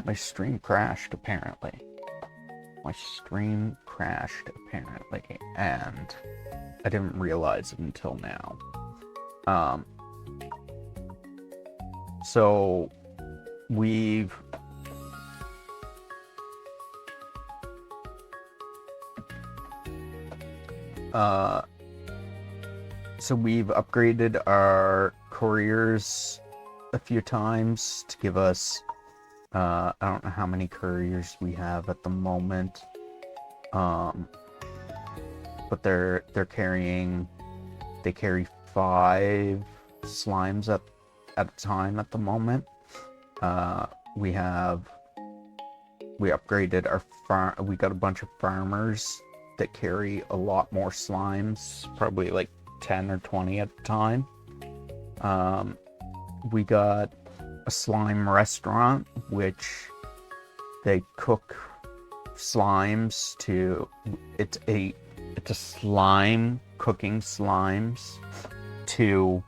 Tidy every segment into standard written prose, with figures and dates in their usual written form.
My stream crashed, apparently. My stream crashed, apparently, and I didn't realize it until now. So we've upgraded our couriers a few times to give us I don't know how many couriers we have at the moment, but they carry 5 slimes at a time at the moment. We upgraded our farm. We got a bunch of farmers that carry a lot more slimes, probably like 10 or 20 at a time. We got a slime restaurant, which they cook slimes to. It's a slime cooking slimes to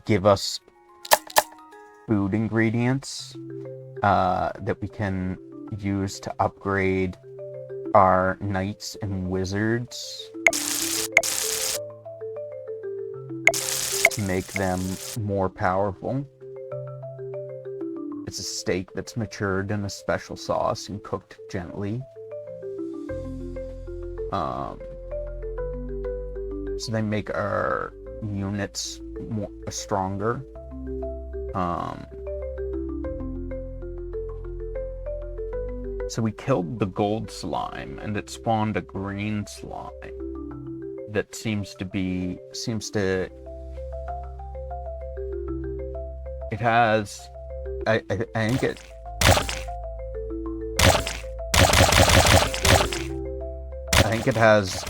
give us food ingredients that we can use to upgrade our knights and wizards to make them more powerful. It's a steak that's matured in a special sauce and cooked gently. So they make our units more stronger. So we killed the gold slime, and it spawned a green slime that seems to. It has. I think it. I think it has.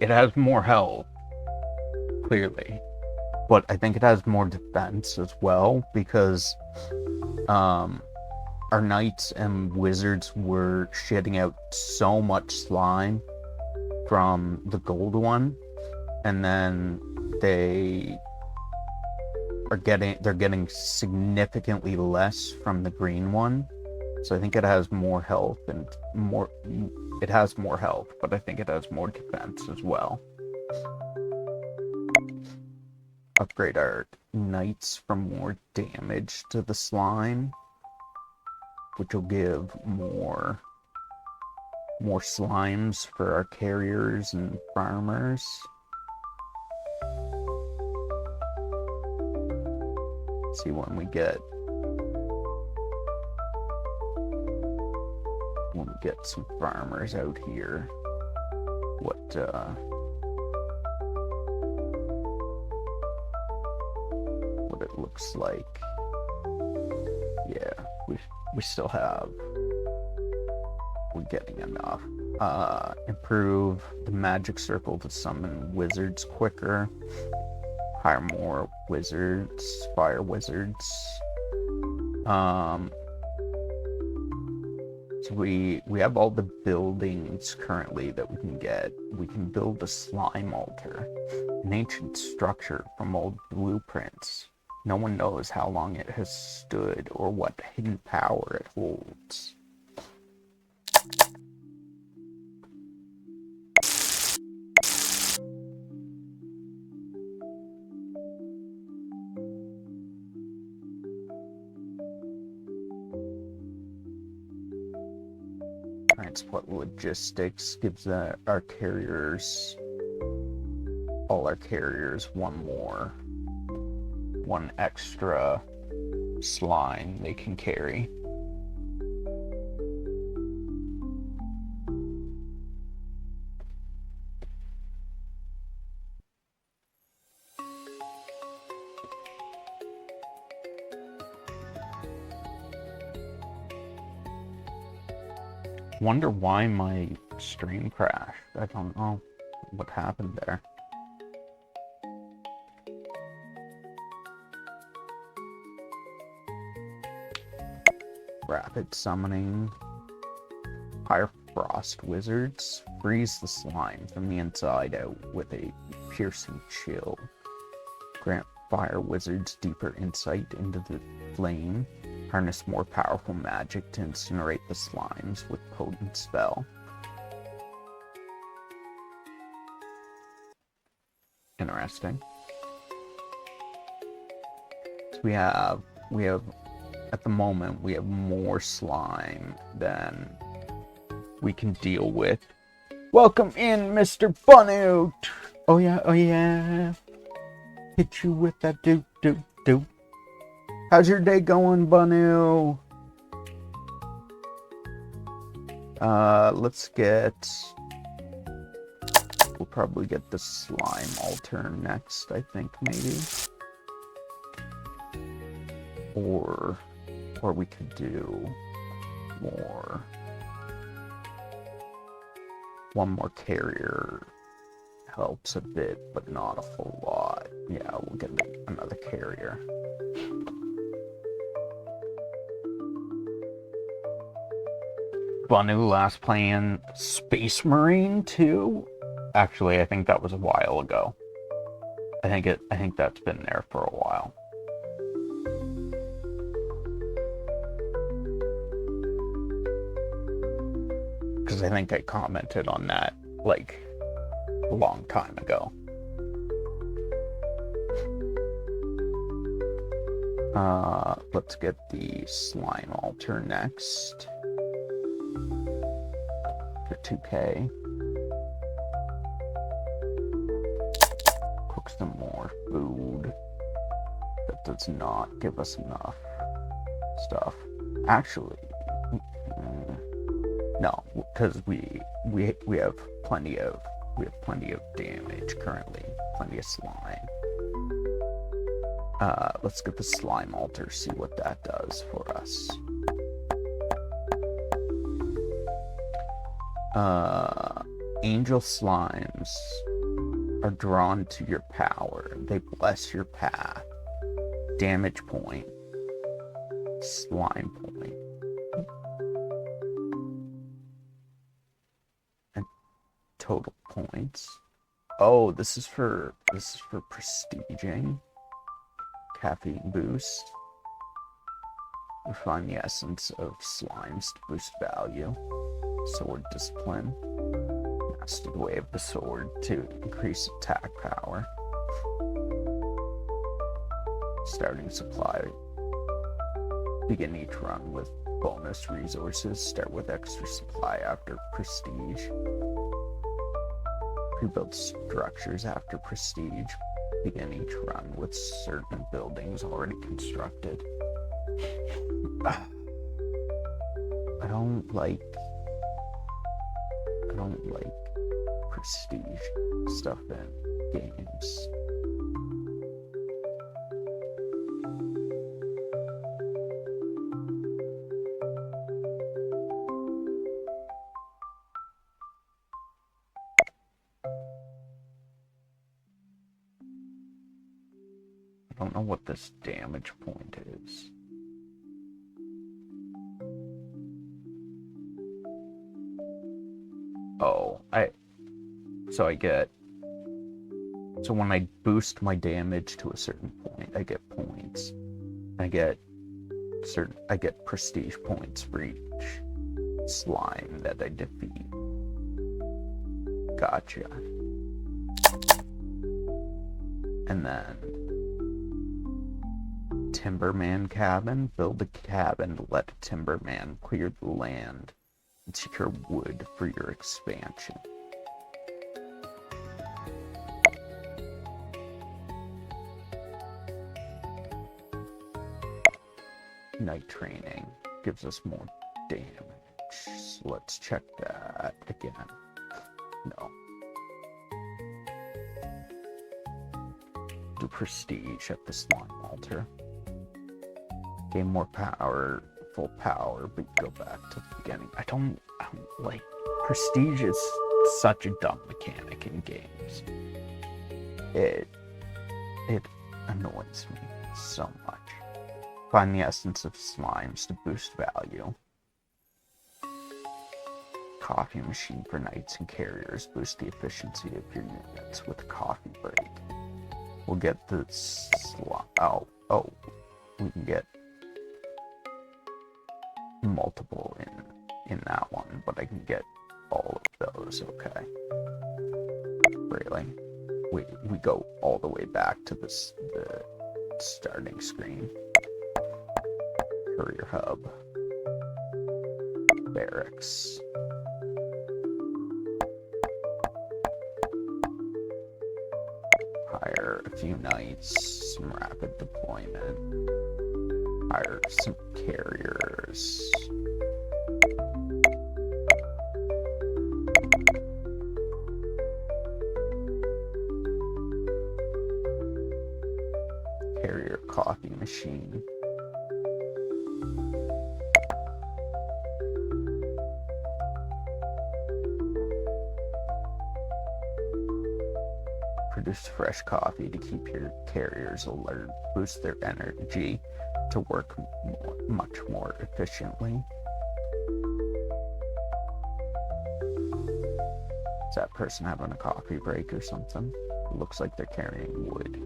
It has more health, clearly, but I think it has more defense as well, because our knights and wizards were shitting out so much slime from the gold one, and then they're getting significantly less from the green one. So I think it has more health and more. It has more health, but I think it has more defense as well. Upgrade our knights for more damage to the slime, which will give more slimes for our carriers and farmers. Let's see when we get some farmers out here, what it looks like. Yeah, we still have. We're getting enough. Improve the magic circle to summon wizards quicker. Hire more wizards, fire wizards. So we have all the buildings currently that we can get. We can build a slime altar, an ancient structure from old blueprints. No one knows how long it has stood or what hidden power it holds. Transport logistics gives our carriers, all our carriers, one extra slime they can carry. Wonder why my stream crashed. I don't know what happened there. Rapid summoning. Hire frost wizards. Freeze the slime from the inside out with a piercing chill. Grant fire wizards deeper insight into the flame. Harness more powerful magic to incinerate the slimes with potent spell. Interesting. So we have at the moment we have more slime than we can deal with. Welcome in, Mr. Bunny. Oh yeah. Hit you with that do. How's your day going, Bunny? Let's get... We'll probably get the slime altar next, I think, maybe. Or we could do more. One more carrier helps a bit, but not a whole lot. Yeah, we'll get another carrier. Banu last playing Space Marine 2? Actually, I think that was a while ago. I think that's been there for a while. Because I think I commented on that, like, a long time ago. Let's get the slime altar next. For 2K. Cook some more food. That does not give us enough stuff. Actually, no, because we have plenty of damage currently, plenty of slime. Let's get the slime altar, see what that does for us. Angel slimes are drawn to your power. They bless your path. Damage point. Slime point. And total points. Oh, this is for prestiging. Caffeine boost. Refine the essence of slimes to boost value. Sword discipline. Master the way of the sword to increase attack power. Starting supply. Begin each run with bonus resources. Start with extra supply after prestige. Pre-built structures after prestige. Begin each run with certain buildings already constructed. I don't like prestige stuff in games. I don't know what this damage point is. Oh, so when I boost my damage to a certain point, I get points. I get prestige points for each slime that I defeat. Gotcha. And then Timberman cabin. Build a cabin, let a Timberman clear the land and secure wood for your expansion. Night training gives us more damage. So let's check that again. No. Do prestige at the slime altar. Gain more power, full power, but go back to the beginning. I don't like prestige is such a dumb mechanic in games. It annoys me so much. Find the essence of slimes to boost value. Coffee machine for knights and carriers. Boost the efficiency of your units with a coffee break. We'll get the we can get multiple in that one, but I can get all of those. Okay. Really? We go all the way back to the starting screen. Courier hub. Barracks. Hire a few knights, some rapid deployment. Hire some carriers. Carrier coffee machine. Produce fresh coffee to keep your carriers alert, boost their energy to work much more efficiently. Is that person having a coffee break or something? It looks like they're carrying wood.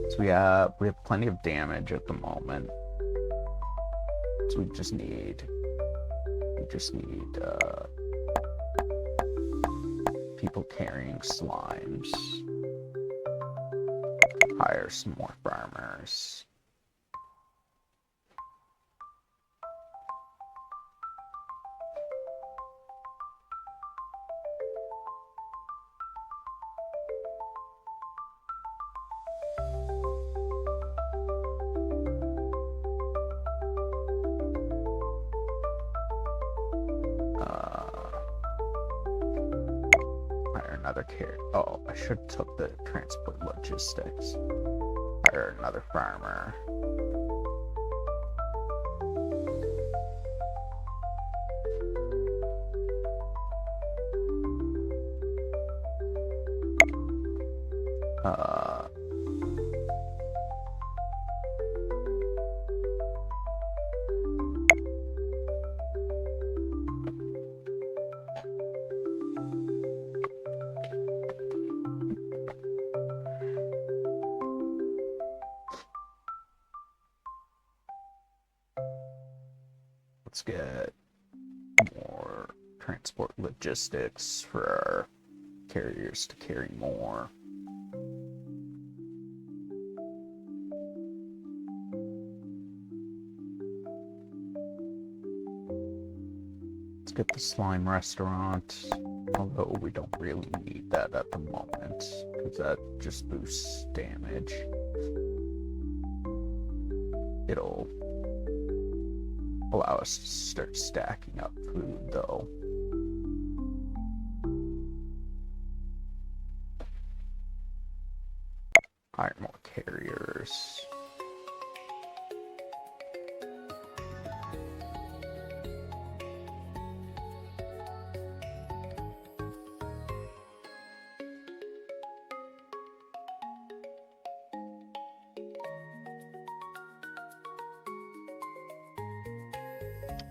So we have plenty of damage at the moment. So we just need people carrying slimes. Hire some more farmers. Hire another carrier. Oh, I should have took the transport logistics. Hire another farmer. Let's get more transport logistics for our carriers to carry more. Let's get the slime restaurant, although we don't really need that at the moment, because that just boosts damage. It'll allow us to start stacking up food, though. Hire more carriers.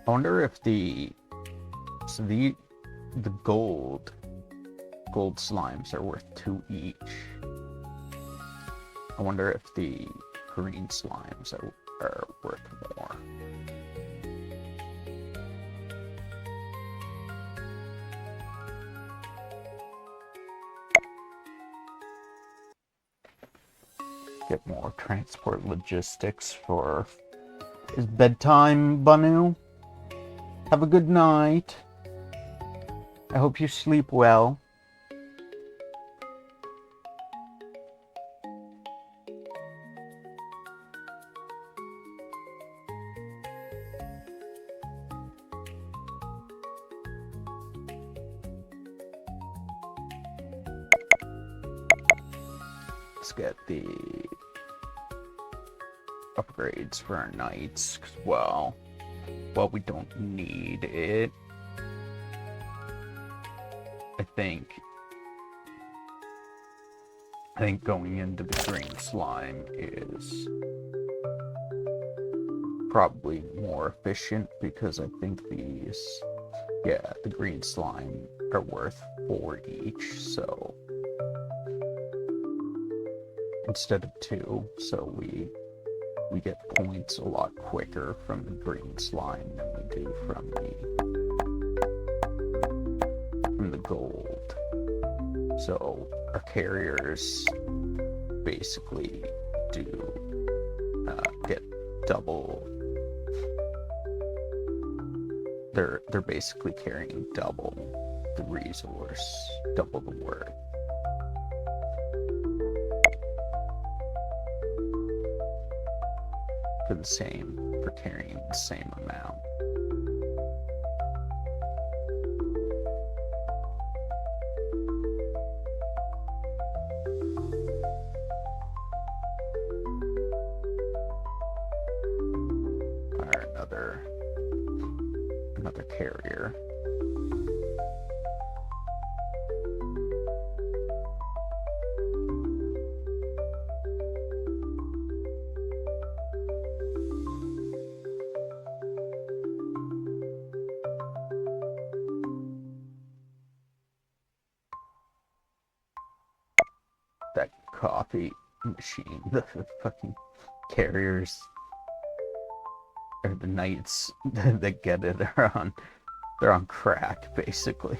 I wonder if the gold slimes are worth 2 each. I wonder if the green slimes are worth more. Get more transport logistics for his bedtime, Banu. Have a good night. I hope you sleep well. Let's get the upgrades for our knights, 'cause, well, we don't need it. I think going into the green slime is probably more efficient, because I think the green slime are worth 4 each, so instead of 2, so we we get points a lot quicker from the green slime than we do from the gold. So our carriers basically do get double. They're basically carrying double the resource, double the work. For carrying the same amount. Or another carrier. That coffee machine, the fucking carriers, or the knights that get it they're on crack, basically.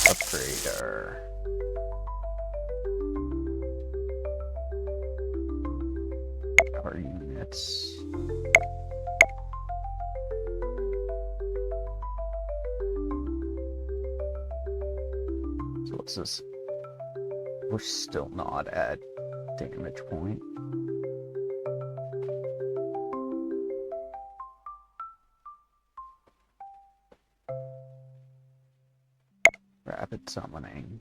Upgrade our units. So what's this? We're still not at damage point. Rapid summoning.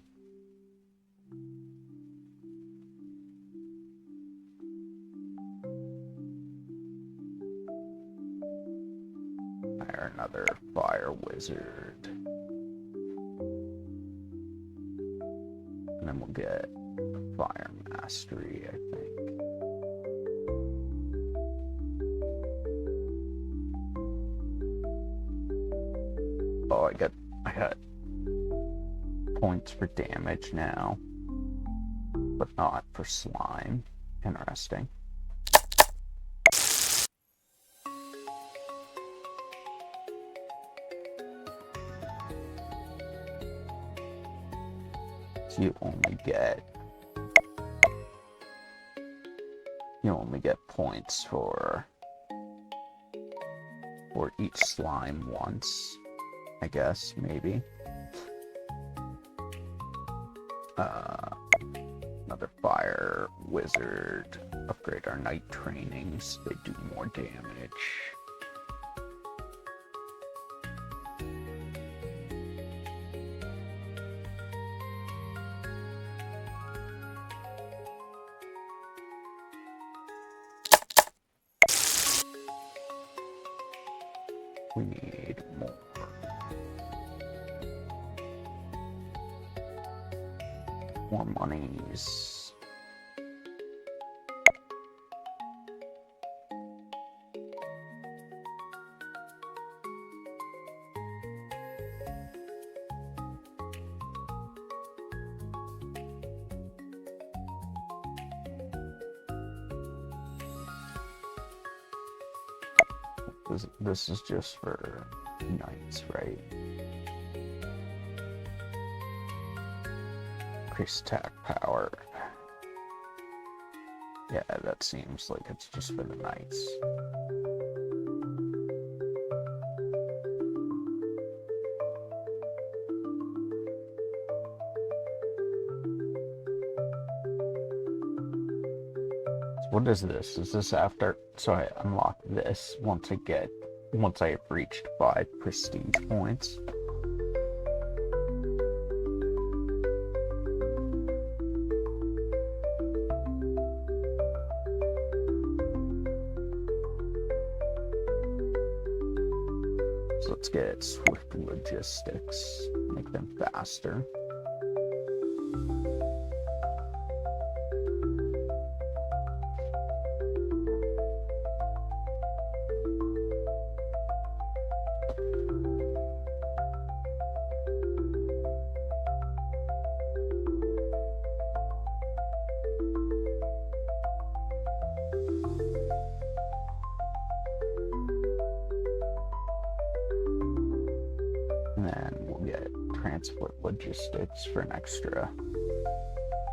Hire another fire wizard. And then we'll get fire mastery, I think. Oh, I got points for damage now, but not for slime. Interesting. So you only get points for each slime once, I guess, maybe. Another fire wizard. Upgrade our knight trainings. They do more damage. We need more monies. This is just for knights, right? Increase attack power. Yeah, that seems like it's just for the knights. So what is this? Is this after? So I unlock this once I have reached 5 prestige points. So let's get swift logistics, make them faster. transport logistics for an extra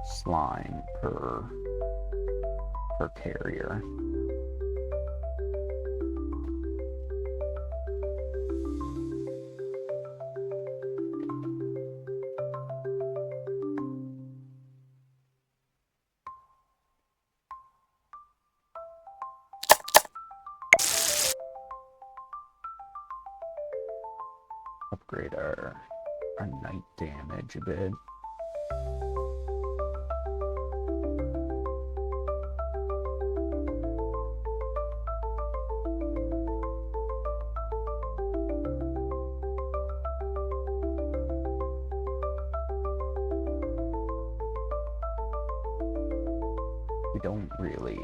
slime per carrier. Upgrade our night damage a bit. We don't really,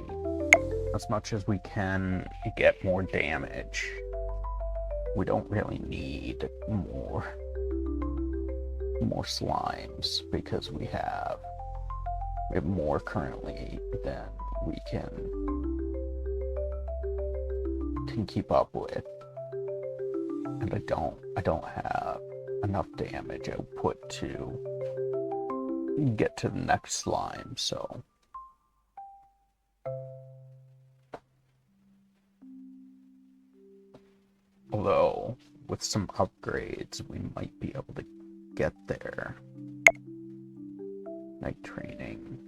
as much as we can get more damage, we don't really need more slimes because we have more currently than we can keep up with, and I don't have enough damage output to get to the next slime, so although with some upgrades we might be able to get there. Night training.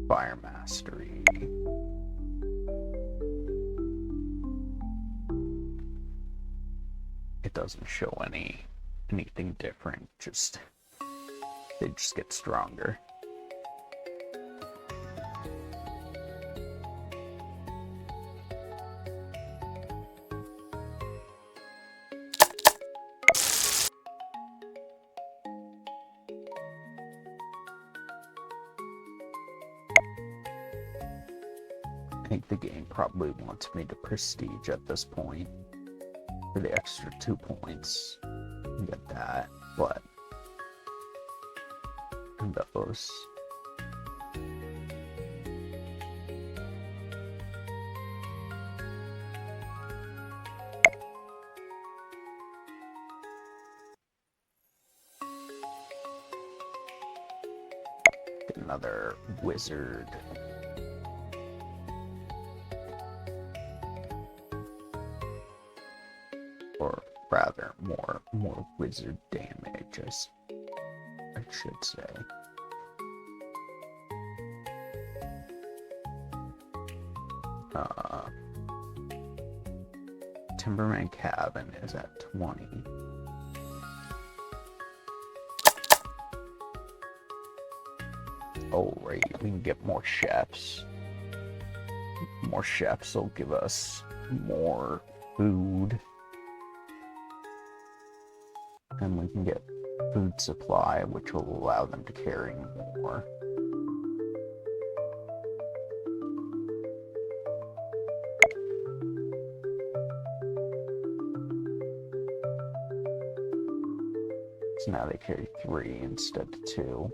Fire mastery. It doesn't show anything different, they just get stronger. I think the game probably wants me to prestige at this point for the extra 2 points. Get that, but those. Get another wizard. Or rather, more wizard damage, I should say. Timberman Cabin is at 20. Oh, right, we can get more chefs. More chefs will give us more food. And we can get food supply, which will allow them to carry more. So now they carry 3 instead of 2.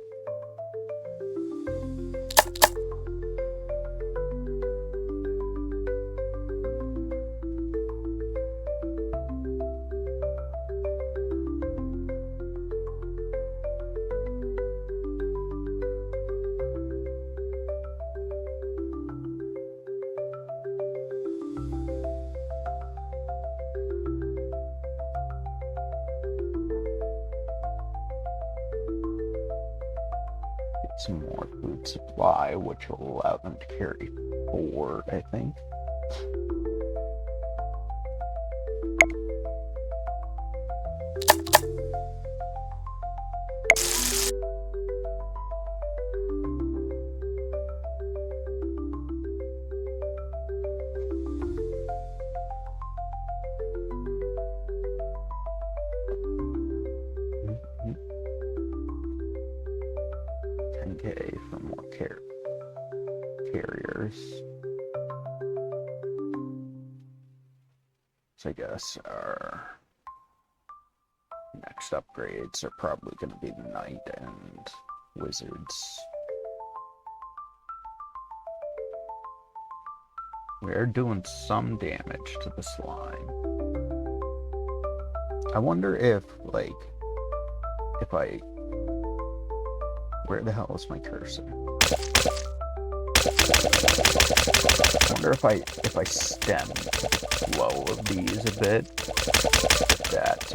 Some more food supply, which will allow them to carry 4, I think. For more carriers. So I guess our next upgrades are probably going to be the knight and wizards. We're doing some damage to the slime. I wonder if, like, where the hell is my cursor? I wonder if I stem flow of these a bit, that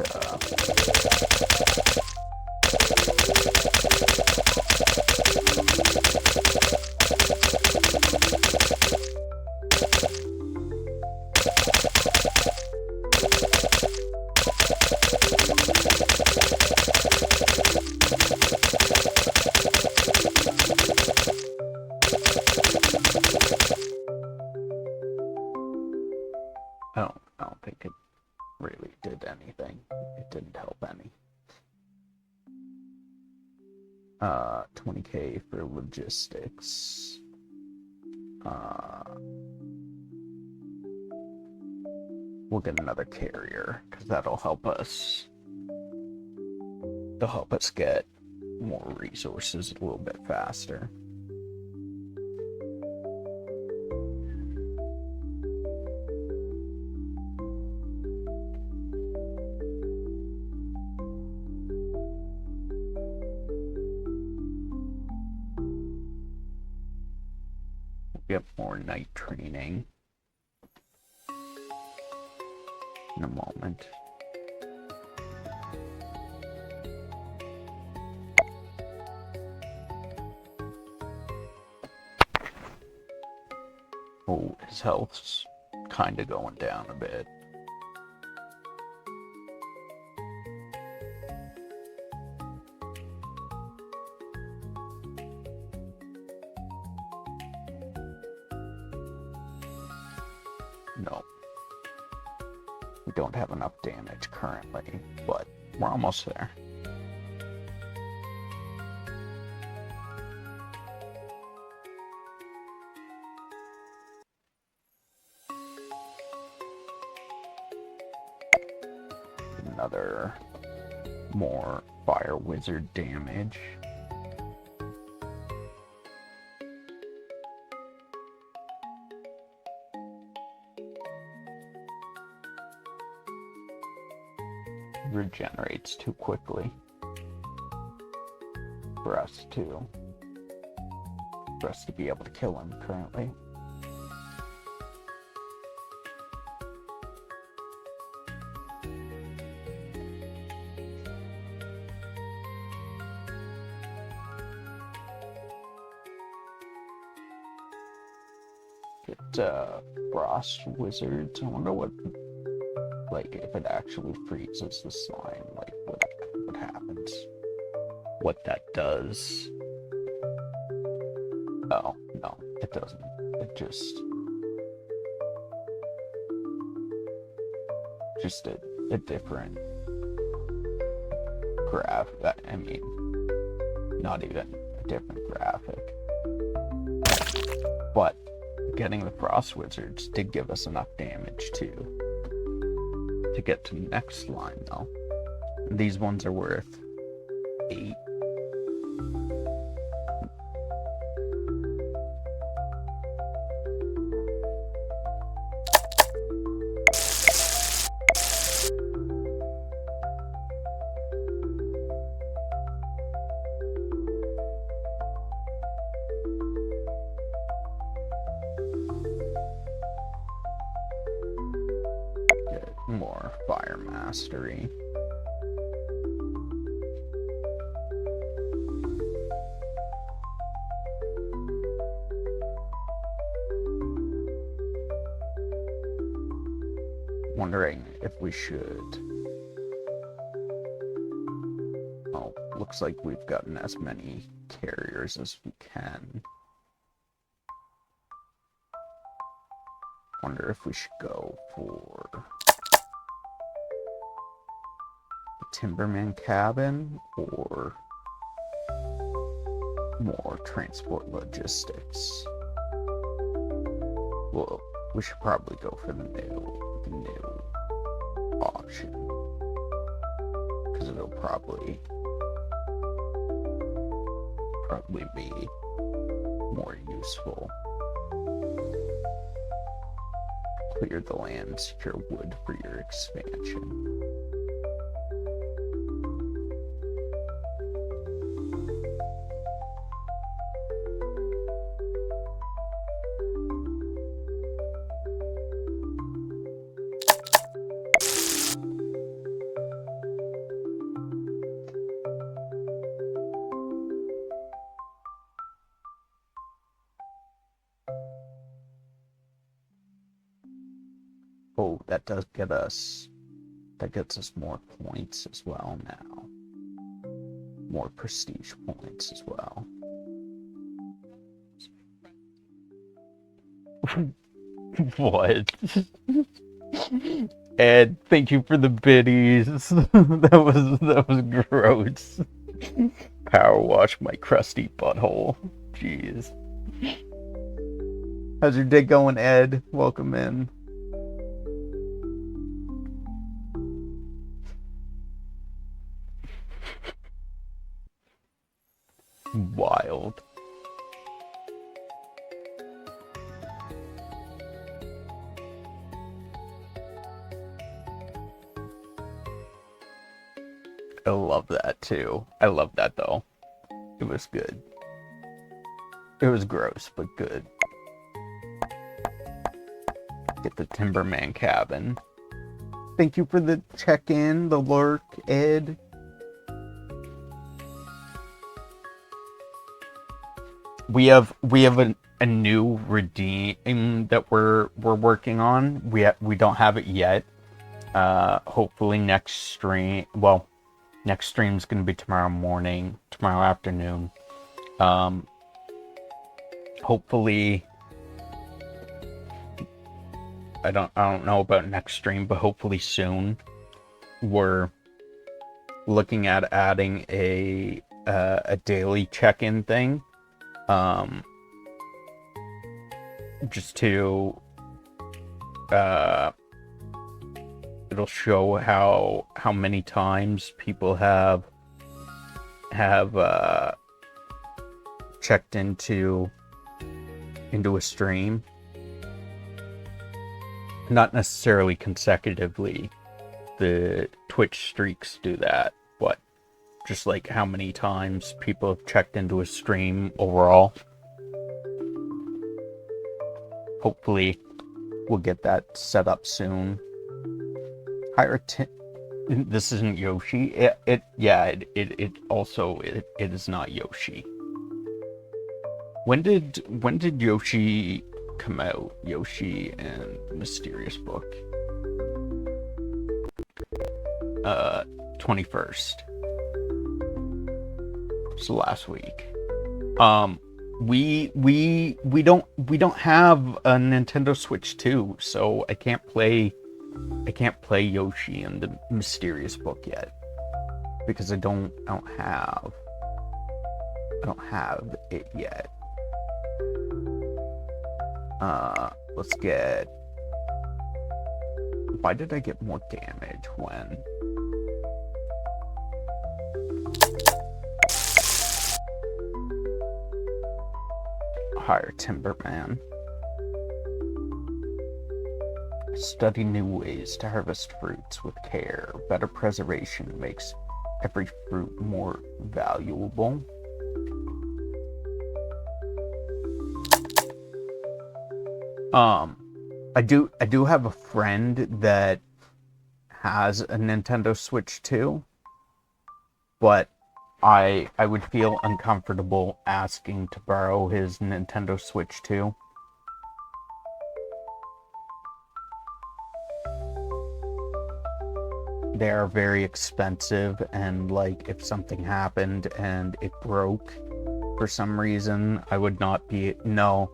I don't think it really did anything. It didn't help any. 20k for logistics. We'll get another carrier, because that'll help us. They'll help us get more resources a little bit faster. Get more night training in a moment. Oh, his health's kind of going down a bit. No. We don't have enough damage currently, but we're almost there. Another more fire wizard damage. Regenerates too quickly for us to be able to kill him currently. Get frost wizards. I wonder what, like, if it actually freezes the slime, like what happens, what that does. Oh no, it doesn't. It just a different graph. I mean, not even a different graphic, but getting the frost wizards did give us enough damage to get to the next slime though. And these ones are worth 8. More fire mastery. Wondering if we should. Oh, looks like we've gotten as many carriers as we can. Wonder if we should go for Timberman cabin or more transport logistics. Well, we should probably go for the new option, because it'll probably be more useful. Clear the land, secure wood for your expansion. Oh, that gets us more points as well now. More prestige points as well. What? Ed, thank you for the biddies. that was gross. Power wash my crusty butthole. Jeez. How's your day going, Ed? Welcome in. Wild. I love that too. I love that though. It was good. It was gross, but good. Get the Timberman cabin. Thank you for the check-in, the lurk, Ed. We have a new redeem that we're working on. We don't have it yet. Hopefully next stream. Well, next stream's gonna be tomorrow afternoon. Hopefully, I don't know about next stream, but hopefully soon. We're looking at adding a daily check-in thing. Just to it'll show how many times people have checked into a stream, not necessarily consecutively. The Twitch streaks do that, but just like how many times people have checked into a stream overall. Hopefully we'll get that set up soon. This isn't Yoshi. It is not Yoshi. When did Yoshi come out? Yoshi and Mysterious Book. 21st. So last week. We don't have a Nintendo Switch 2, so I can't play Yoshi and the Mysterious Book yet, because I don't have it yet. Let's get. Why did I get more damage when? Hire Timberman. Study new ways to harvest fruits with care. Better preservation makes every fruit more valuable. I do have a friend that has a Nintendo Switch 2, but I would feel uncomfortable asking to borrow his Nintendo Switch 2. They are very expensive, and like if something happened and it broke for some reason, I would not be. No,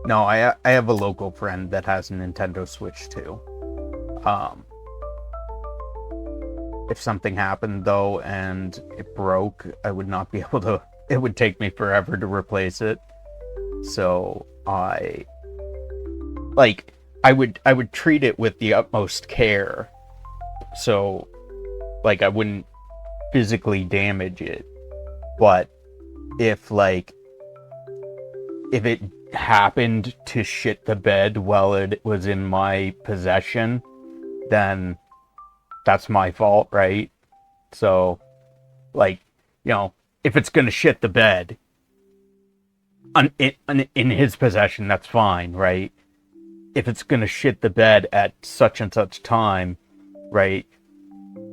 I have a local friend that has a Nintendo Switch 2. If something happened though and it broke, I would not be able to. It would take me forever to replace it. So I would treat it with the utmost care. So like I wouldn't physically damage it. But if it happened to shit the bed while it was in my possession, then that's my fault, right? So, like, if it's gonna shit the bed in his possession, that's fine, right? If it's gonna shit the bed at such and such time, right?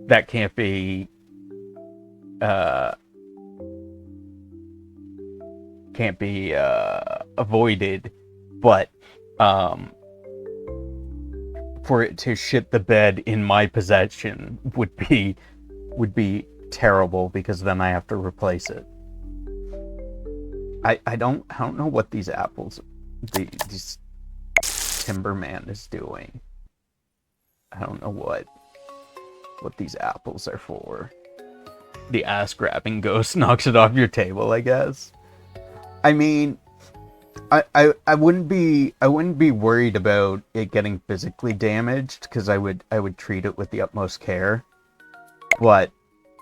That can't be avoided, but for it to shit the bed in my possession would be terrible, because then I have to replace it. I don't know what these apples, these Timberman is doing. I don't know what these apples are for. The ass grabbing ghost knocks it off your table, I guess. I mean, I wouldn't be worried about it getting physically damaged, because I would treat it with the utmost care. But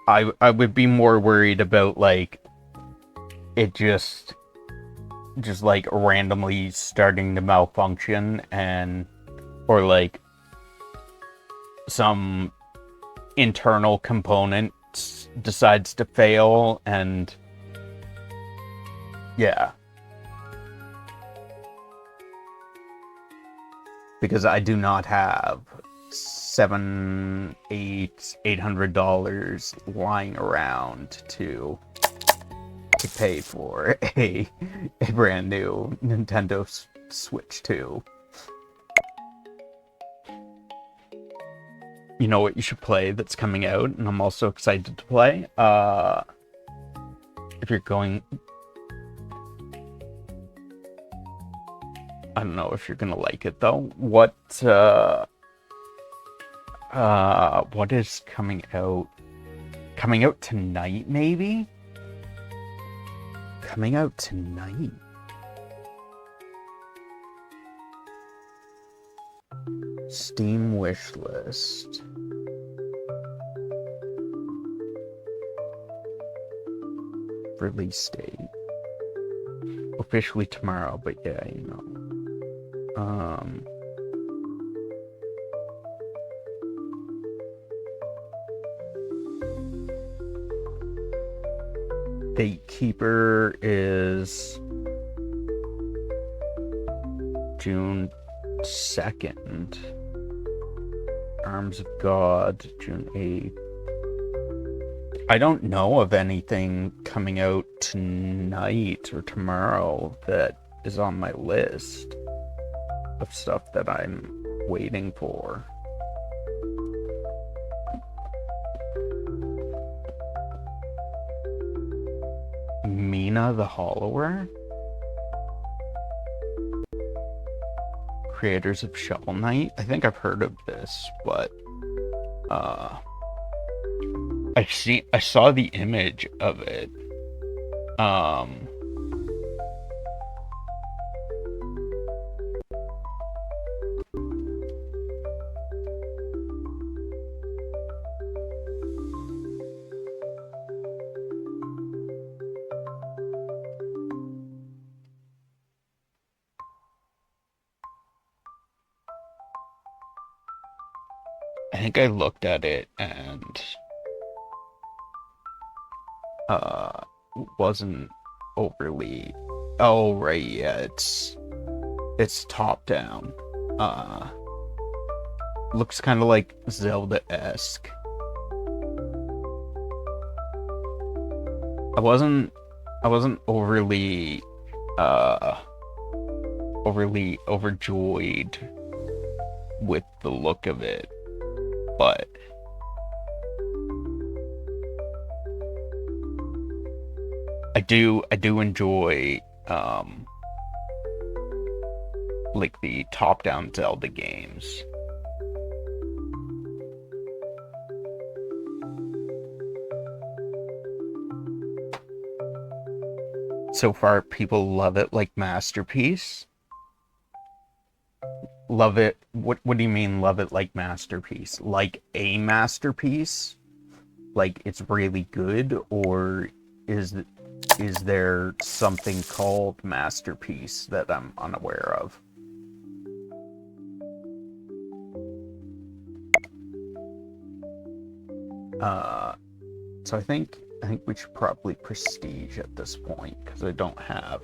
I would be more worried about, like, it just like randomly starting to malfunction, or like some internal component decides to fail, and yeah. Because I do not have $800 lying around to pay for a brand new Nintendo Switch 2. You know what you should play that's coming out, and I'm also excited to play? If you're going... I don't know if you're gonna like it, though. What is coming out? Coming out tonight, maybe? Coming out tonight? Steam wishlist. Release date. Officially tomorrow, but yeah, Gatekeeper is June 2nd. Arms of God, June 8th. I don't know of anything coming out tonight or tomorrow that is on my list of stuff that I'm waiting for. Mina the Hollower? Creators of Shovel Knight? I think I've heard of this, but I saw the image of it. I think I looked at it and wasn't overly... Oh, right, yeah, it's top down. Looks kind of like Zelda-esque. I wasn't overly overjoyed with the look of it, but I do enjoy like the top-down Zelda games. So far, people love it like masterpiece. Love it. What do you mean love it like masterpiece? Like a masterpiece? like it's really good, or is there something called masterpiece that I'm unaware of? So I think we should probably prestige at this point, because I don't have.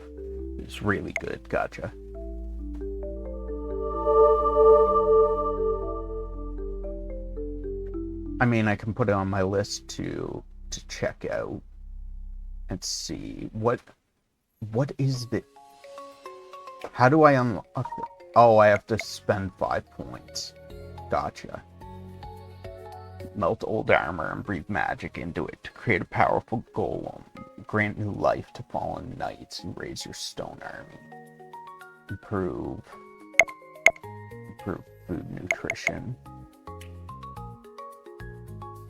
It's really good. Gotcha. I mean, I can put it on my list to check out and see what is the. How do I unlock it? Oh, I have to spend 5 points. Gotcha. Melt old armor and breathe magic into it to create a powerful golem. Grant new life to fallen knights and raise your stone army. Improve food nutrition.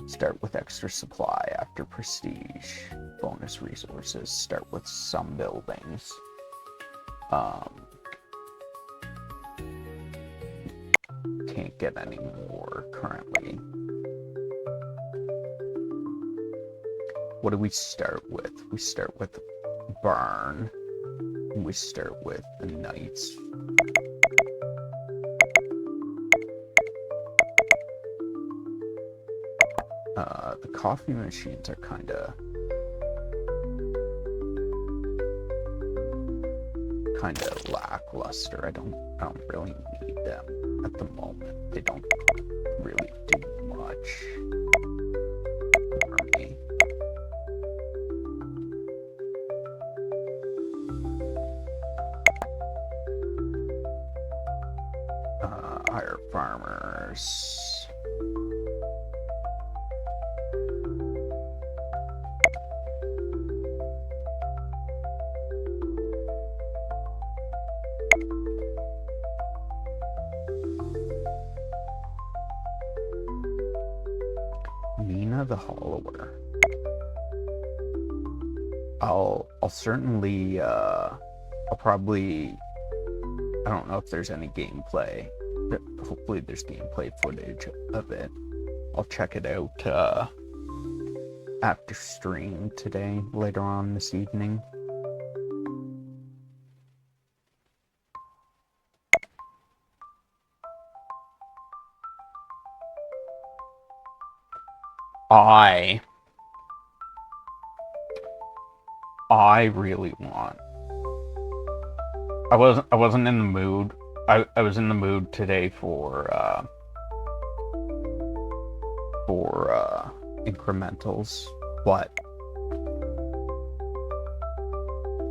Start with extra supply after prestige. Bonus resources. Start with some buildings. Can't get any more currently. What do we start with? We start with barn. We start with the knights. The coffee machines are kind of lackluster. I don't really need them at the moment. They don't really do much for me. Hire farmers. The Hollower. I'll certainly I'll probably, I don't know if there's any gameplay. Hopefully there's gameplay footage of it. I'll check it out after stream today, later on this evening. I really want. I wasn't in the mood. I was in the mood today for incrementals, but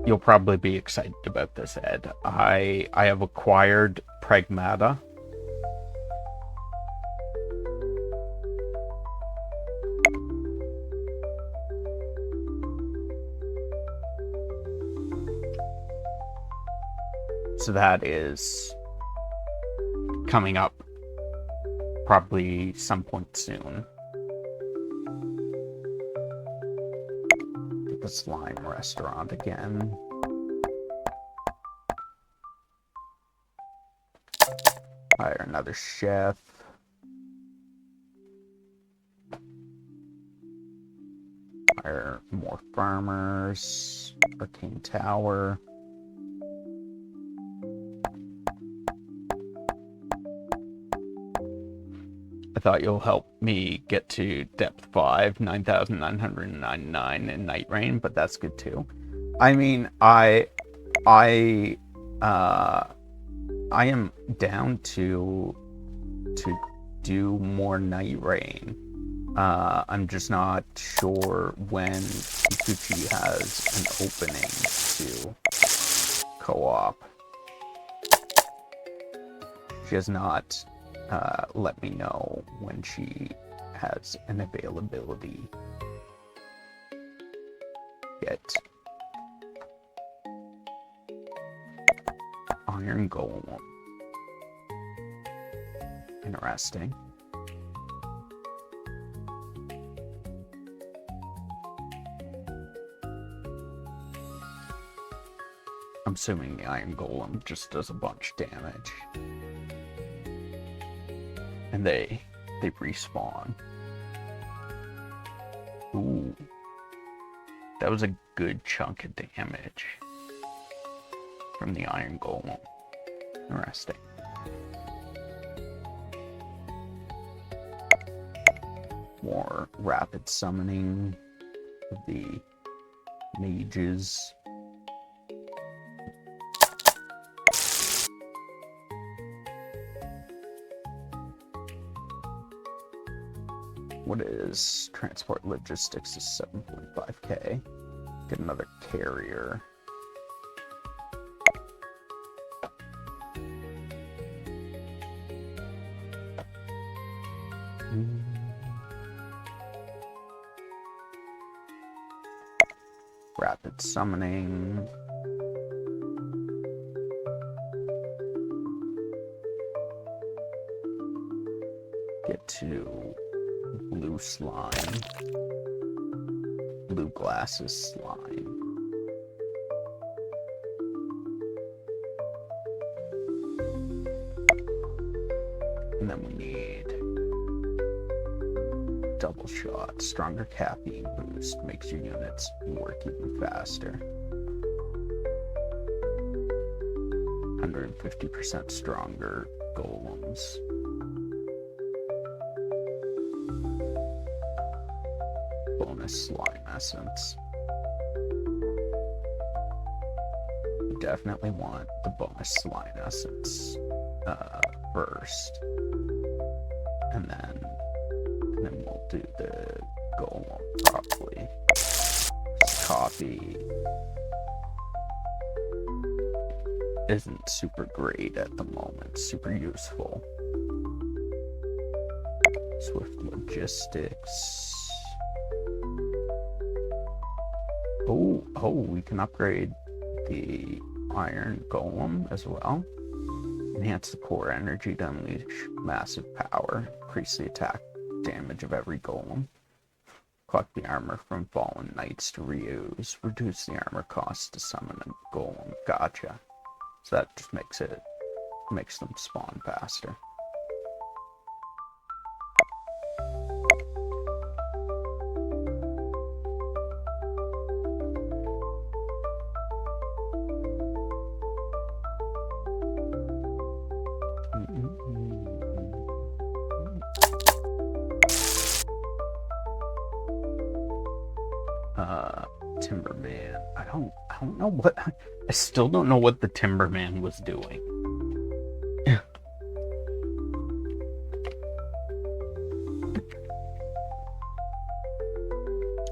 you'll probably be excited about this, Ed. I have acquired Pragmata. So that is coming up probably some point soon. The slime restaurant again. Hire another chef. Hire more farmers. Arcane Tower. I thought you'll help me get to depth 5, 9,999 in Night Rain, but that's good too. I mean, I am down to do more Night Rain. I'm just not sure when Kikuchi has an opening to co-op. She has not let me know when she has an availability yet. Iron Golem. Interesting. I'm assuming the Iron Golem just does a bunch of damage. And they respawn. Ooh. That was a good chunk of damage from the Iron Golem. Interesting. More rapid summoning of the mages. What is transport logistics is 7.5k. Get another carrier. Rapid summoning. Get to blue slime. Blue glasses slime. And then we need double shot. Stronger caffeine boost makes your units work even faster. 150% stronger golems. Bonus slime essence. You definitely want the bonus slime essence first, and then we'll do the golem properly. Coffee isn't super great at the moment. Super useful. Swift logistics. Oh, we can upgrade the Iron Golem as well. Enhance the core energy to unleash massive power. Increase the attack damage of every golem. Collect the armor from fallen knights to reuse. Reduce the armor cost to summon a golem. Gotcha. So that just makes them spawn faster. Timberman. I don't know what. I still don't know what the Timberman was doing.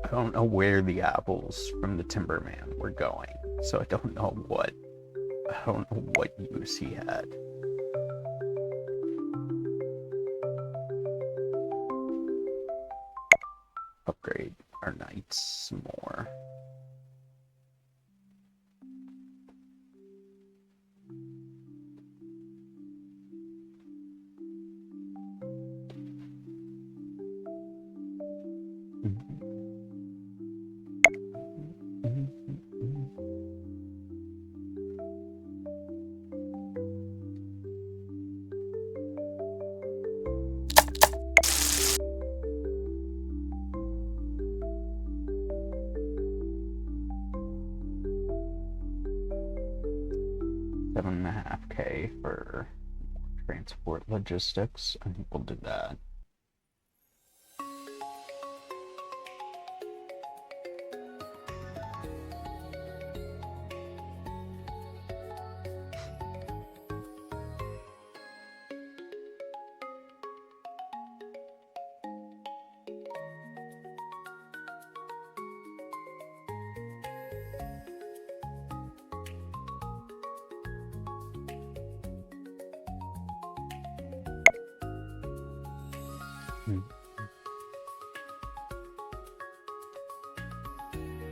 I don't know where the apples from the Timberman were going, so I don't know what use he had. Upgrade our knights some more. $7.5K for transport logistics. I think we'll do that.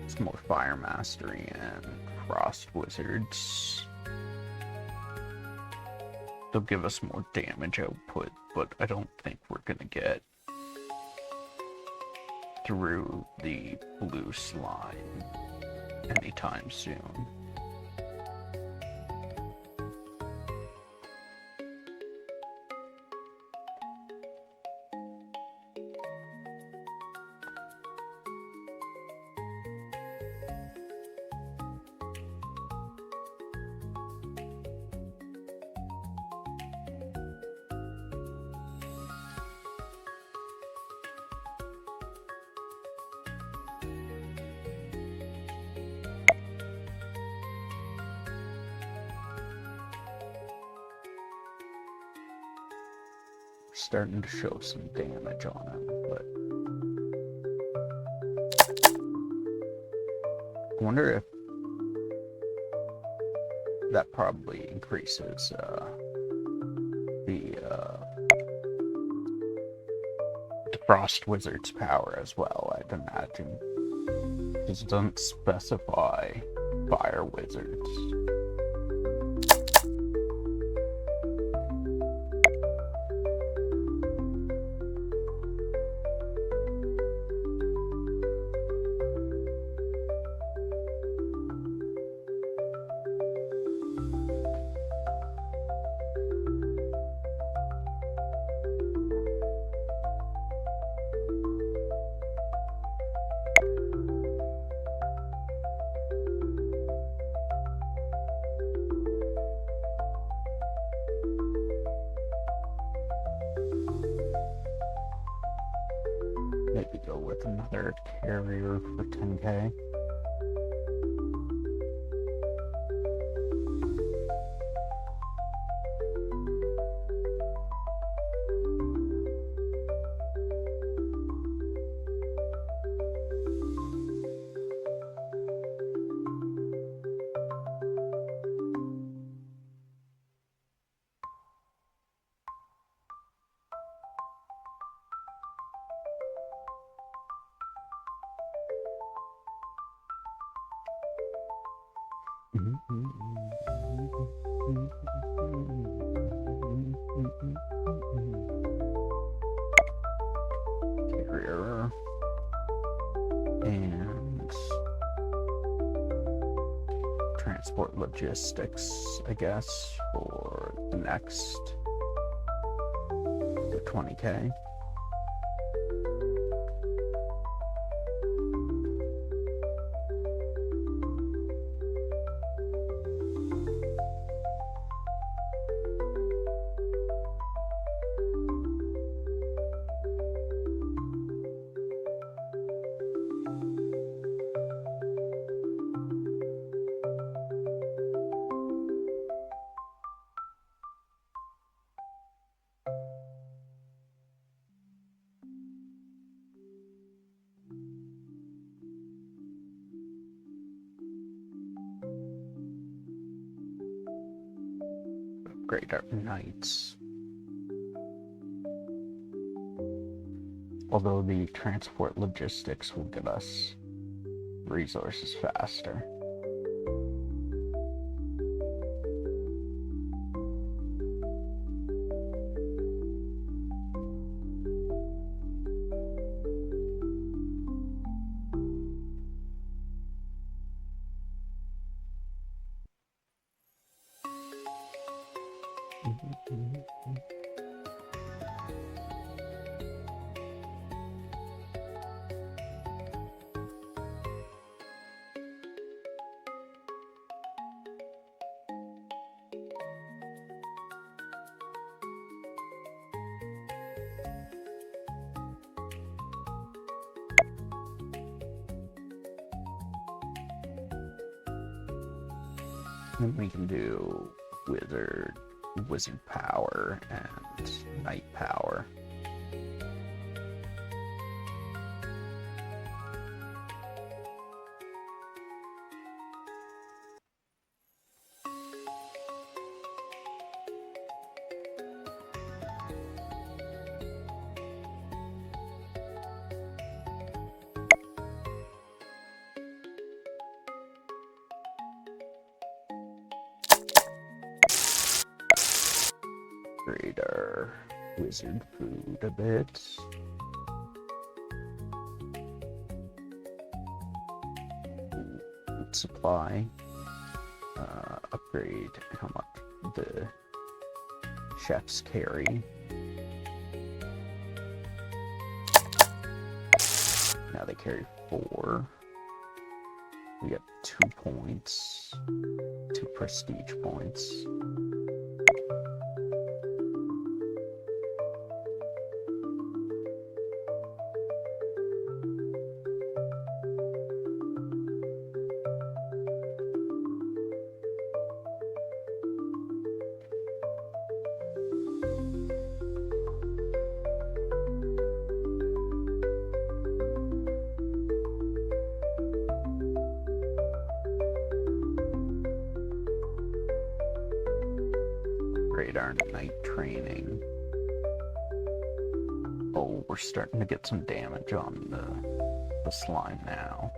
Some more fire mastery and frost wizards. They'll give us more damage output, but I don't think we're gonna get through the blue slime anytime soon. starting to show some damage on him, but I wonder if that probably increases the Frost Wizard's power as well, I'd imagine. Because it doesn't specify Fire Wizards. Maybe go with another carrier for 10k. Carrier and transport logistics, I guess, for the next for 20k. Upgrade our knights. Although the transport logistics will get us resources faster. And we can do wizard power and knight power. Upgrade our wizard food a bit. Food supply. Upgrade how much the chefs carry. Now they carry 4. We get 2 points, 2 prestige points. our night training. Oh, we're starting to get some damage on the slime now.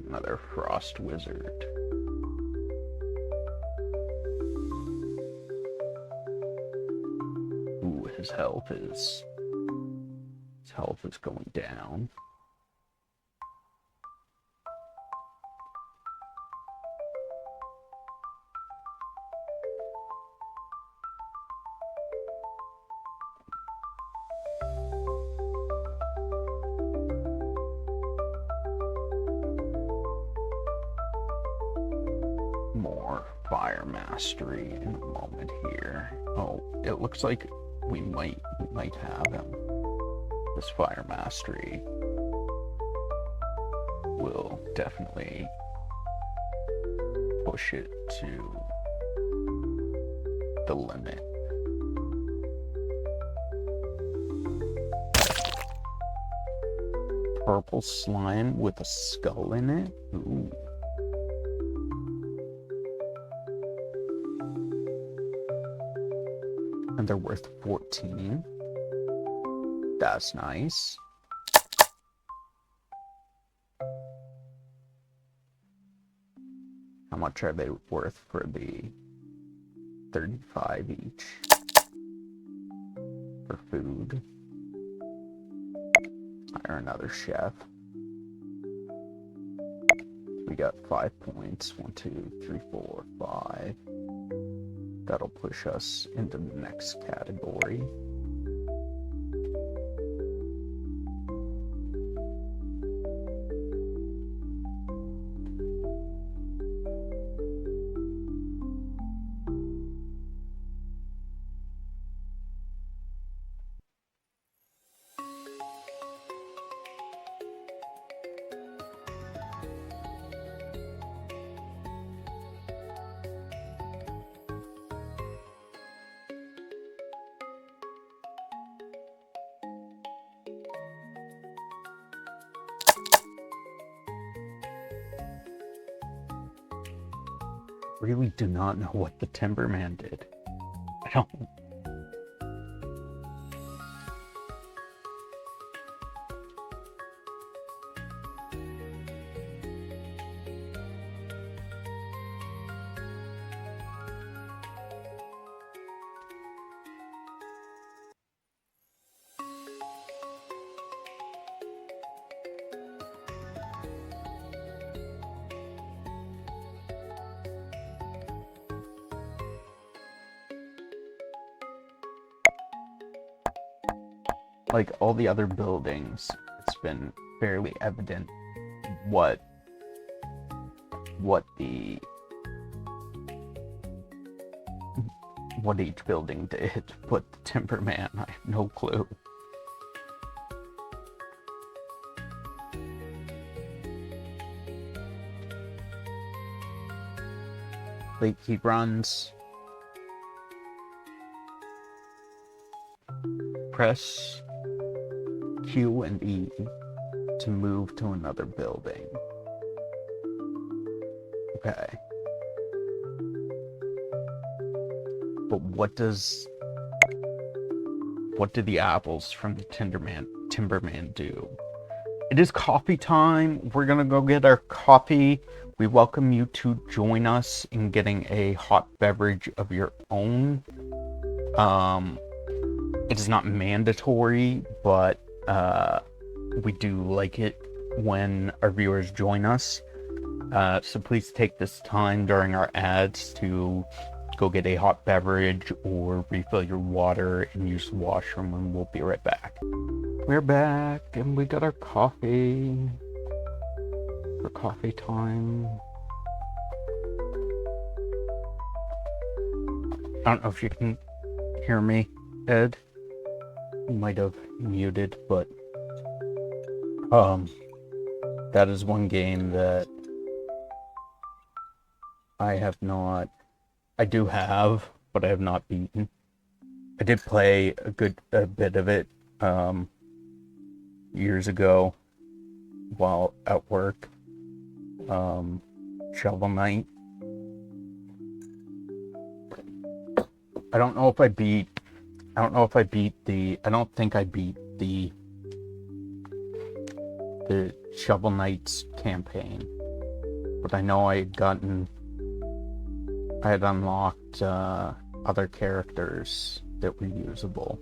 Another frost wizard. Ooh, his health is going down. More fire mastery in a moment here. Oh, it looks like we might have him. This fire mastery will definitely push it to the limit. Purple slime with a skull in it? Ooh. And they're worth 14. That's nice. How much are they worth for the 35 each? For food. Hire another chef. We got 5 points. 1, 2, 3, 4, 5. That'll push us into the next category. Really do not know what the Timberman did. I don't. Like all the other buildings, it's been fairly evident what each building did, but the Timberman, I have no clue. Like he runs, press Q and E to move to another building. Okay. But what do the apples from the Timberman do? It is coffee time. We're gonna go get our coffee. We welcome you to join us in getting a hot beverage of your own. It is not mandatory, but we do like it when our viewers join us. So please take this time during our ads to go get a hot beverage or refill your water and use the washroom, and we'll be right back. We're back and we got our coffee for coffee time. I don't know if you can hear me, Ed. You might have muted, but that is one game that I do have, but I have not beaten. I did play a bit of it years ago while at work. Shovel Knight. I don't think I beat the Shovel Knight's campaign, but I know I had unlocked other characters that were usable.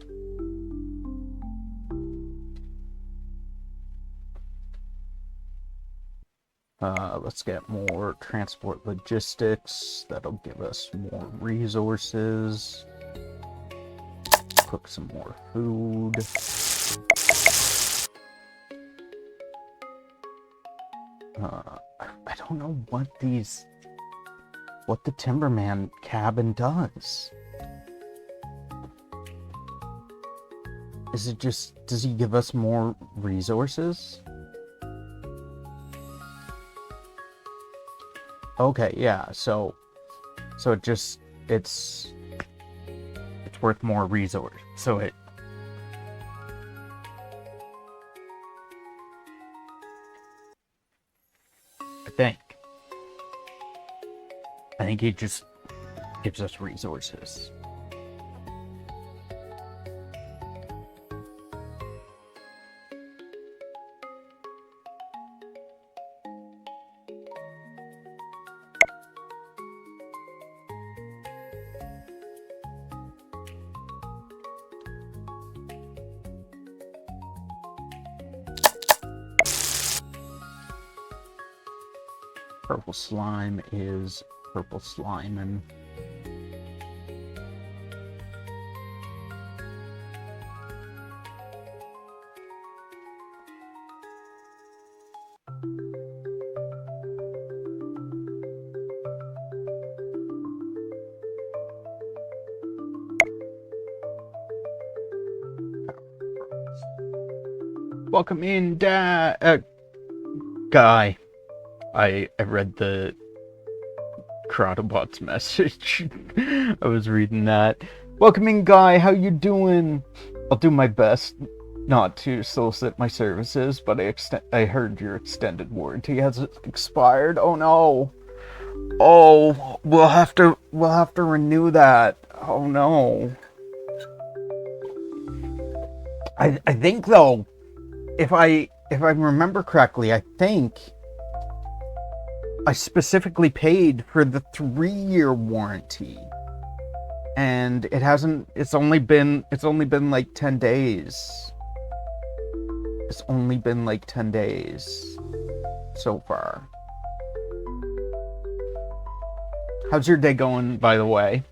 Let's get more transport logistics. That'll give us more resources. Cook some more food. I don't know what the Timberman cabin does. Does he give us more resources? Okay, yeah, so it's worth more resource. So I think he just gives us resources. Purple slime is purple slimin'. Welcome in, Guy. I read the Crowdabot's message. I was reading that. Welcome in, Guy. How you doing? I'll do my best not to solicit my services, but I heard your extended warranty has expired. Oh no. Oh, we'll have to renew that. Oh no. I think though, if I remember correctly, I think I specifically paid for the 3-year warranty, and it's only been like 10 days. It's only been like 10 days so far. How's your day going, by the way?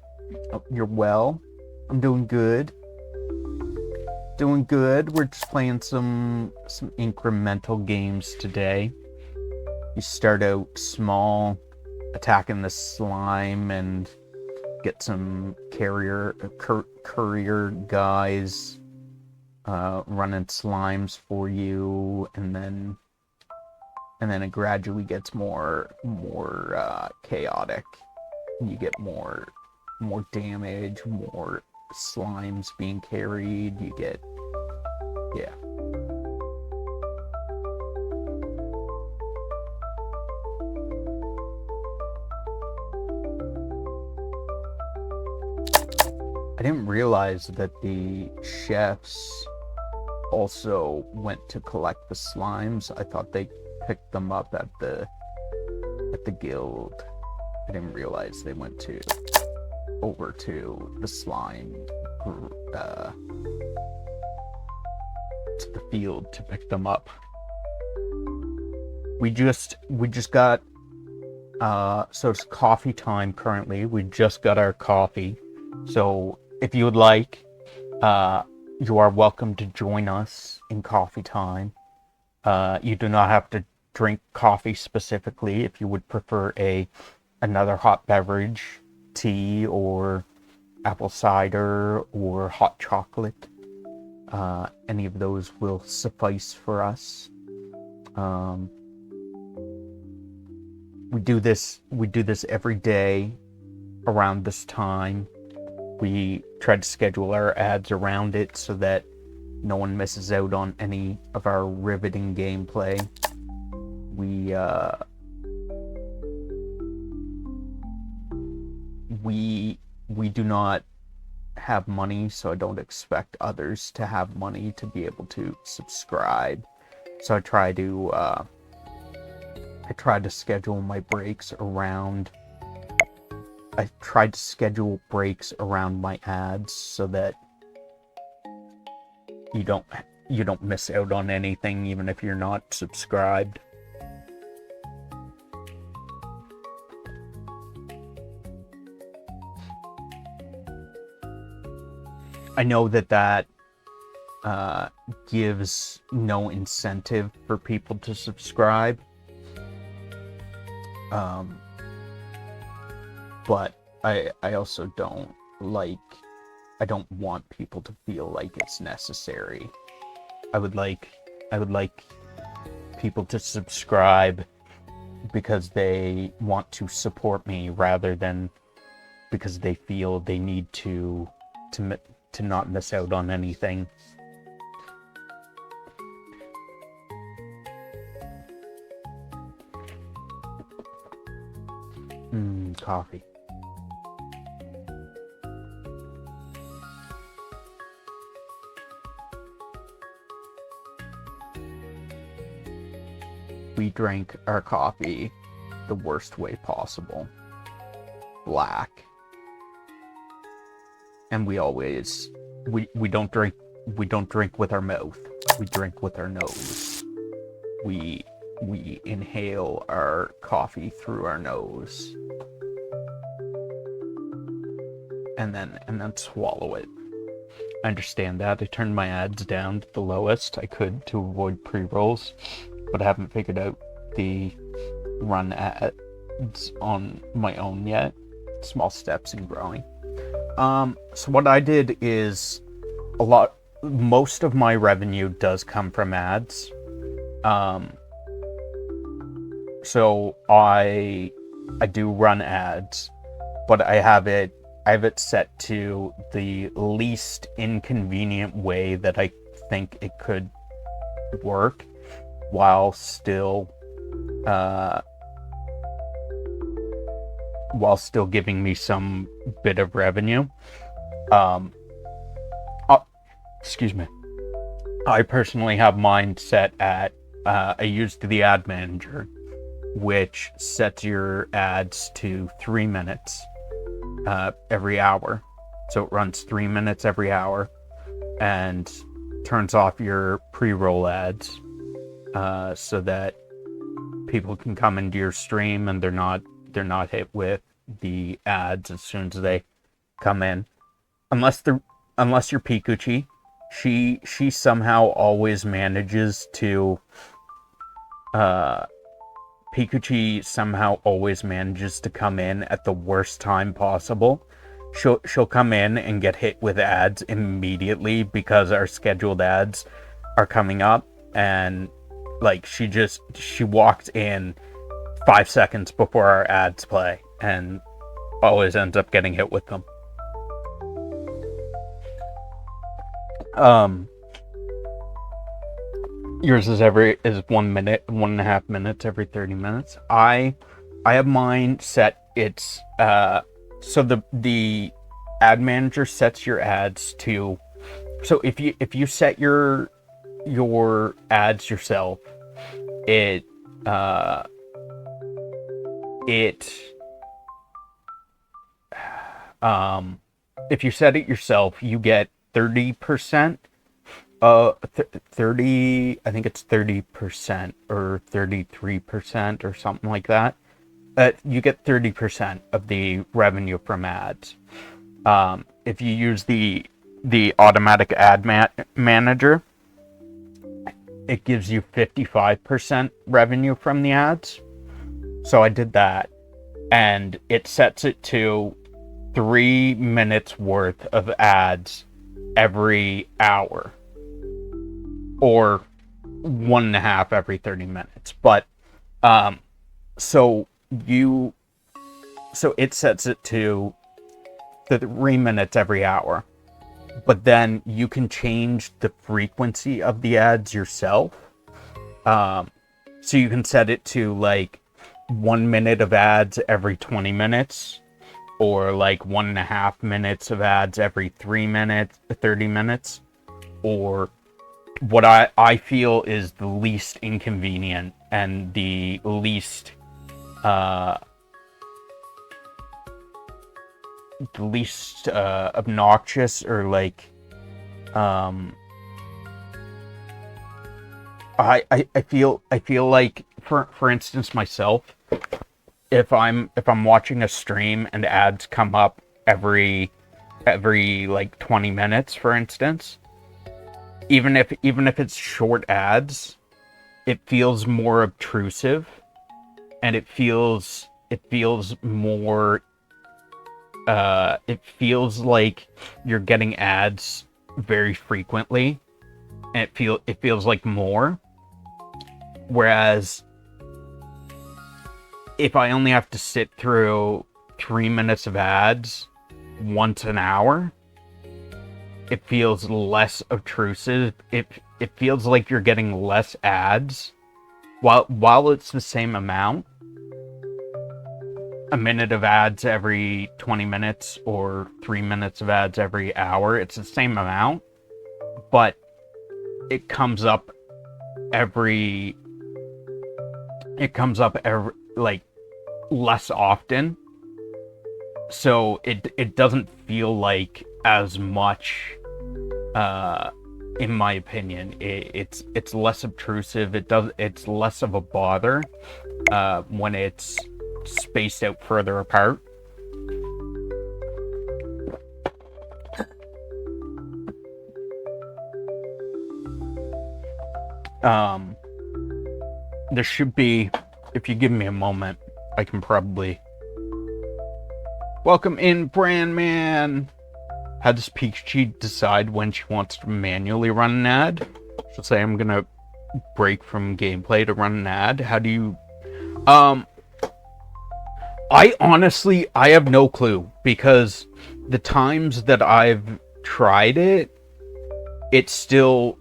Oh, you're well? I'm doing good. Doing good. We're just playing some incremental games today. You start out small, attacking the slime, and get some courier guys running slimes for you, and then it gradually gets more chaotic. You get more damage, more slimes being carried. You get, yeah. I didn't realize that the chefs also went to collect the slimes. I thought they picked them up at the guild. I didn't realize they went over to the slime to the field to pick them up. We just got so it's coffee time currently. We just got our coffee. So if you would like, you are welcome to join us in coffee time. You do not have to drink coffee specifically. If you would prefer another hot beverage, tea, or apple cider or hot chocolate. Any of those will suffice for us. We do this every day around this time. We try to schedule our ads around it so that no one misses out on any of our riveting gameplay. We do not have money, so I don't expect others to have money to be able to subscribe. So I try to schedule my breaks around. I tried to schedule breaks around my ads so that you don't miss out on anything, even if you're not subscribed. I know that gives no incentive for people to subscribe. But I also don't want people to feel like it's necessary. I would like people to subscribe because they want to support me rather than because they feel they need to not miss out on anything. Coffee. We drank our coffee the worst way possible. Black. And we don't drink with our mouth. We drink with our nose. We inhale our coffee through our nose. And then swallow it. I understand that. I turned my ads down to the lowest I could to avoid pre-rolls, but I haven't figured out the run ads on my own yet. Small steps in growing. So what I did is most of my revenue does come from ads. So I do run ads, but I have it set to the least inconvenient way that I think it could work while still giving me some bit of revenue. Excuse me. I personally have mine set at I used the ad manager, which sets your ads to 3 minutes every hour. So it runs 3 minutes every hour and turns off your pre-roll ads so that people can come into your stream and they're not hit with the ads as soon as they come in. Unless you're Pikuchi, she somehow always manages to Pikuchi somehow always manages to come in at the worst time possible. She'll come in and get hit with ads immediately because our scheduled ads are coming up, and like she walked in 5 seconds before our ads play and always ends up getting hit with them. Yours is 1 minute, 1.5 minutes every 30 minutes. I have mine set. It's so the ad manager sets your ads to. So if you set your ads yourself, if you set it yourself, you get 30%. 30, I think it's 30% or 33% or something like that. You get 30% of the revenue from ads. If you use the automatic ad manager, it gives you 55% revenue from the ads. So I did that, and it sets it to 3 minutes worth of ads every hour, or 1.5 every 30 minutes. But so it sets it to the 3 minutes every hour, but then you can change the frequency of the ads yourself. So you can set it to like 1 minute of ads every 20 minutes, or like 1.5 minutes of ads every 3 minutes, 30 minutes, or what I feel is the least inconvenient and the least obnoxious, or like I feel like, for instance, myself, if I'm watching a stream and ads come up every like 20 minutes, for instance, even if it's short ads, it feels more obtrusive, and it feels more it feels like you're getting ads very frequently, and it feels like more. Whereas if I only have to sit through 3 minutes of ads once an hour, it feels less obtrusive. It feels like you're getting less ads, while it's the same amount. A minute of ads every 20 minutes or 3 minutes of ads every hour, it's the same amount, but it comes up every like less often, so it doesn't feel like as much. In my opinion, it's less obtrusive. It's less of a bother when it's spaced out further apart. There should be, if you give me a moment, I can probably... Welcome in, Brandman! How does Peachy decide when she wants to manually run an ad? She'll say, I'm gonna break from gameplay to run an ad. How do you... I have no clue, because the times that I've tried it, it's still...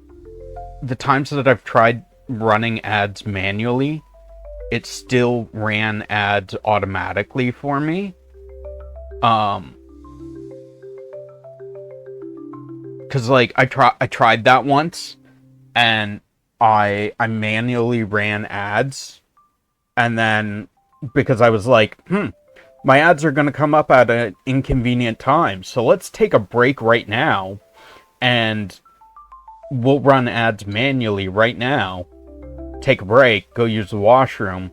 The times that I've tried running ads manually, it still ran ads automatically for me. Cause like I tried that once, and I manually ran ads, and then because I was like, my ads are gonna come up at an inconvenient time, so let's take a break right now, and we'll run ads manually right now. Take a break, go use the washroom,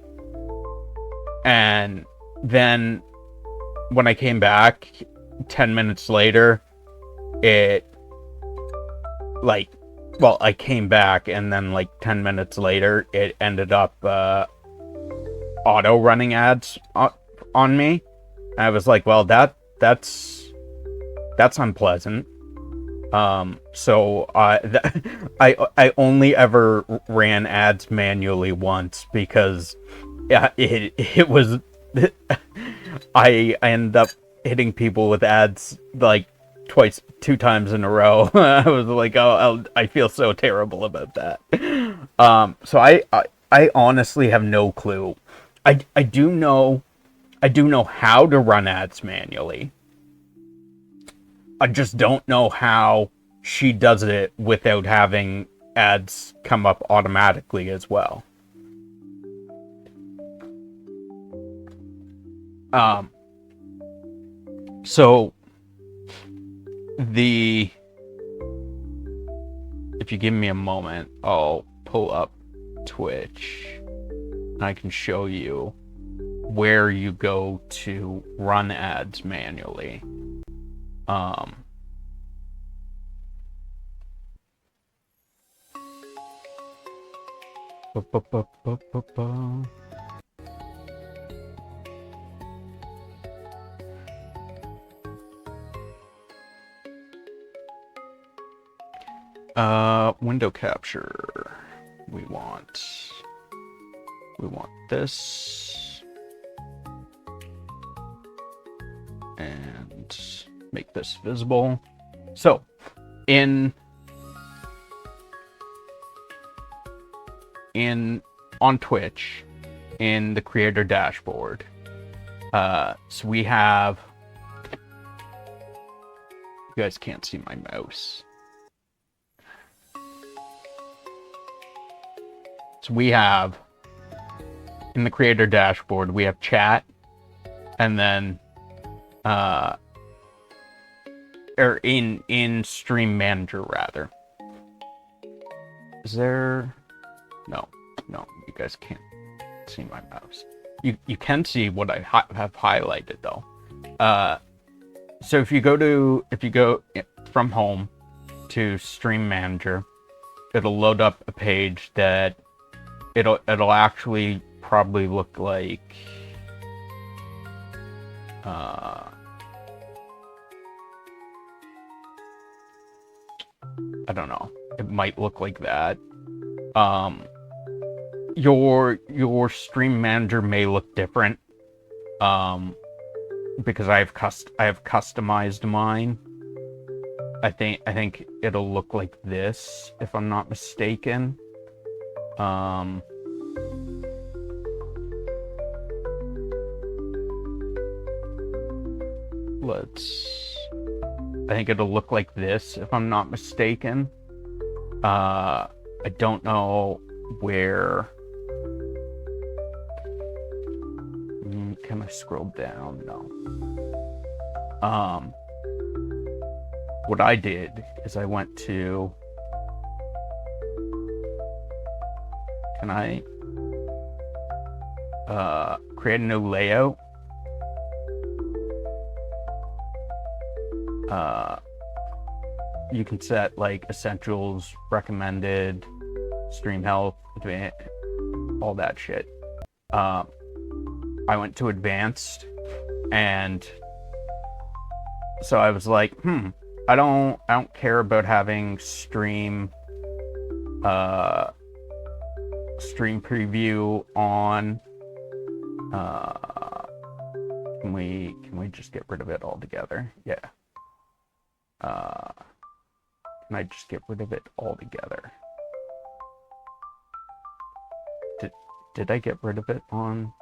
and then when I came back 10 minutes later, I came back, and then like 10 minutes later, it ended up auto running ads on me. And I was like, well, that's unpleasant. So I only ever ran ads manually once, because it was I ended up hitting people with ads like 2 times in a row. I was like, I feel so terrible about that. So I honestly have no clue. I do know how to run ads manually. I just don't know how she does it without having ads come up automatically as well. So if you give me a moment, I'll pull up Twitch, and I can show you where you go to run ads manually. Window capture. We want this. And make this visible. So, on Twitch, in the creator dashboard, so we have, you guys can't see my mouse. So we have, in the creator dashboard, we have chat, and then, or in Stream Manager, rather. Is there... No, you guys can't see my mouse. You can see what I have highlighted, though. So if you go from home to Stream Manager, it'll load up a page that it'll actually probably look like I don't know. It might look like that. Your Stream Manager may look different, because I have customized mine. I think it'll look like this, if I'm not mistaken. I think it'll look like this, if I'm not mistaken. I don't know where. Can I scroll down? No. What I did is I went to. Can I create a new layout? You can set like essentials, recommended, stream health, all that shit. I went to advanced, and so I was like, I don't care about having stream preview on. Can we just get rid of it altogether? Yeah. Can I just get rid of it altogether? Did I get rid of it on?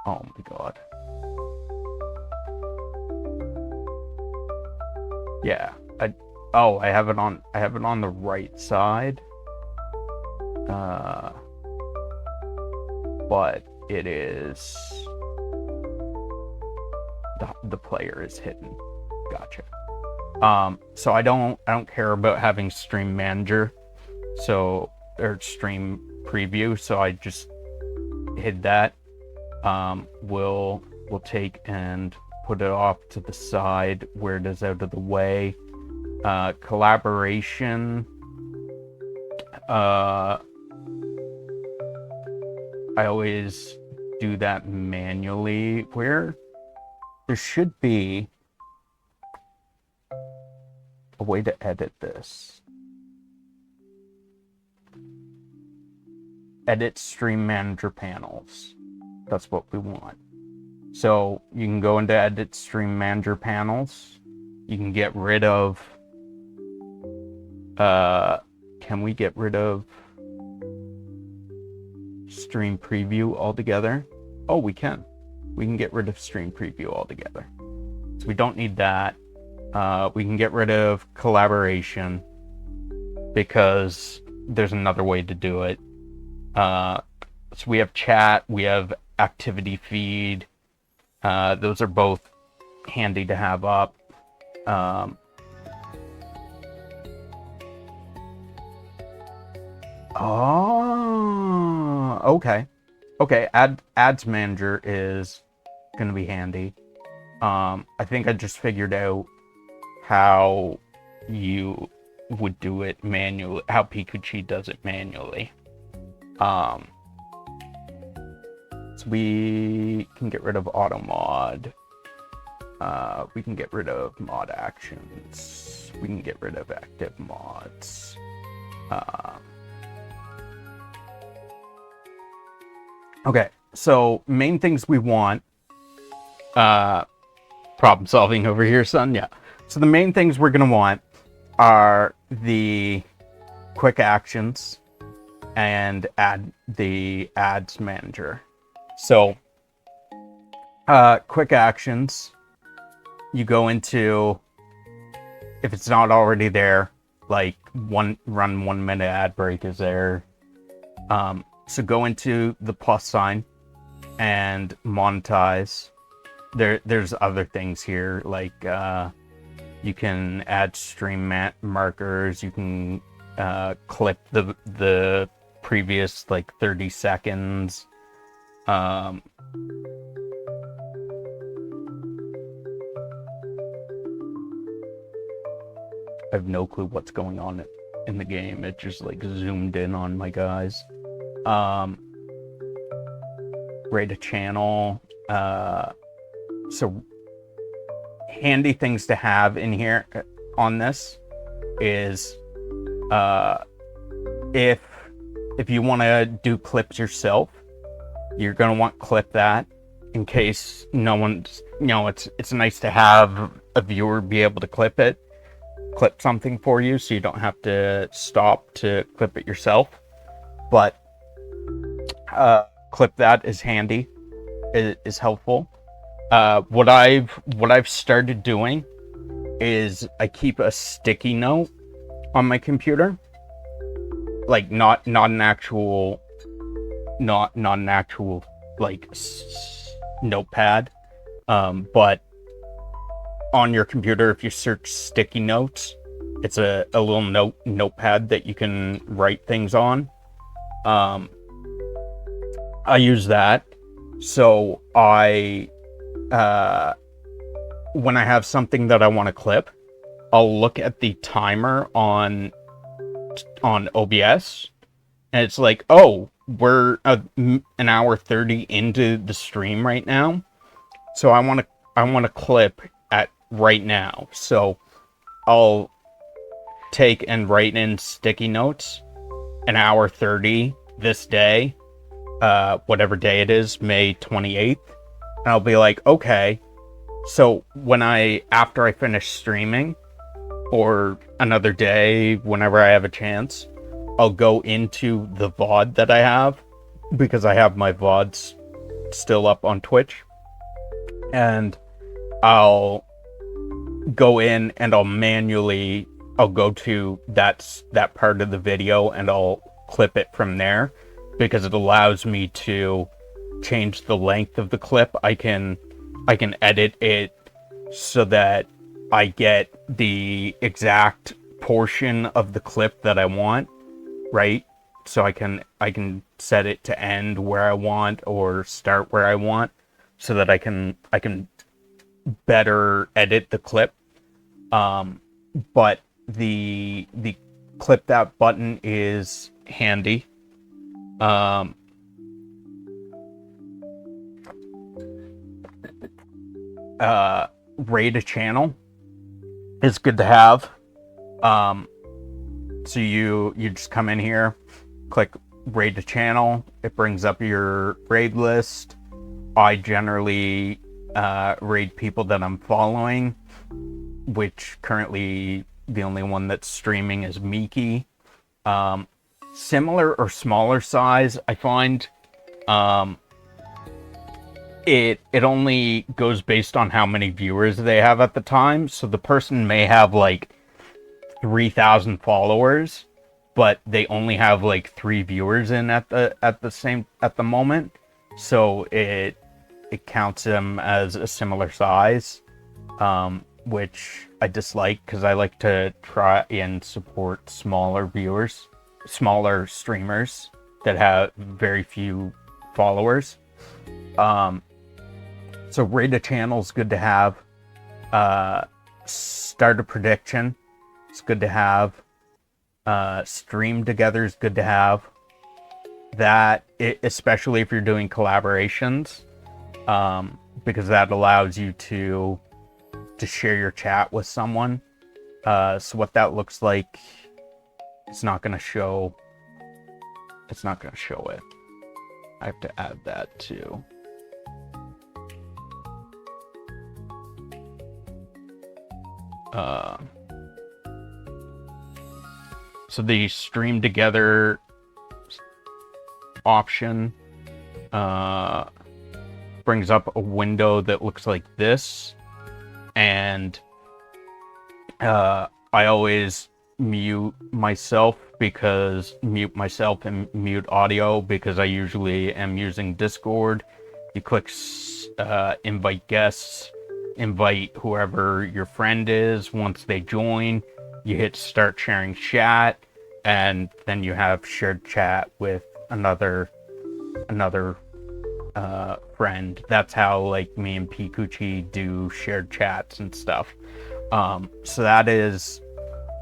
Oh my god. Yeah. I have it on the right side. But it is the player is hidden. Gotcha. So I don't care about having Stream Manager, or Stream Preview, so I just hid that. We'll take and put it off to the side where it is out of the way. Collaboration. I always do that manually, where there should be a way to edit this. Edit Stream Manager panels. That's what we want. So you can go into Edit Stream Manager panels. You can get rid of. Can we get rid of Stream Preview altogether? Oh, we can. We can get rid of Stream Preview altogether. So we don't need that. We can get rid of collaboration because there's another way to do it. So we have chat, we have activity feed. Those are both handy to have up. Oh, okay. Okay, Ads Manager is going to be handy. I think I just figured out how you would do it manually, how Pikuchi does it manually. So we can get rid of auto mod. We can get rid of mod actions. We can get rid of active mods. Okay, so main things we want. Problem solving over here, son. Yeah. So the main things we're gonna want are the quick actions and the ads manager. So quick actions, you go into, if it's not already there, like run 1 minute ad break is there. So go into the plus sign and monetize. There's other things here, like you can add stream markers, you can clip the previous like 30 seconds. I have no clue what's going on in the game. It just like zoomed in on my guys. Rate a channel. So handy things to have in here on this is if you want to do clips yourself, you're going to want clip that in case no one's, it's nice to have a viewer be able to clip something for you so you don't have to stop to clip it yourself. But clip that is handy, is helpful. What I've started doing is I keep a sticky note on my computer, like not an actual like notepad, but on your computer, if you search sticky notes, it's a little notepad that you can write things on. I use that, so when I have something that I want to clip, I'll look at the timer on OBS, and it's like, oh, we're an hour 30 into the stream right now, so I want to clip at right now. So I'll take and write in sticky notes, an hour 30 this day, whatever day it is, May 28th. And I'll be like, okay, so after I finish streaming, or another day, whenever I have a chance, I'll go into the VOD that I have, because I have my VODs still up on Twitch, and I'll go in and I'll go to that part of the video and I'll clip it from there, because it allows me to change the length of the clip. I can edit it so that I get the exact portion of the clip that I want, right? So I can set it to end where I want or start where I want, so that I can better edit the clip. But the clip that button is handy. Rate a channel is good to have. So you just come in here, click raid a channel, it brings up your raid list. I generally raid people that I'm following, which currently the only one that's streaming is Miki. Similar or smaller size, I find it only goes based on how many viewers they have at the time. So the person may have like 3,000 followers, but they only have like 3 viewers in at the moment. So it counts them as a similar size, which I dislike, because I like to try and support smaller streamers that have very few followers. So rate a channel is good to have. Start a prediction, it's good to have. Stream together is good to have. Especially if you're doing collaborations, because that allows you to to share your chat with someone. So what that looks like, it's not going to show it. I have to add that too. So the stream together option brings up a window that looks like this, and I always mute myself and mute audio because I usually am using Discord. You click invite guests, invite whoever your friend is. Once they join, you hit start sharing chat, and then you have shared chat with another friend. That's how like me and Pikuchi do shared chats and stuff. So that is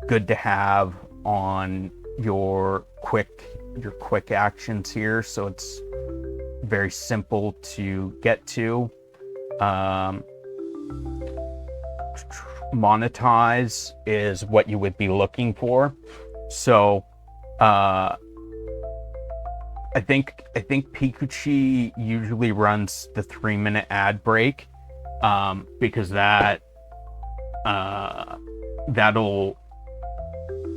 good to have on your quick actions here. So it's very simple to get to. Monetize is what you would be looking for. So I think Pikuchi usually runs the 3-minute ad break, because that'll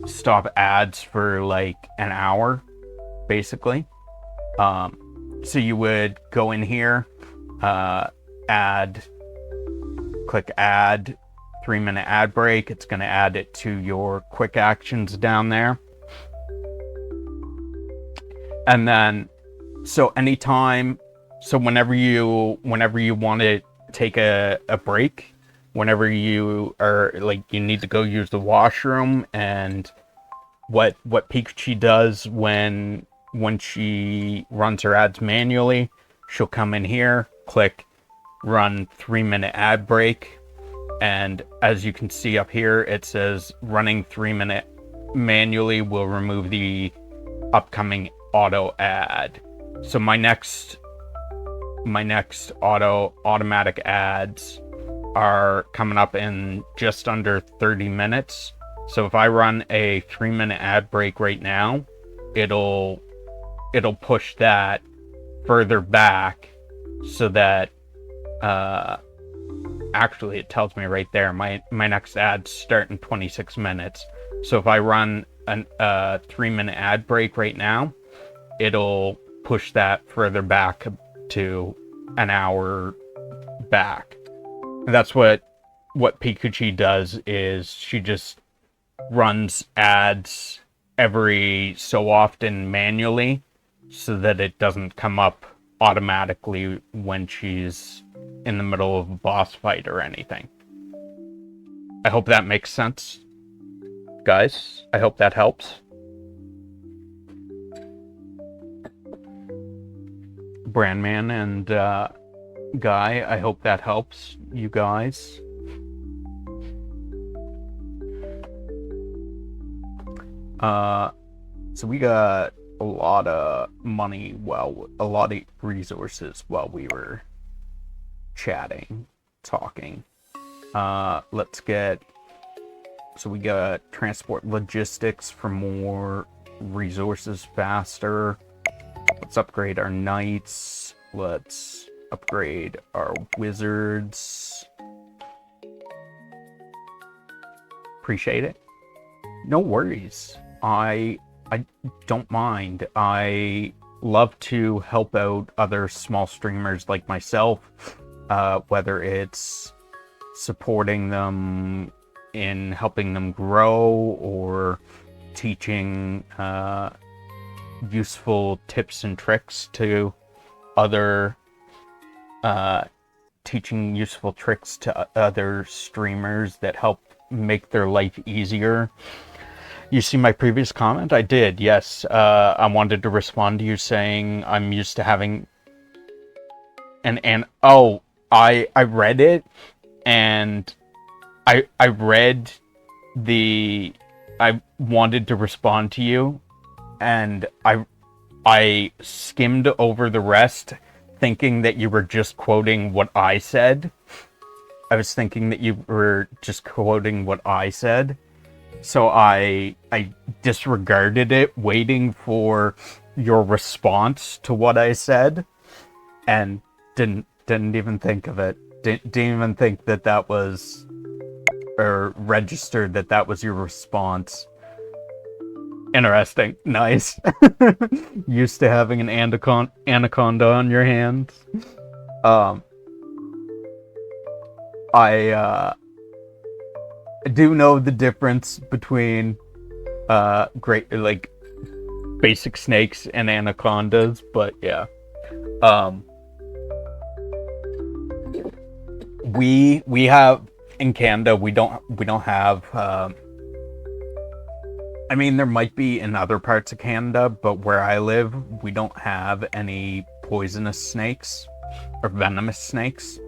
stop ads for like an hour, basically. So you would go in here, click add 3-minute ad break. It's going to add it to your quick actions down there. And then, whenever you want to take a break, whenever you are like, you need to go use the washroom, and what Pikachu does when she runs her ads manually, she'll come in here, click run 3-minute ad break, and as you can see up here, it says running 3-minute manually will remove the upcoming auto ad. So my next automatic ads are coming up in just under 30 minutes. So if I run a 3-minute ad break right now, it'll push that further back, so that actually it tells me right there my next ads start in 26 minutes. So if I run a 3-minute ad break right now, it'll push that further back to an hour back. And that's what Pikachu does, is she just runs ads every so often manually, so that it doesn't come up automatically when she's in the middle of a boss fight or anything. I hope that makes sense, guys. I hope that helps. Brandman and Guy, I hope that helps you guys. So we got a lot of money, a lot of resources while we were chatting, talking. So we got transport logistics for more resources faster. Let's upgrade our knights. Let's upgrade our wizards. Appreciate it. No worries. I don't mind. I love to help out other small streamers like myself, whether it's supporting them in helping them grow, or teaching useful tips and tricks to other streamers that help make their life easier. You see my previous comment? I did, yes. I wanted to respond to you saying I'm used to having I read it, and I wanted to respond to you, and I skimmed over the rest, thinking that you were just quoting what I said. I was thinking that you were just quoting what I said. So I disregarded it, waiting for your response to what I said, and didn't even think of it. Didn't even think that was, or registered that was your response. Interesting. Nice. Used to having an anaconda on your hands. I do know the difference between basic snakes and anacondas, but yeah. We have in Canada, we don't have I mean, there might be in other parts of Canada, but where I live, we don't have any poisonous snakes or venomous snakes.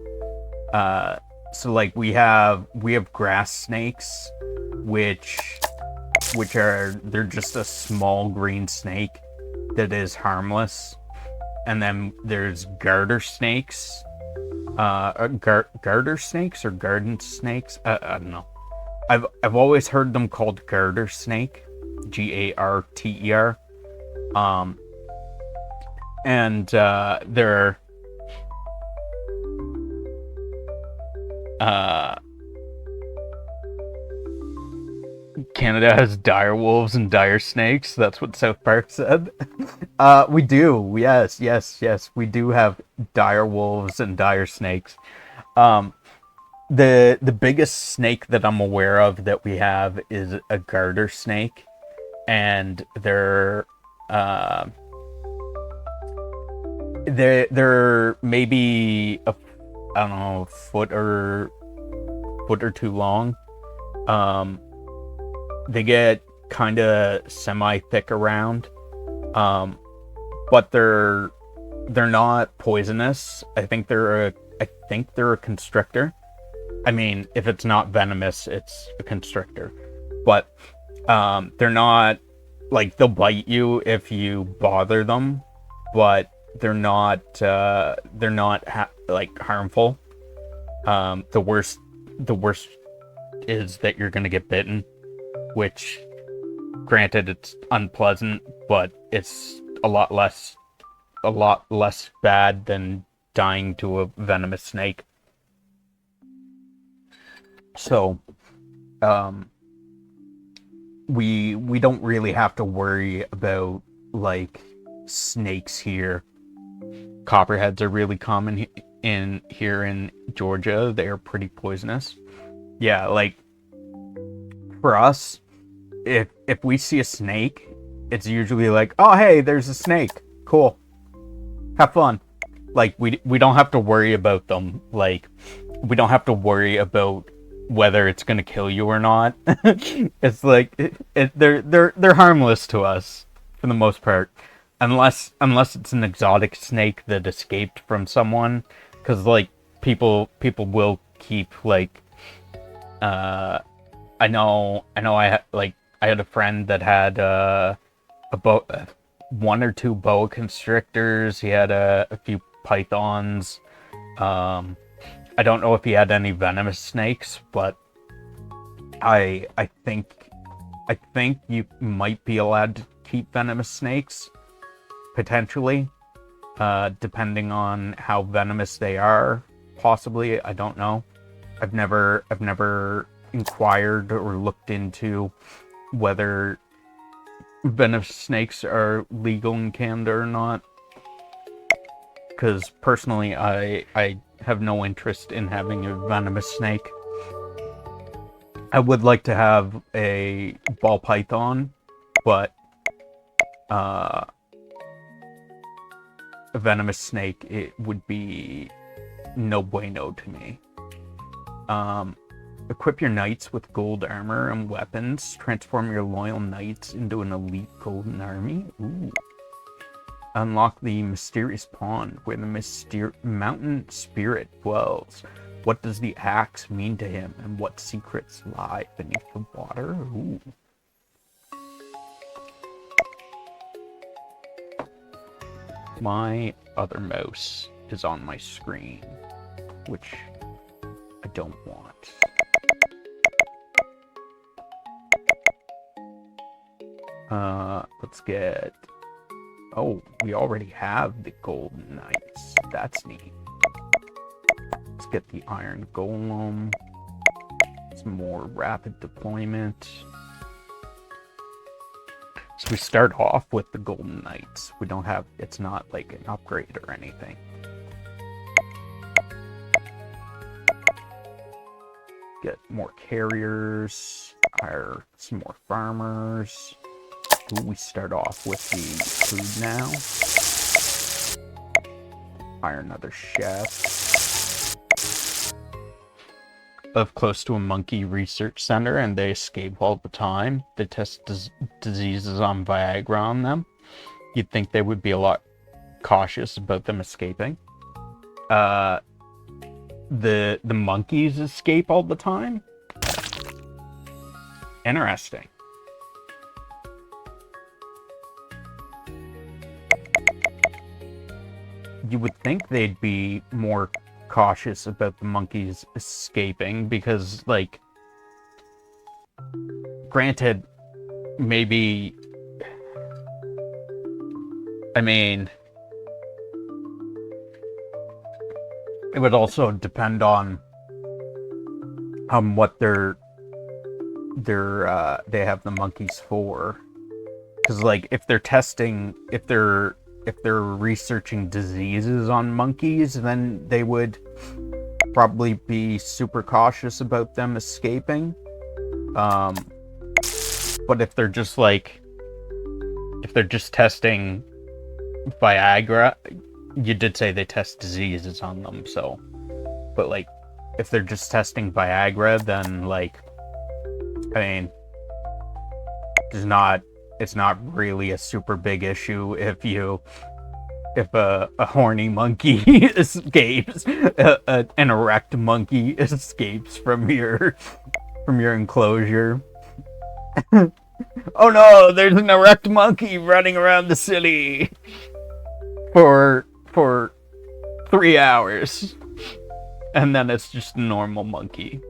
So like we have grass snakes, which they're just a small green snake that is harmless. And then there's garter snakes. Garter snakes or garden snakes? I don't know. I've always heard them called garter snake, Garter. And they're Canada has dire wolves and dire snakes. That's what South Park said. We do. Yes. We do have dire wolves and dire snakes. The biggest snake that I'm aware of that we have is a garter snake, and they're maybe a foot or two long. They get kind of semi-thick around, but they're not poisonous. I think they're a constrictor. I mean, if it's not venomous, it's a constrictor. But they're not, like, they'll bite you if you bother them, but they're not harmful. The worst is that you're gonna get bitten, which, granted, it's unpleasant, but it's a lot less bad than dying to a venomous snake. So, we don't really have to worry about, like, snakes here. Copperheads are really common here in Georgia. They're pretty poisonous. Yeah, like, for us, if we see a snake, it's usually like, oh hey, there's a snake. Cool. Have fun. Like, we don't have to worry about them. Like, we don't have to worry about whether it's gonna kill you or not. It's like they're harmless to us for the most part, unless it's an exotic snake that escaped from someone, because like people will keep, like, I know I had a friend that had one or two boa constrictors. He had a few pythons. I don't know if he had any venomous snakes, but I think you might be allowed to keep venomous snakes, potentially, depending on how venomous they are. Possibly, I don't know. I've never inquired or looked into whether venomous snakes are legal in Canada or not, because personally, I have no interest in having a venomous snake. I would like to have a ball python, but a venomous snake, it would be no bueno to me. Equip your knights with gold armor and weapons. Transform your loyal knights into an elite golden army. Ooh. Unlock the mysterious pond where the mountain spirit dwells. What does the axe mean to him, and what secrets lie beneath the water? Ooh. My other mouse is on my screen, which I don't want. Let's get... Oh, we already have the golden knights. That's neat. Let's get the iron golem. Some more rapid deployment. So we start off with the golden knights. We don't have... It's not like an upgrade or anything. Get more carriers. Hire some more farmers. Ooh, we start off with the food now. Hire another chef. Live close to a monkey research center and they escape all the time. They test diseases on Viagra on them. You'd think they would be a lot cautious about them escaping. The monkeys escape all the time? Interesting. You would think they'd be more cautious about the monkeys escaping because, like, granted, maybe, I mean, it would also depend on what they have the monkeys for. Because, like, if they're researching diseases on monkeys, then they would probably be super cautious about them escaping. But if they're just testing Viagra, you did say they test diseases on them, so. But, like, if they're just testing Viagra, then, like, I mean, it's not really a super big issue if a horny monkey escapes, an erect monkey escapes from your enclosure. Oh no, there's an erect monkey running around the city for 3 hours. And then it's just a normal monkey.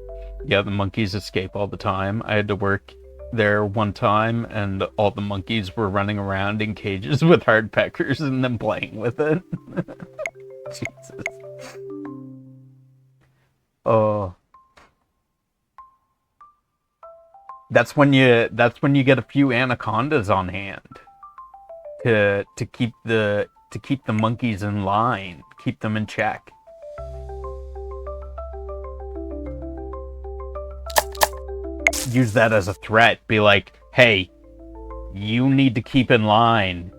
Yeah, the monkeys escape all the time. I had to work there one time and all the monkeys were running around in cages with hardpeckers and then playing with it. Jesus. Oh. That's when you get a few anacondas on hand to keep the monkeys in line, keep them in check. Use that as a threat. Be like, hey, you need to keep in line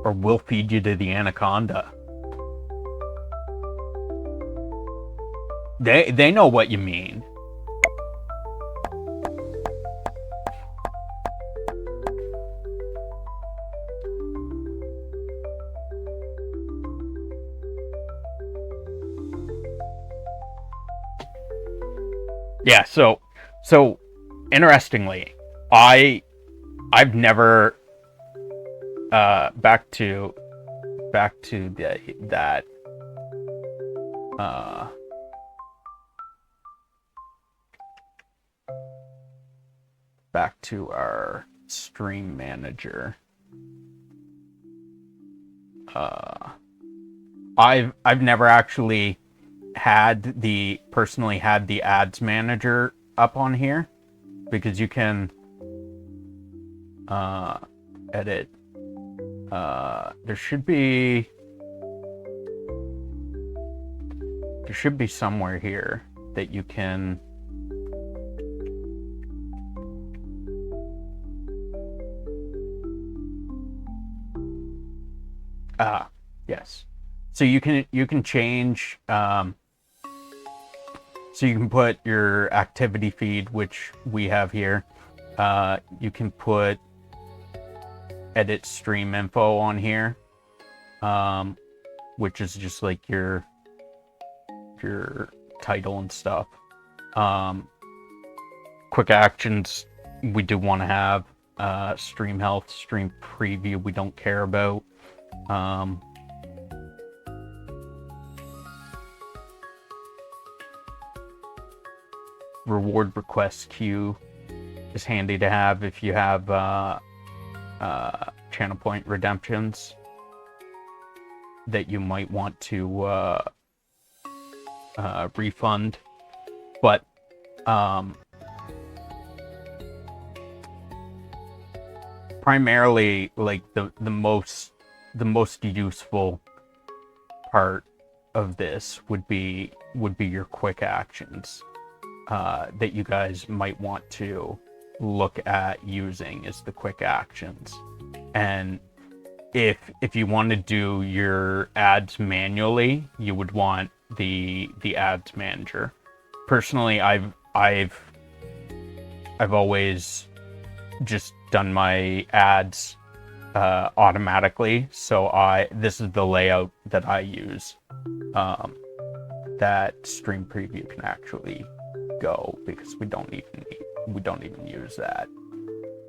or we'll feed you to the anaconda. They know what you mean. Yeah, so interestingly, I've never back to our stream manager. I've never actually personally had the ads manager up on here, because you can edit. There should be somewhere here that you can yes. So you can change, so you can put your activity feed, which we have here. You can put edit stream info on here, which is just like your title and stuff. Quick actions, we do want to have. Stream health, stream preview, we don't care about. reward request queue is handy to have if you have channel point redemptions that you might want to refund. But primarily, like the most useful part of this would be your quick actions that you guys might want to look at using as the quick actions. And if you want to do your ads manually, you would want the ads manager. Personally, I've always just done my ads automatically, so this is the layout that I use. That stream preview can actually go because we don't even use that.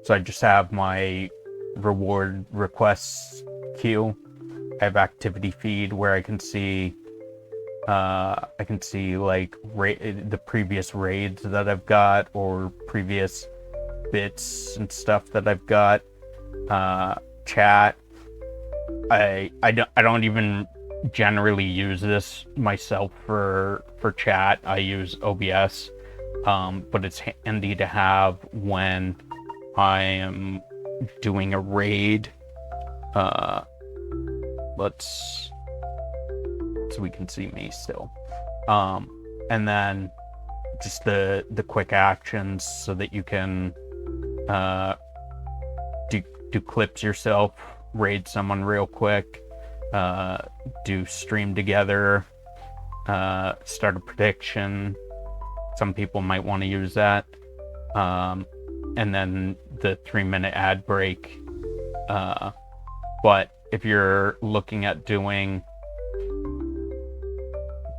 So I just have my reward requests queue. I have activity feed where I can see like the previous raids that I've got, or previous bits and stuff that I've got. Chat. I don't even generally use this myself for chat. I use OBS, but it's handy to have when I am doing a raid. So we can see me still. And then just the quick actions so that you can do clips yourself, raid someone real quick, do stream together, start a prediction. Some people might want to use that. And then the 3-minute ad break. But if you're looking at doing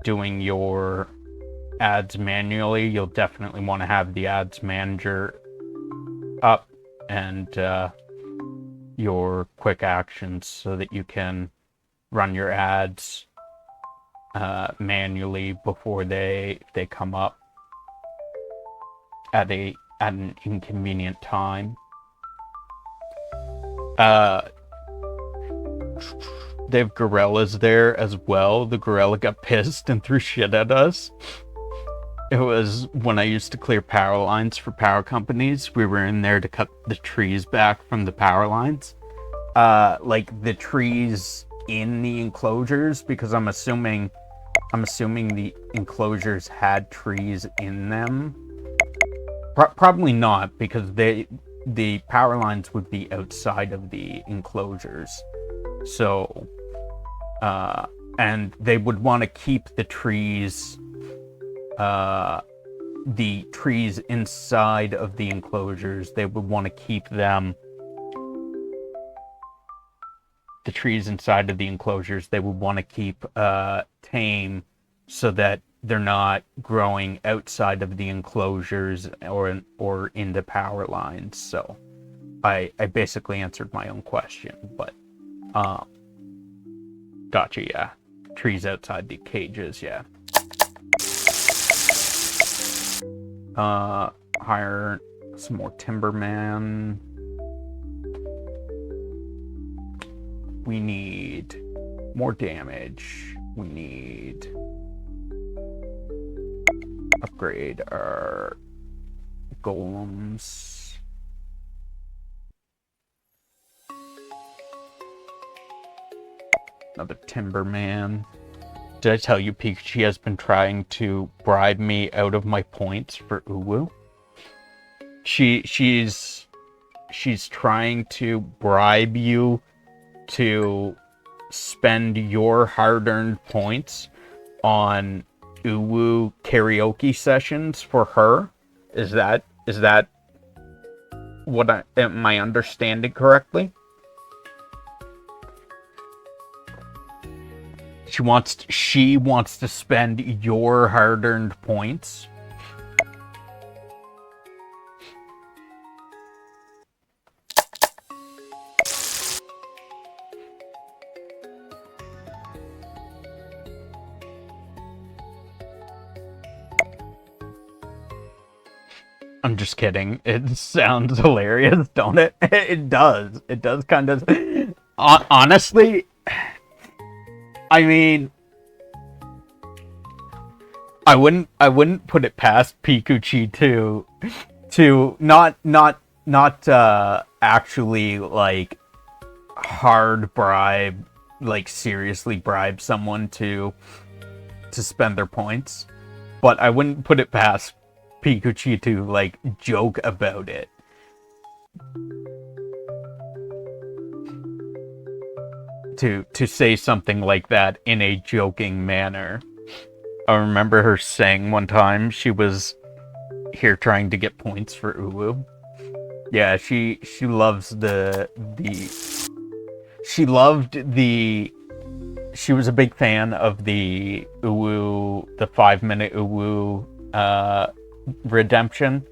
your ads manually, you'll definitely want to have the ads manager up and your quick actions so that you can run your ads manually before they come up at an inconvenient time. They have gorillas there as well. The gorilla got pissed and threw shit at us. It was when I used to clear power lines for power companies. We were in there to cut the trees back from the power lines. Like the trees in the enclosures, because I'm assuming the enclosures had trees in them. Probably not, because the power lines would be outside of the enclosures. So, and they would want to keep the trees inside of the enclosures. They would want to keep them, the trees inside of the enclosures, they would want to keep tame so that they're not growing outside of the enclosures or into power lines. So I basically answered my own question, but gotcha. Yeah, trees outside the cages. Yeah. Hire some more timberman. We need more damage. We need upgrade our golems. Another timberman. Did I tell you Pikachu has been trying to bribe me out of my points for Uwu? She's trying to bribe you to spend your hard-earned points on Uwu karaoke sessions for her. Is that what am I understanding correctly? She wants to spend your hard-earned points. I'm just kidding. It sounds hilarious, don't it? It does. It does kind of. Honestly, I mean, I wouldn't put it past Pikachu to not actually like hard bribe, like seriously bribe someone to spend their points, but I wouldn't put it past Pikachu to like joke about it. To say something like that in a joking manner. I remember her saying one time she was here trying to get points for Uwu. Yeah, she loves she was a big fan of the Uwu, the 5-minute Uwu redemption.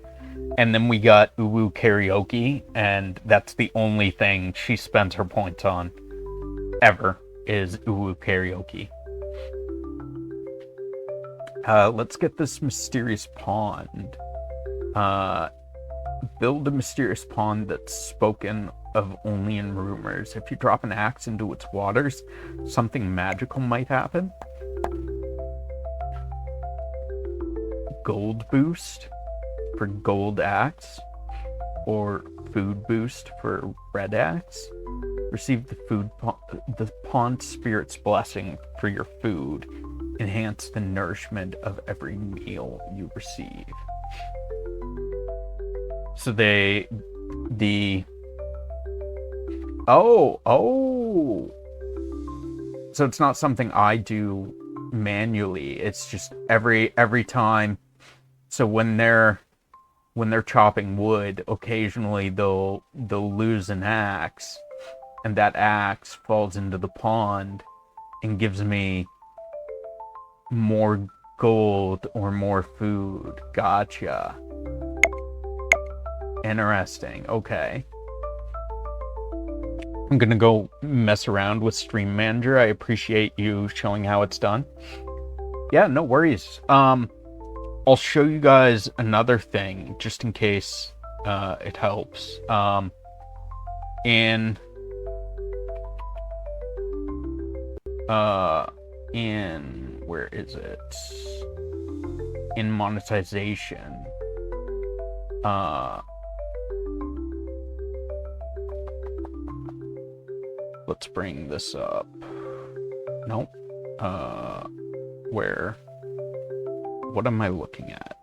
And then we got Uwu karaoke, and that's the only thing she spends her points on ever is Uwu karaoke. Let's get this mysterious pond. Build a mysterious pond that's spoken of only in rumors. If you drop an axe into its waters, something magical might happen. Gold boost for gold axe, or food boost for red axe. Receive the pond spirit's blessing for your food. Enhance the nourishment of every meal you receive. So so it's not something I do manually. It's just every time. So when they're chopping wood, occasionally they'll lose an axe, and that axe falls into the pond and gives me more gold or more food. Gotcha. Interesting. Okay. I'm gonna go mess around with Stream Manager. I appreciate you showing how it's done. Yeah, no worries. I'll show you guys another thing just in case it helps. In where is it? In monetization. Let's bring this up. Nope. Where? What am I looking at?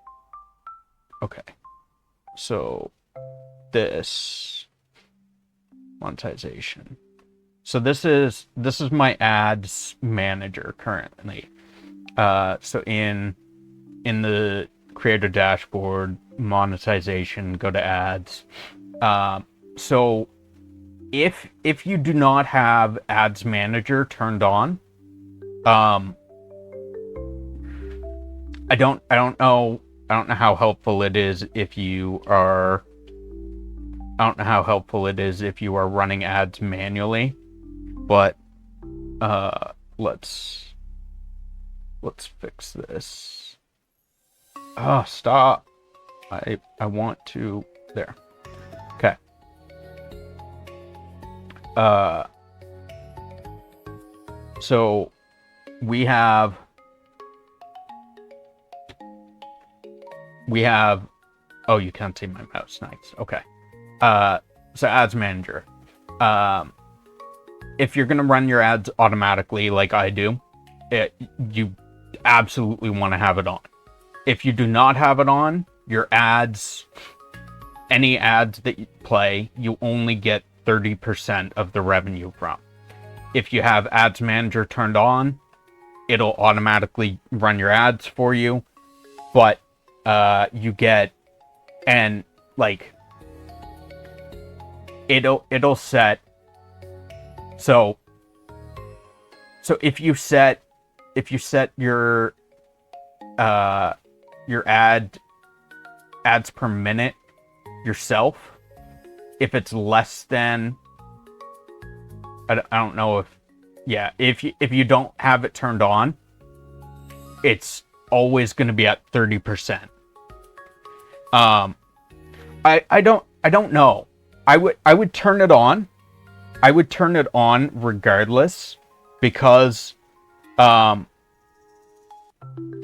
Okay. So this monetization. So this is my ads manager currently. So in the creator dashboard, monetization, go to ads. So if you do not have ads manager turned on, I don't know how helpful it is if you are running ads manually, but let's fix this. Oh, stop. I want to there. Okay. So we have oh, you can't see my mouse. Nice. Okay. So ads manager. If you're gonna run your ads automatically like I do, you absolutely want to have it on. If you do not have it on, your ads, any ads that you play, you only get 30% of the revenue from. If you have ads manager turned on, it'll automatically run your ads for you, but you get, and like it'll set, so if you set your ads per minute yourself, if it's less than, I don't know if, yeah, if you don't have it turned on, it's always going to be at 30%. I don't know. I would turn it on. I would turn it on regardless, because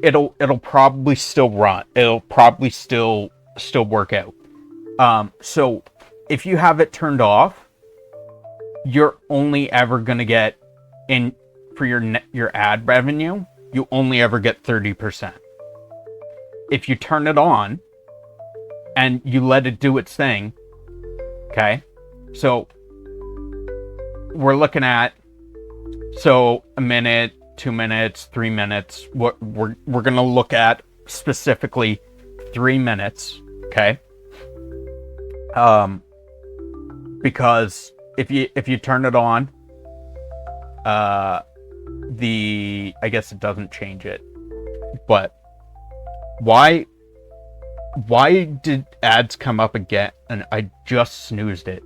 it'll probably still run. It'll probably still work out. So if you have it turned off, you're only ever gonna get in for your ad revenue. You only ever get 30%. If you turn it on and you let it do its thing, okay? So we're looking at, so a minute, 2 minutes, 3 minutes. What we're gonna look at specifically 3 minutes, okay? Because if you turn it on, I guess it doesn't change it, but why did ads come up again and I just snoozed it?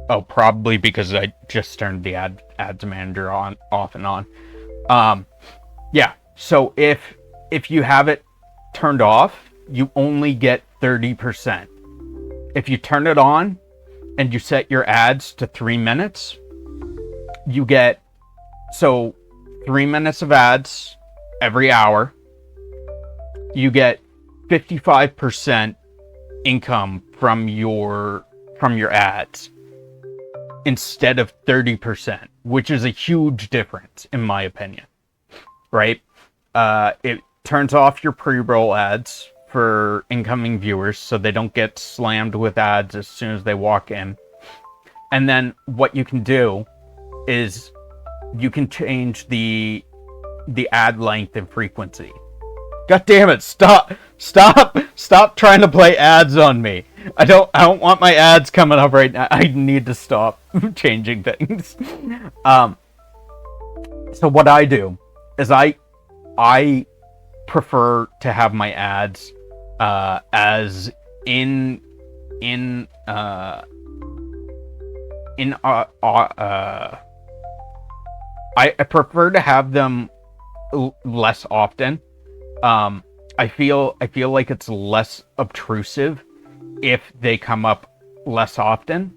Oh, probably because I just turned the ads manager off and on. Yeah, so if you have it turned off, you only get 30%. If you turn it on and you set your ads to 3 minutes, you get, so 3 minutes of ads every hour, you get 55% income from your ads instead of 30%, which is a huge difference in my opinion, right? It turns off your pre-roll ads for incoming viewers so they don't get slammed with ads as soon as they walk in. And then what you can do is you can change the ad length and frequency. God damn it, stop trying to play ads on me. I don't want my ads coming up right now. I need to stop changing things. So what I do is I prefer to have my ads as I prefer to have them less often. I feel like it's less obtrusive if they come up less often.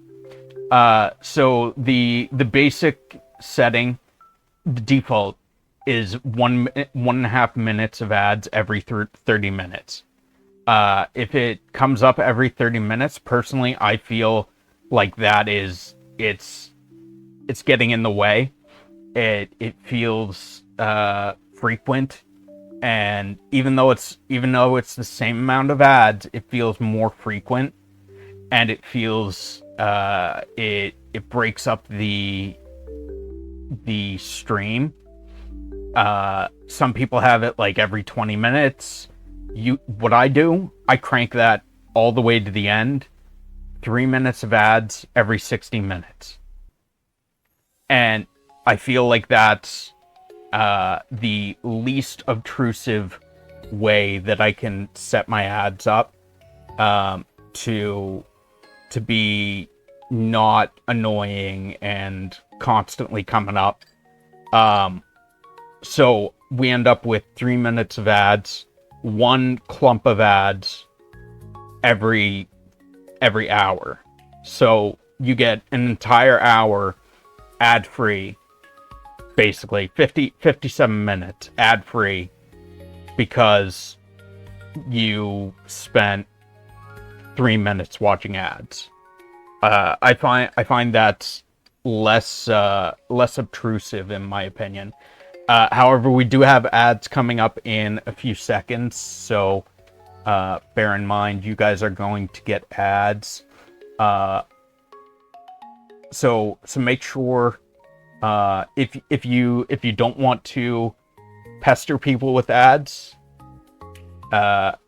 So the basic setting, the default, is 1.5 minutes of ads every 30 minutes. If it comes up every 30 minutes, personally, I feel like that is it's getting in the way. It feels frequent. And even though it's the same amount of ads, it feels more frequent, and it feels it breaks up the stream. Some people have it like every 20 minutes. What I do, I crank that all the way to the end. 3 minutes of ads every 60 minutes, and I feel like that's the least obtrusive way that I can set my ads up to be not annoying and constantly coming up. So we end up with 3 minutes of ads, one clump of ads every hour. So you get an entire hour ad free. Basically 57 minutes ad free because you spent 3 minutes watching ads. I find that's less obtrusive in my opinion. However, we do have ads coming up in a few seconds, so bear in mind you guys are going to get ads. So make sure, if you don't want to pester people with ads,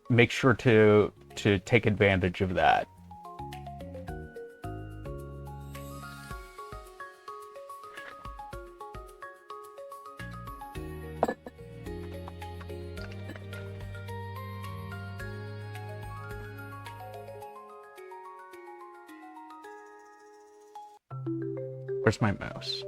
make sure to take advantage of that. Where's my mouse?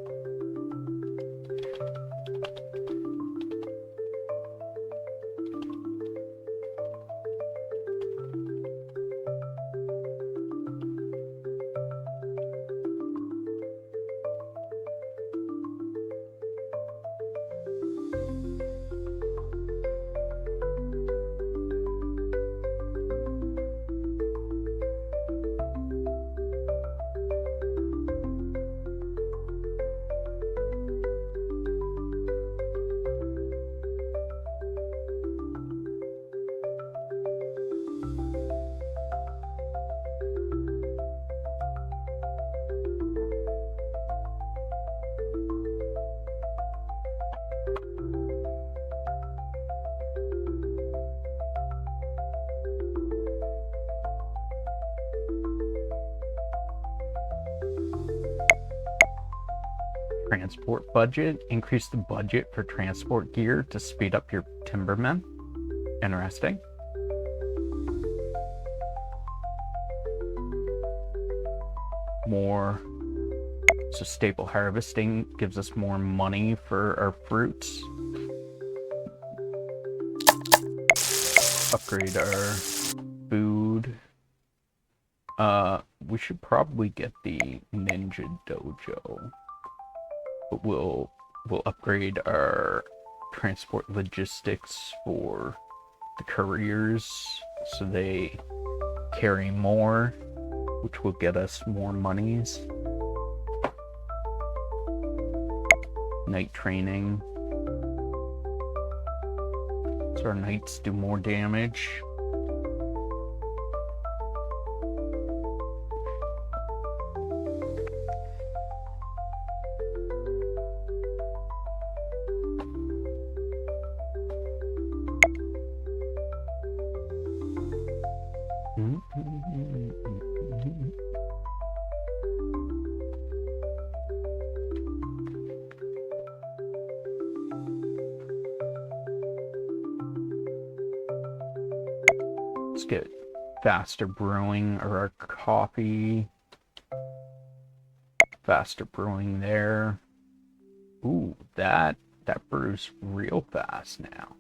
Transport budget. Increase the budget for transport gear to speed up your timbermen. Interesting. More. So staple harvesting gives us more money for our fruits. Upgrade our food. We should probably get the ninja dojo. But we'll upgrade our transport logistics for the couriers so they carry more, which will get us more monies. Night training. So our knights do more damage. Let's get faster brewing or our coffee. Faster brewing there. Ooh, that brews real fast now.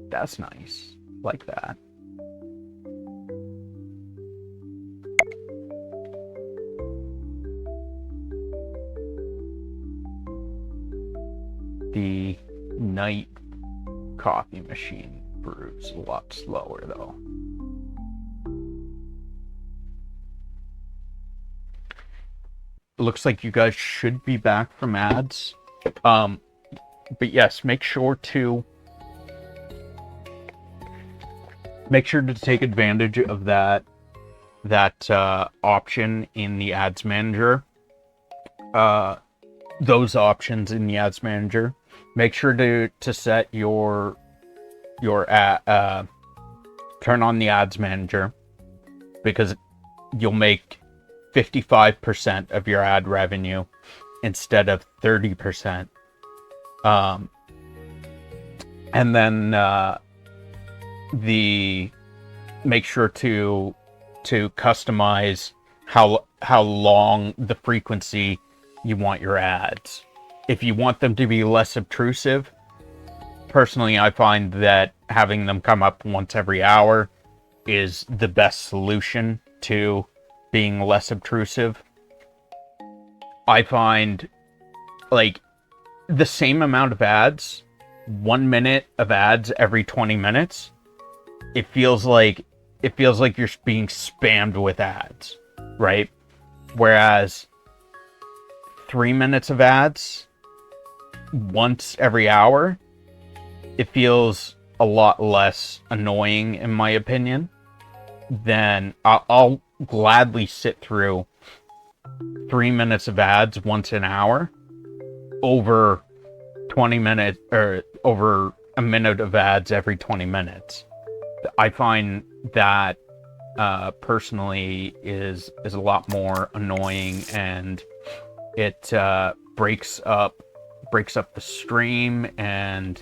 That's nice. Like that. The night coffee machine brews a lot slower though. Looks like you guys should be back from ads. But yes, make sure to take advantage of that option in the ads manager. Those options in the ads manager. Make sure to set your turn on the ads manager, because you'll make 55% of your ad revenue instead of 30%. And then make sure to customize how long the frequency you want your ads. If you want them to be less obtrusive, personally I find that having them come up once every hour is the best solution to being less obtrusive. I find like the same amount of ads, 1 minute of ads every 20 minutes, it feels like you're being spammed with ads, right? Whereas 3 minutes of ads once every hour, it feels a lot less annoying, in my opinion. Then I'll gladly sit through 3 minutes of ads once an hour over 20 minutes, or over a minute of ads every 20 minutes. I find that personally is a lot more annoying, and it breaks up the stream, and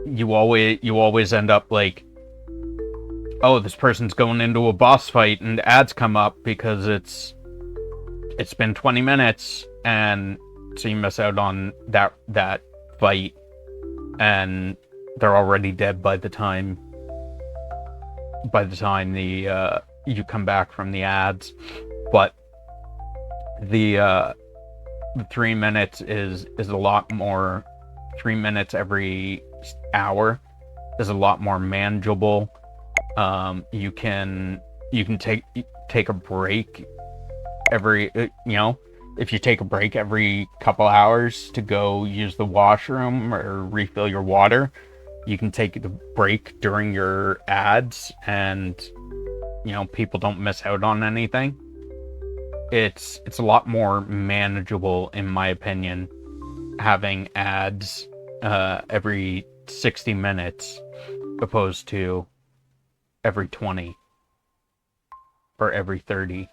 you always end up like, oh, this person's going into a boss fight, and ads come up because it's been 20 minutes, and so you miss out on that fight, and they're already dead by the time you come back from the ads. But the 3 minutes is a lot more. 3 minutes every hour is a lot more manageable. You can take a break every, if you take a break every couple hours to go use the washroom or refill your water, you can take the break during your ads, and people don't miss out on anything. It's a lot more manageable, in my opinion, having ads every 60 minutes opposed to every 20 or every 30.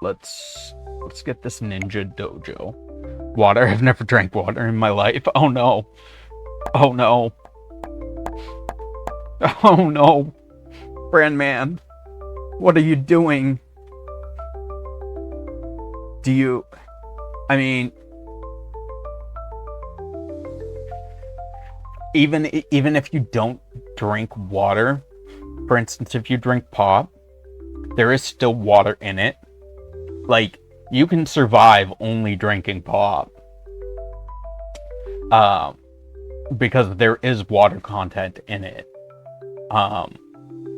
Let's get this ninja dojo. Water. I've never drank water in my life. Oh no. Oh no. Oh no. Brandman. What are you doing? I mean, even if you don't drink water, for instance, if you drink pop, there is still water in it. Like, you can survive only drinking pop. Because there is water content in it.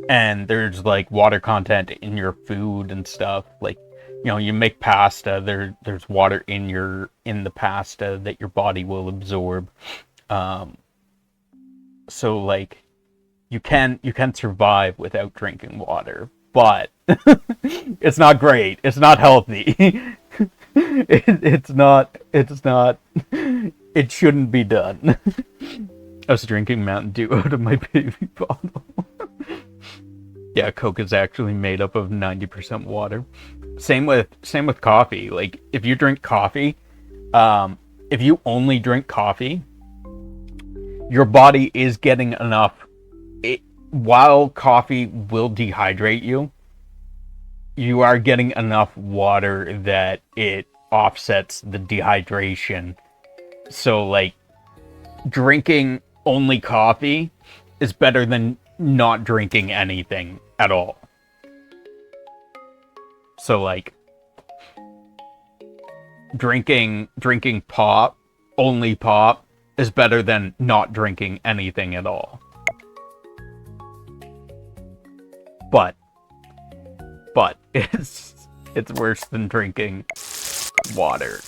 And there's like water content in your food and stuff. Like, you know, you make pasta, there's water in the pasta that your body will absorb. So like you can survive without drinking water, but it's not great. It's not healthy. It's not. It shouldn't be done. I was drinking Mountain Dew out of my baby bottle. Yeah, Coke is actually made up of 90% water. Same with coffee. Like, if you drink coffee, if you only drink coffee, your body is getting enough. While coffee will dehydrate you, you are getting enough water that it offsets the dehydration. So, like, drinking only coffee is better than not drinking anything at all. So, like, drinking pop, only pop, is better than not drinking anything at all. But it's worse than drinking water.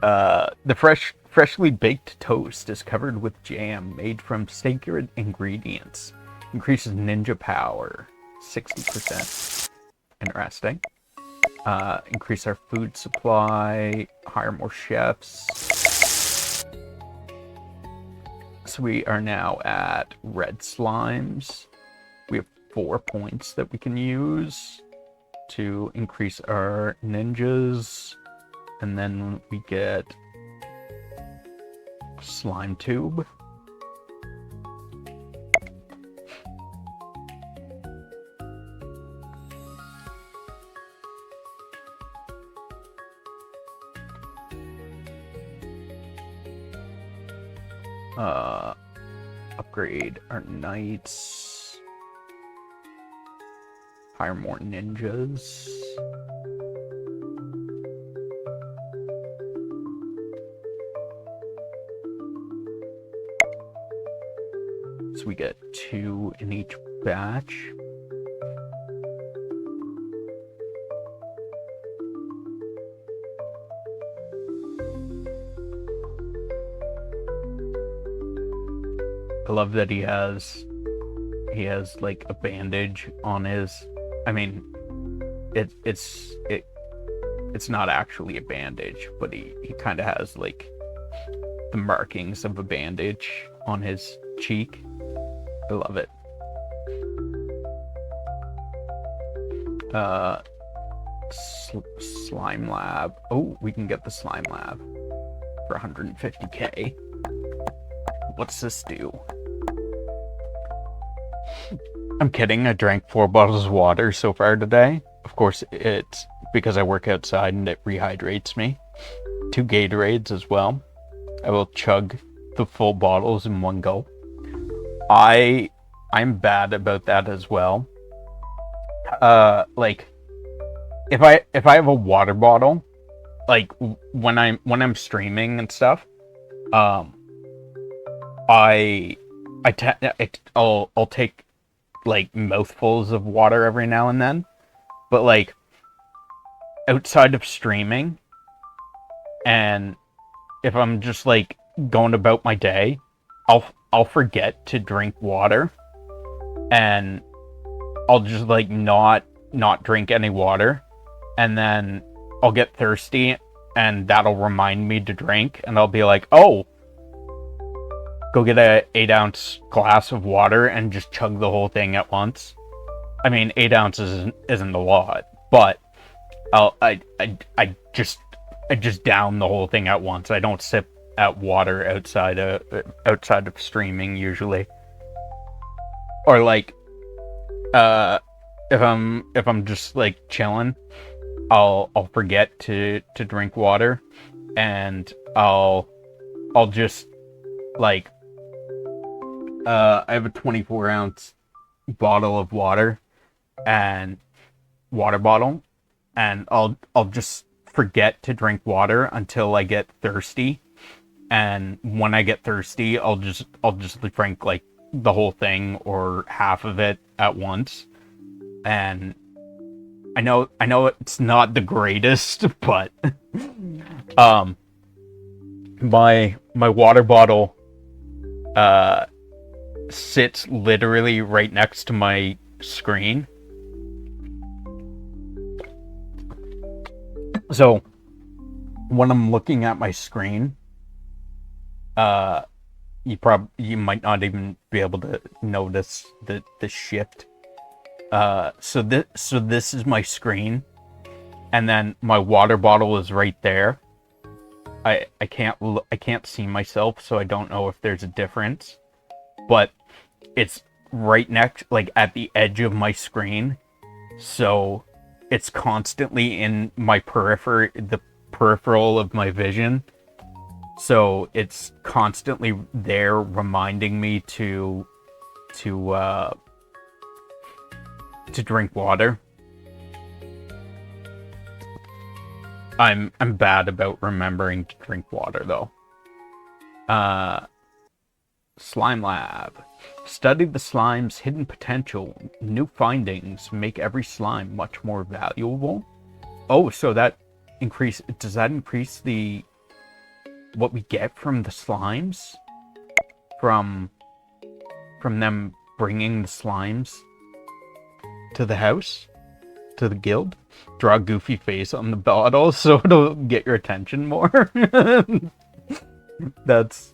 The freshly baked toast is covered with jam made from sacred ingredients. Increases ninja power 60%. Interesting. Increase our food supply, hire more chefs. So we are now at red slimes. We have 4 points that we can use to increase our ninjas. And then we get slime tube. Upgrade our knights. Hire more ninjas. So we get 2 in each batch. I love that he has like a bandage on his. I mean, it's not actually a bandage, but he kind of has like the markings of a bandage on his cheek. I love it. Slime lab. Oh, we can get the slime lab for 150k. What's this do? I'm kidding, I drank 4 bottles of water so far today. Of course, it's because I work outside and it rehydrates me. 2 Gatorades as well. I will chug the full bottles in one go. I'm bad about that as well. Like, if I have a water bottle, like when I'm streaming and stuff, I'll take like mouthfuls of water every now and then, but like outside of streaming, and if I'm just like going about my day, I'll forget to drink water, and I'll just like not drink any water, and then I'll get thirsty, and that'll remind me to drink, and I'll be like, oh, go get a 8-ounce glass of water and just chug the whole thing at once. I mean, 8 ounces isn't a lot, but I just down the whole thing at once. I don't sip at water outside of streaming usually. Or like, if I'm just like chilling, I'll forget to drink water, and I'll just like, I have a 24-ounce bottle of water and water bottle, and I'll just forget to drink water until I get thirsty, and when I get thirsty, I'll just drink like the whole thing or half of it at once. And I know it's not the greatest, but my water bottle sits literally right next to my screen. So when I'm looking at my screen, you might not even be able to notice the shift. So this is my screen, and then my water bottle is right there. I can't see myself, so I don't know if there's a difference, but it's right next, like at the edge of my screen, so it's constantly in my the peripheral of my vision. So it's constantly there reminding me to drink water. I'm bad about remembering to drink water though. Slime Lab. Study the slime's hidden potential. New findings make every slime much more valuable. Oh, so does that increase the what we get from the slimes? From them bringing the slimes to the house? To the guild? Draw a goofy face on the bottle so it'll get your attention more. That's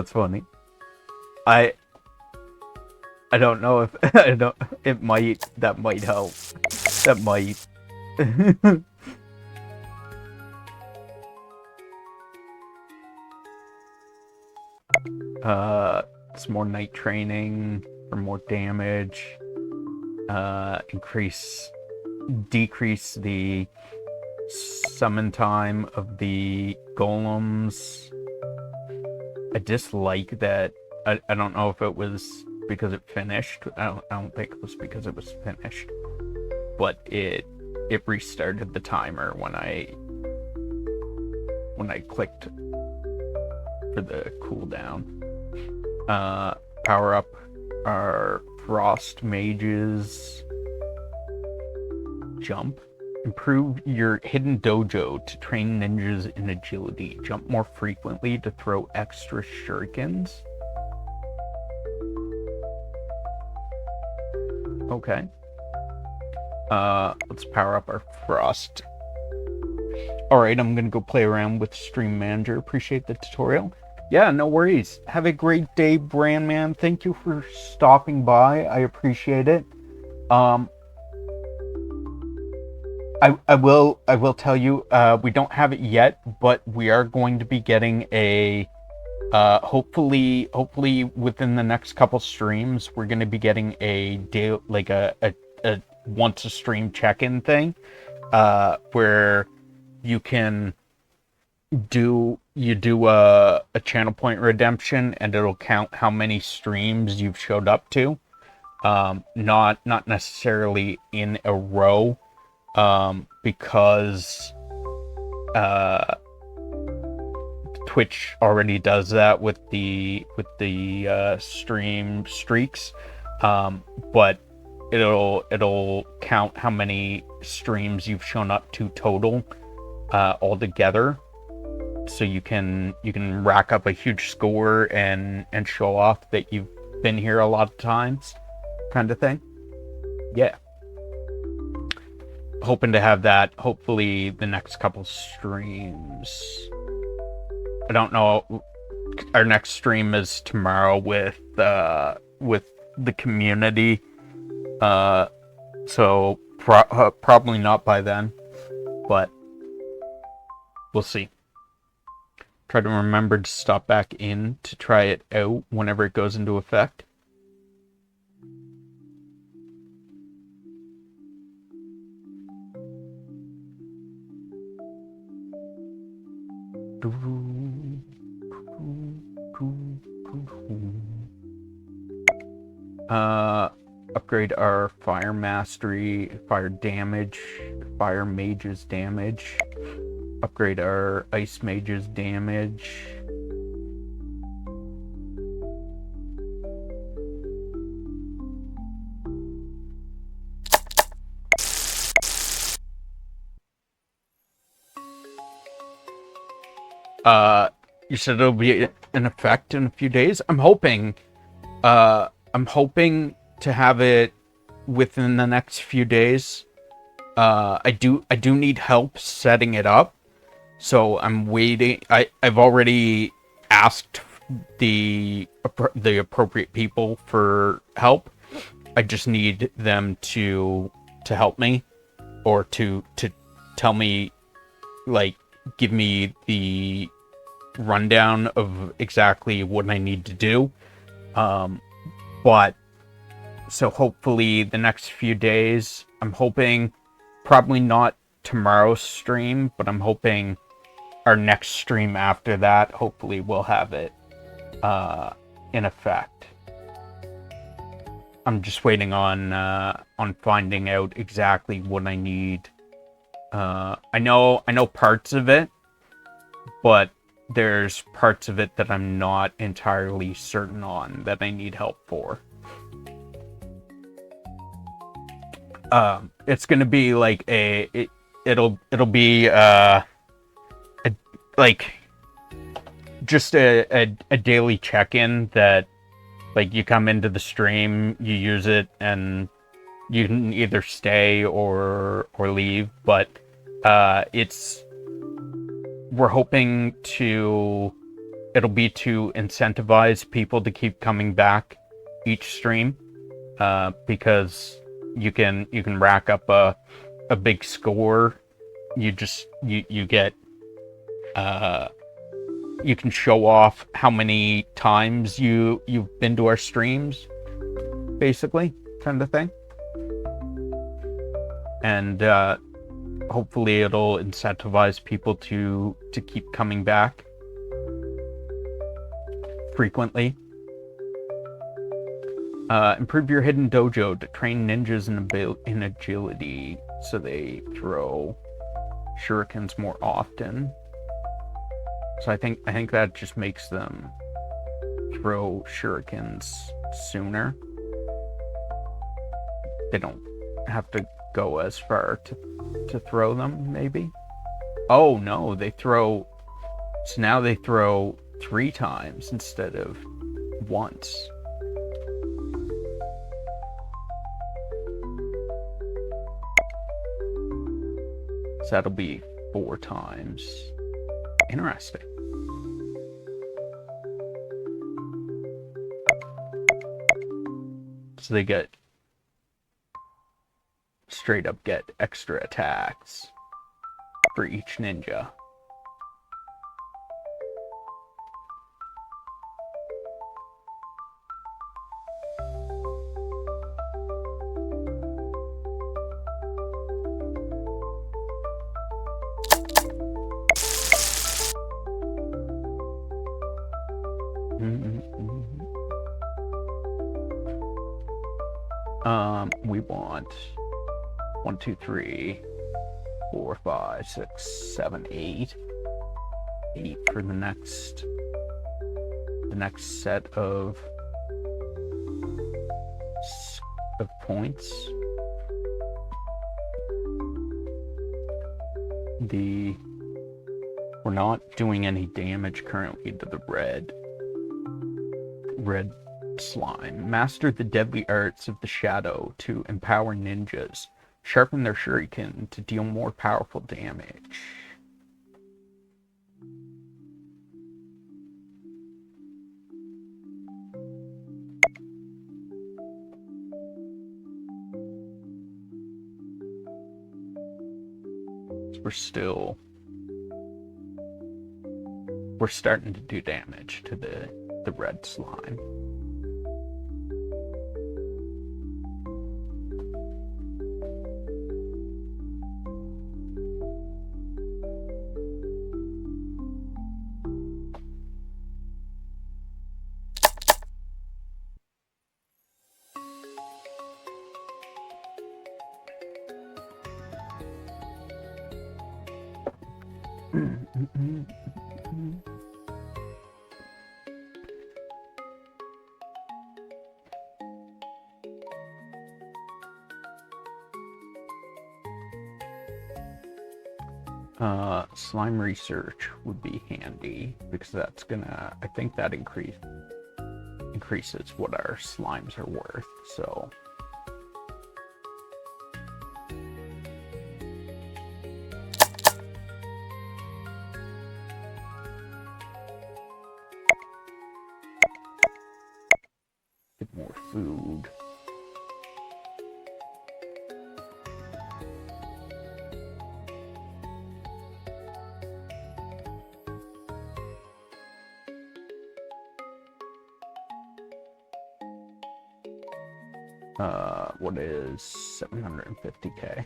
funny. I don't know if that might help. That might. It's more night training for more damage. Decrease the summon time of the golems. I dislike that. I don't know if it was because it finished. I don't think it was because it was finished, but it restarted the timer when I clicked for the cooldown. Power up our Frost Mage's jump. Improve your hidden dojo to train ninjas in agility. Jump more frequently to throw extra shurikens. Okay. Let's power up our Frost. Alright, I'm gonna go play around with Stream Manager. Appreciate the tutorial. Yeah, no worries. Have a great day, Brandman. Thank you for stopping by. I appreciate it. I will tell you, we don't have it yet, but we are going to be getting a hopefully within the next couple streams, we're going to be getting a day, like a once a stream check-in thing, where you can do a channel point redemption, and it'll count how many streams you've showed up to, not necessarily in a row, because Twitch already does that with the stream streaks, but it'll count how many streams you've shown up to total, all together, so you can rack up a huge score and show off that you've been here a lot of times, kind of thing. yeah, hoping to have that hopefully the next couple streams. I don't know. Our next stream is tomorrow with the community. So probably not by then, but we'll see. Try to remember to stop back in to try it out whenever it goes into effect. Upgrade our fire mastery, fire damage, fire mage's damage. Upgrade our ice mage's damage. You said it'll be in effect in a few days. I'm hoping to have it within the next few days. I do need help setting it up, so I'm waiting. I've already asked the appropriate people for help. I just need them to help me, or to tell me, like, give me the rundown of exactly what I need to do. But so hopefully the next few days, I'm hoping, probably not tomorrow's stream, but I'm hoping our next stream after that, hopefully we'll have it in effect. I'm just waiting on finding out exactly what I need. I know parts of it, but there's parts of it that I'm not entirely certain on that I need help for. It's gonna be like it'll be like just a daily check-in that, like, you come into the stream, you use it, and you can either stay or leave. But we're hoping it'll be to incentivize people to keep coming back each stream, because you can rack up a big score. You get you can show off how many times you've been to our streams, basically, kind of thing. And hopefully it'll incentivize people to keep coming back frequently. Improve your hidden dojo to train ninjas in agility, so they throw shurikens more often. So I think that just makes them throw shurikens sooner. They don't have to go as far to throw them, maybe. Oh no, so now they throw 3 times instead of once. So that'll be 4 times. Interesting. So they straight up get extra attacks for each ninja. We want 1, 2, 3, 4, 5, 6, 7, 8. 8 for the next set of points. We're not doing any damage currently to the red slime. Master the deadly arts of the shadow to empower ninjas. Sharpen their shuriken to deal more powerful damage. We're starting to do damage to the red slime. Slime research would be handy because that's gonna, I think that increases what our slimes are worth, so. Get more food. What is 750k?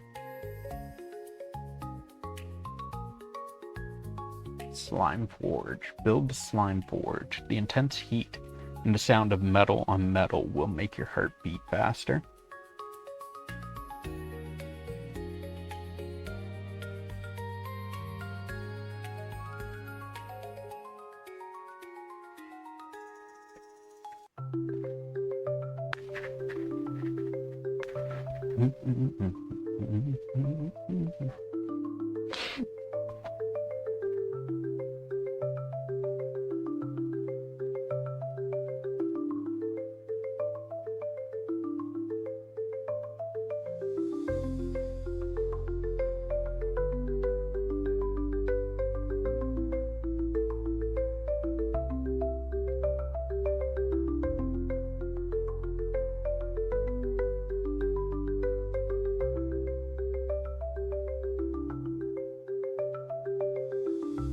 Slime forge. Build a slime forge. The intense heat and the sound of metal on metal will make your heart beat faster.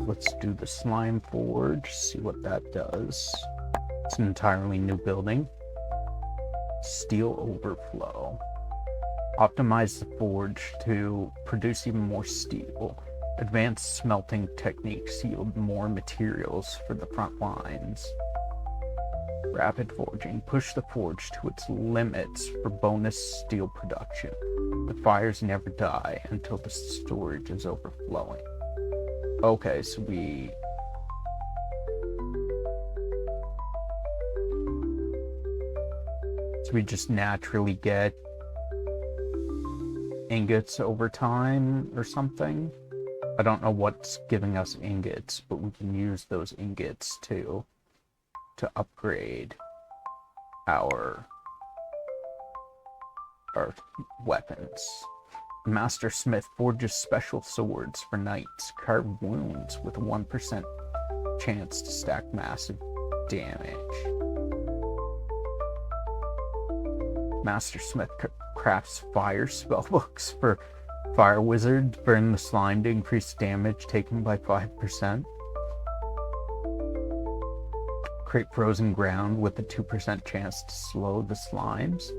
Let's do the slime forge, see what that does. It's an entirely new building. Steel overflow. Optimize the forge to produce even more steel. Advanced smelting techniques yield more materials for the front lines. Rapid forging. Push the forge to its limits for bonus steel production. The fires never die until the storage is overflowing. Okay, so we just naturally get ingots over time or something. I don't know what's giving us ingots, but we can use those ingots to upgrade our weapons. Master Smith forges special swords for knights. Carve wounds with a 1% chance to stack massive damage. Master Smith crafts fire spellbooks for fire wizards. Burn the slime to increase damage taken by 5%. Create frozen ground with a 2% chance to slow the slimes.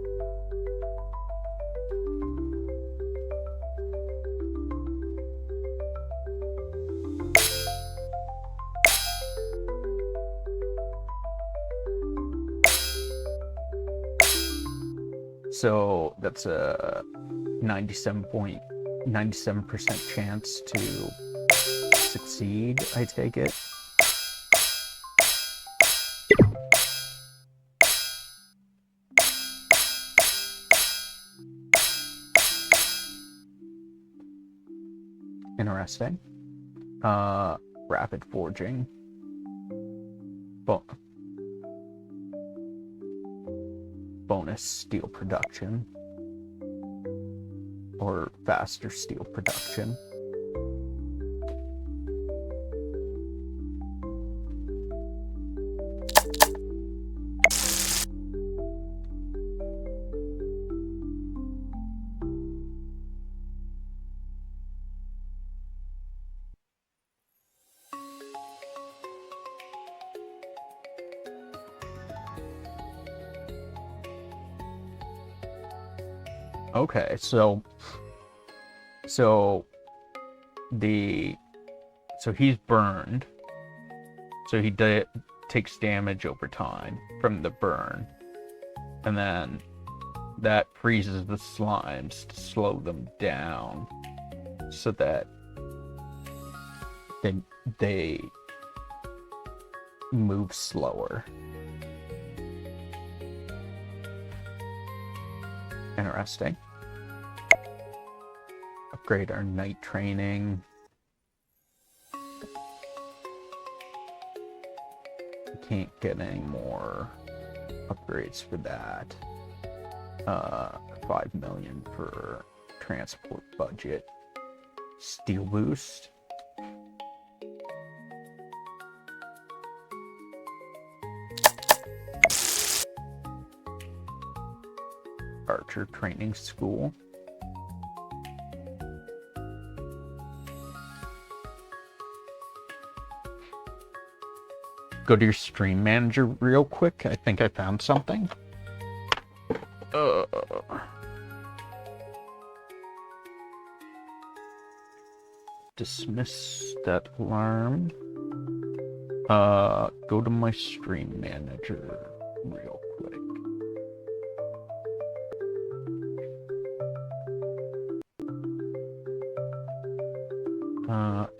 So that's a 97% chance to succeed, I take it. Interesting. Rapid forging. Well, bonus steel production. Or faster steel production. Okay, so he's burned. So he takes damage over time from the burn. And then that freezes the slimes to slow them down so that they move slower. Interesting. Upgrade our night training. We can't get any more upgrades for that. 5 million for transport budget. Steel boost. Archer training school. Go to your stream manager real quick. I think I found something. Dismiss that alarm. Go to my stream manager real quick.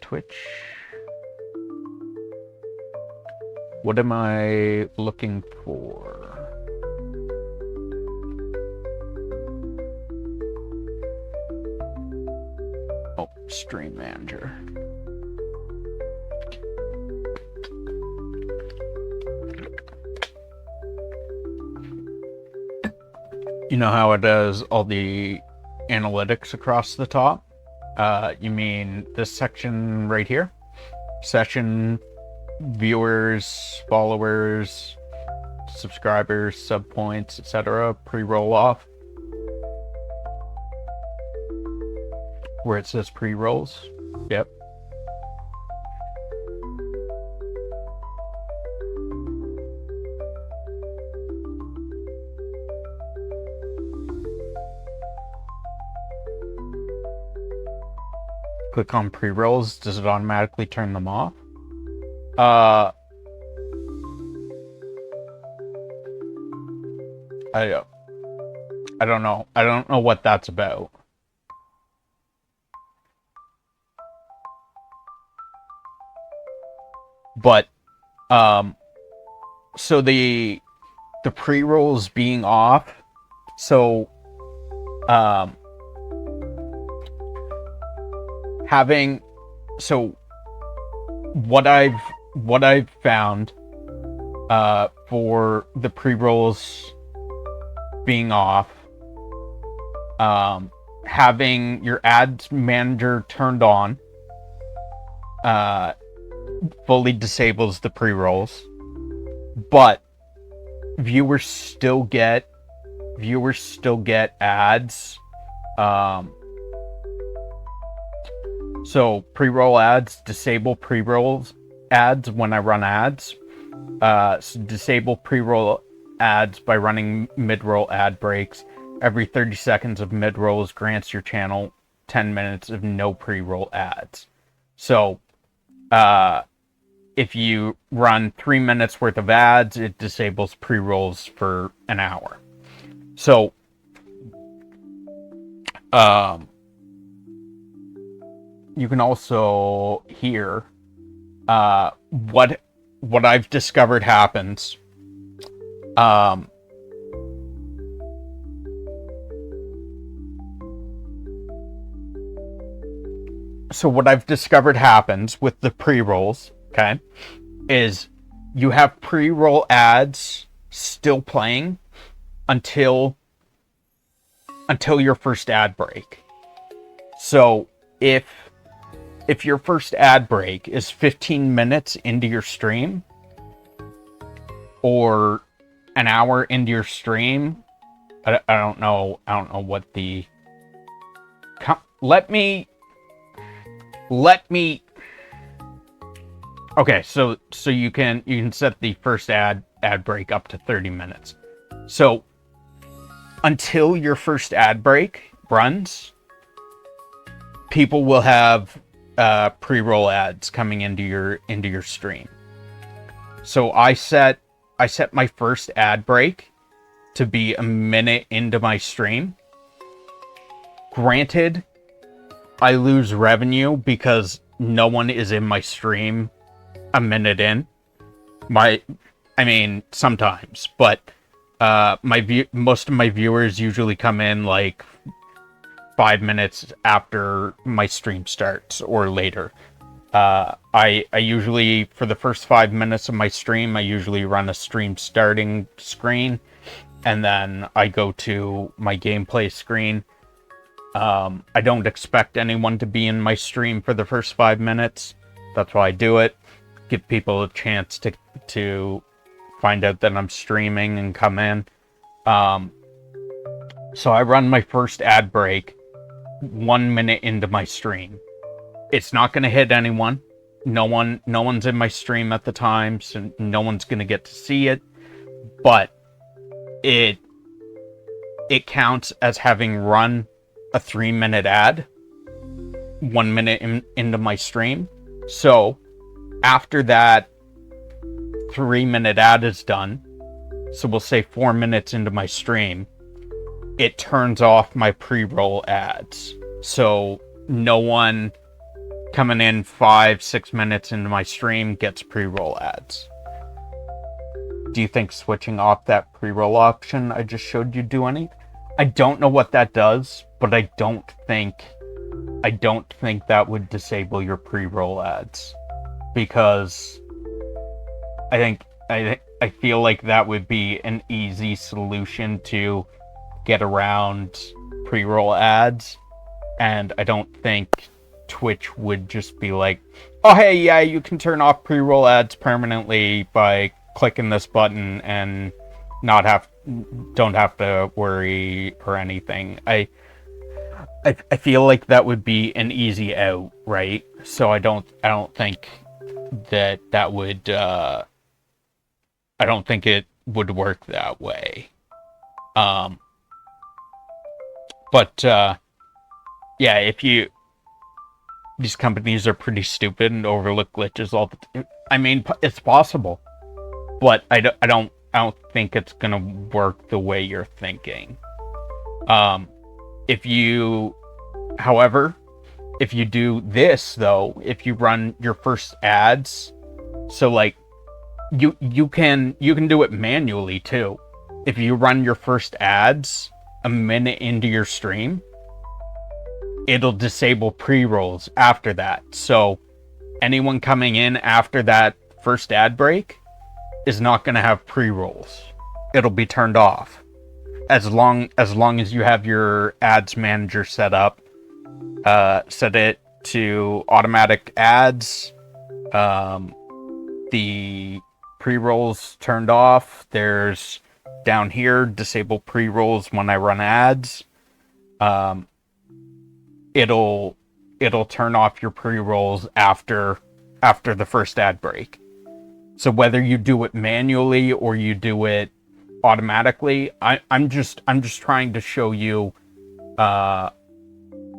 Twitch. What am I looking for? Oh, stream manager. You know how it does all the analytics across the top? You mean this section right here? Session, viewers, followers, subscribers, sub points, etc. Pre-roll off. Where it says pre-rolls. Yep. Click on pre-rolls. Does it automatically turn them off? I don't know. I don't know what that's about. But so the pre-rolls being off, so what I've found for the pre-rolls being off, having your ads manager turned on fully disables the pre-rolls, but viewers still get ads. So pre-roll ads, disable pre-rolls ads when I run ads. So disable pre-roll ads by running mid-roll ad breaks. Every 30 seconds of mid-rolls grants your channel 10 minutes of no pre-roll ads. So if you run 3 minutes worth of ads, it disables pre-rolls for an hour. So you can also hear what I've discovered happens. So what I've discovered happens with the pre-rolls, okay, is you have pre-roll ads still playing until your first ad break. So if your first ad break is 15 minutes into your stream, or an hour into your stream, I don't know what the... Let me... Okay, so you can set the first ad break up to 30 minutes. So until your first ad break runs, people will have pre-roll ads coming into your stream. So I set my first ad break to be a minute into my stream. Granted, I lose revenue because no one is in my stream a minute in. Sometimes, but most of my viewers usually come in like 5 minutes after my stream starts or later. I usually, for the first 5 minutes of my stream, I usually run a stream starting screen, and then I go to my gameplay screen. I don't expect anyone to be in my stream for the first 5 minutes. That's why I do it. Give people a chance to find out that I'm streaming and come in. So I run my first ad break 1 minute into my stream. It's not going to hit anyone. No one's in my stream at the time, so no one's going to get to see it. But it counts as having run a 3-minute ad 1 minute into my stream. So after that 3-minute ad is done, so we'll say 4 minutes into my stream, it turns off my pre-roll ads. So no one coming in 5-6 minutes into my stream gets pre-roll ads. Do you think switching off that pre-roll option I just showed you do anything? I don't know what that does, but I don't think that would disable your pre-roll ads, because I feel like that would be an easy solution to get around pre-roll ads, and I don't think Twitch would just be like, oh hey, yeah, you can turn off pre-roll ads permanently by clicking this button and don't have to worry or anything. I feel like that would be an easy out, right? So I don't think that would I don't think it would work that way. Yeah, these companies are pretty stupid and overlook glitches all the time. I mean, it's possible, but I don't think it's gonna work the way you're thinking. However, if you do this though, if you run your first ads, so like you can do it manually too. If you run your first ads a minute into your stream, it'll disable pre-rolls after that. So anyone coming in after that first ad break is not going to have pre-rolls. It'll be turned off. As long as you have your ads manager set up, set it to automatic ads, the pre-rolls turned off. There's down here, disable pre-rolls when I run ads. It'll turn off your pre-rolls after the first ad break. So whether you do it manually or you do it automatically, I'm just trying to show you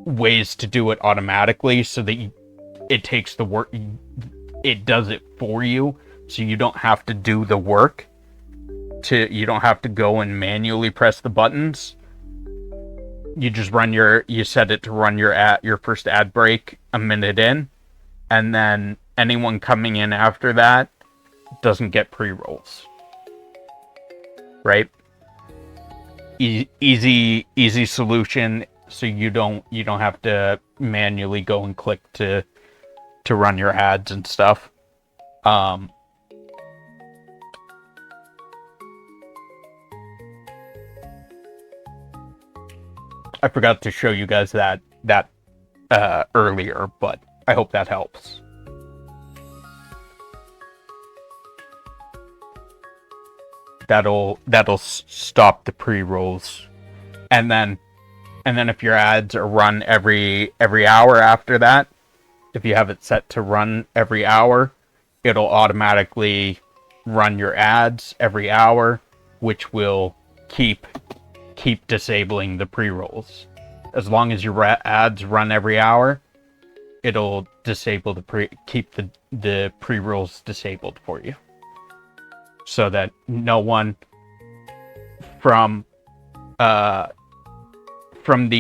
ways to do it automatically so that it takes the work, it does it for you, so you don't have to do the work. You don't have to go and manually press the buttons. You just you set it to run your first ad break a minute in, and then anyone coming in after that doesn't get pre-rolls. Right? Easy solution, so you don't have to manually go and click to run your ads and stuff. I forgot to show you guys that earlier, but I hope that helps. That'll stop the pre-rolls, and then if your ads are run every hour after that, if you have it set to run every hour, it'll automatically run your ads every hour, which will keep disabling the pre-rolls. As long as your ads run every hour, it'll disable keep the pre-rolls disabled for you, so that no one from the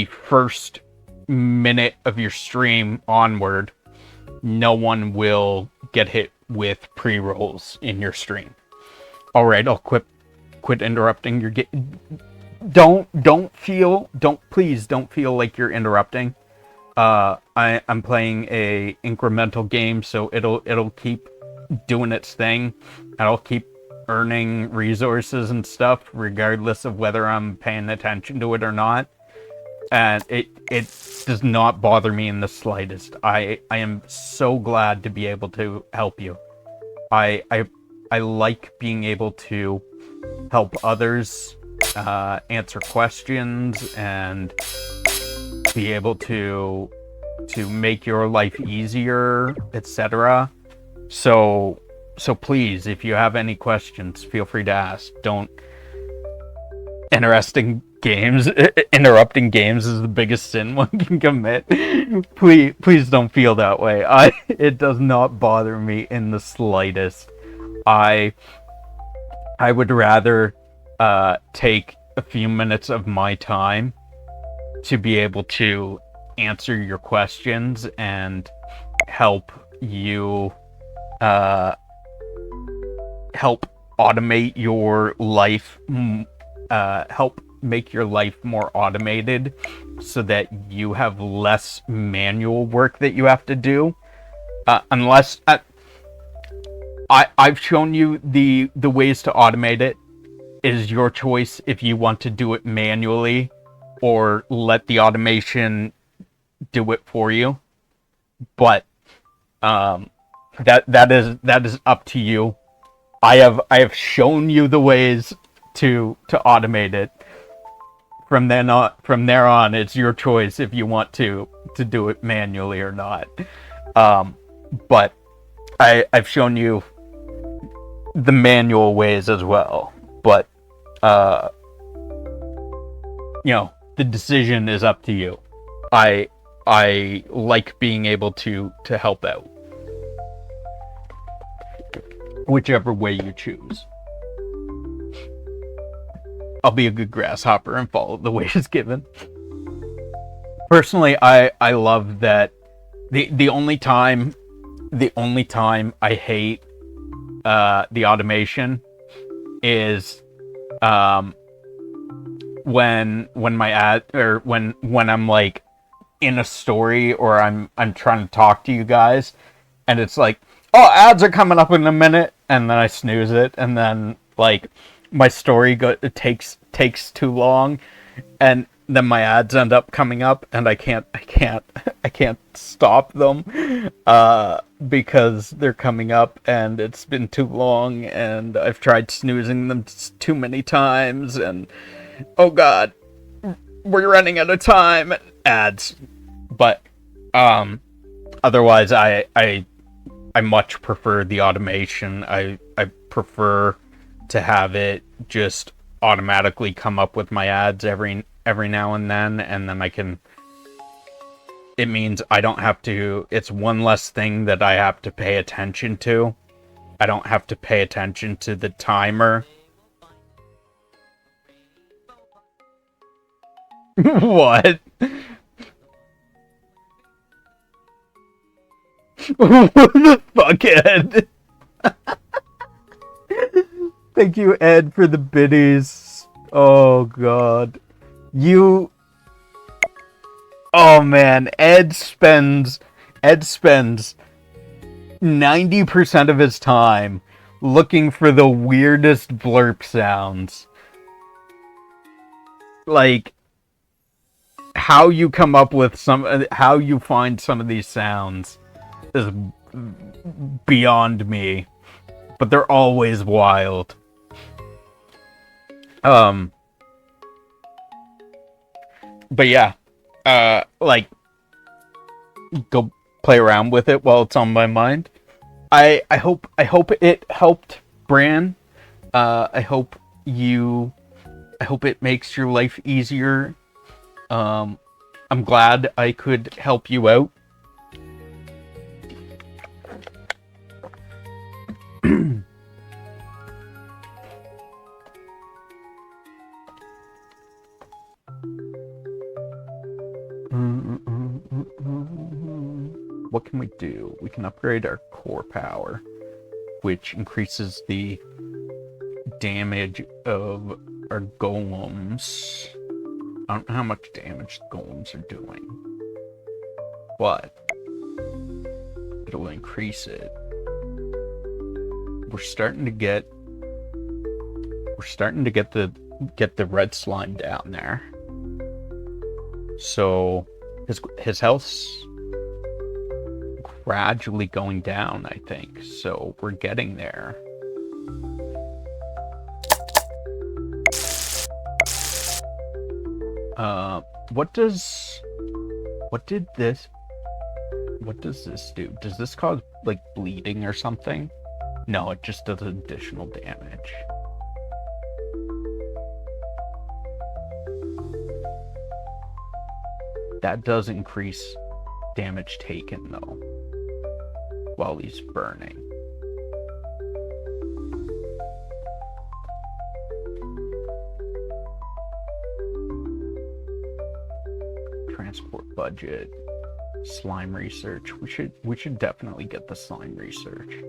first minute of your stream onward, no one will get hit with pre-rolls in your stream. All right, I'll quit interrupting your game. Please don't feel like you're interrupting. I'm playing a incremental game, so it'll keep doing its thing, and I'll keep earning resources and stuff regardless of whether I'm paying attention to it or not. And it does not bother me in the slightest. I am so glad to be able to help you. I like being able to help others answer questions and be able to make your life easier, etc. So please, if you have any questions, feel free to ask. Interrupting games is the biggest sin one can commit. Please don't feel that way. It does not bother me in the slightest. I would rather take a few minutes of my time to be able to answer your questions and help you help automate your life, help make your life more automated so that you have less manual work that you have to do. Unless I've shown you the ways to automate it. It is your choice if you want to do it manually or let the automation do it for you. But that is up to you. I have shown you the ways to automate it. From there on, it's your choice if you want to do it manually or not. But I've shown you the manual ways as well. But the decision is up to you. I like being able to help out, whichever way you choose. I'll be a good grasshopper and follow the ways given. Personally, I love that the only time I hate the automation is when my ad, or when I'm like in a story or I'm trying to talk to you guys and it's like, oh, ads are coming up in a minute, and then I snooze it, and then like my story takes too long, and then my ads end up coming up, and I can't stop them because they're coming up, and it's been too long, and I've tried snoozing them too many times, and oh god, we're running out of time. Ads. But otherwise, I much prefer the automation. I prefer to have it just automatically come up with my ads every now and then I can, it means I don't have to, it's one less thing that I have to pay attention to. I don't have to pay attention to the timer. What? What the fuck, Ed? Thank you, Ed, for the biddies. Oh, God. Oh, man. Ed spends 90% of his time looking for the weirdest blurp sounds. Like, how you come up with how you find some of these sounds is beyond me, but they're always wild. But yeah, like, go play around with it while it's on my mind. I hope it helped, Bran. I hope it makes your life easier. I'm glad I could help you out. What can we do? We can upgrade our core power, which increases the damage of our golems. I don't know how much damage the golems are doing, but it'll increase it. We're starting to get the red slime down there. So his health's gradually going down, I think. So we're getting there. What does this do? Does this cause, like, bleeding or something? No, it just does additional damage. That does increase damage taken, though, while he's burning. Transport budget, slime research. We should definitely get the slime research.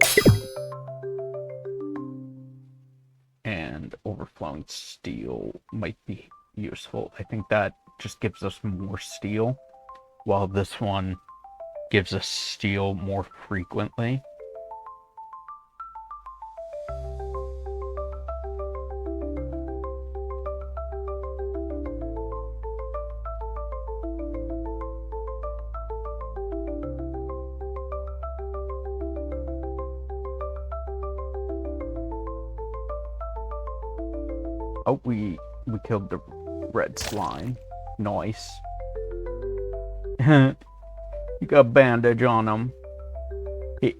And overflowing steel might be useful. I think that just gives us more steel, while this one gives us steel more frequently. Oh, we killed the red slime. Nice. You got a bandage on him.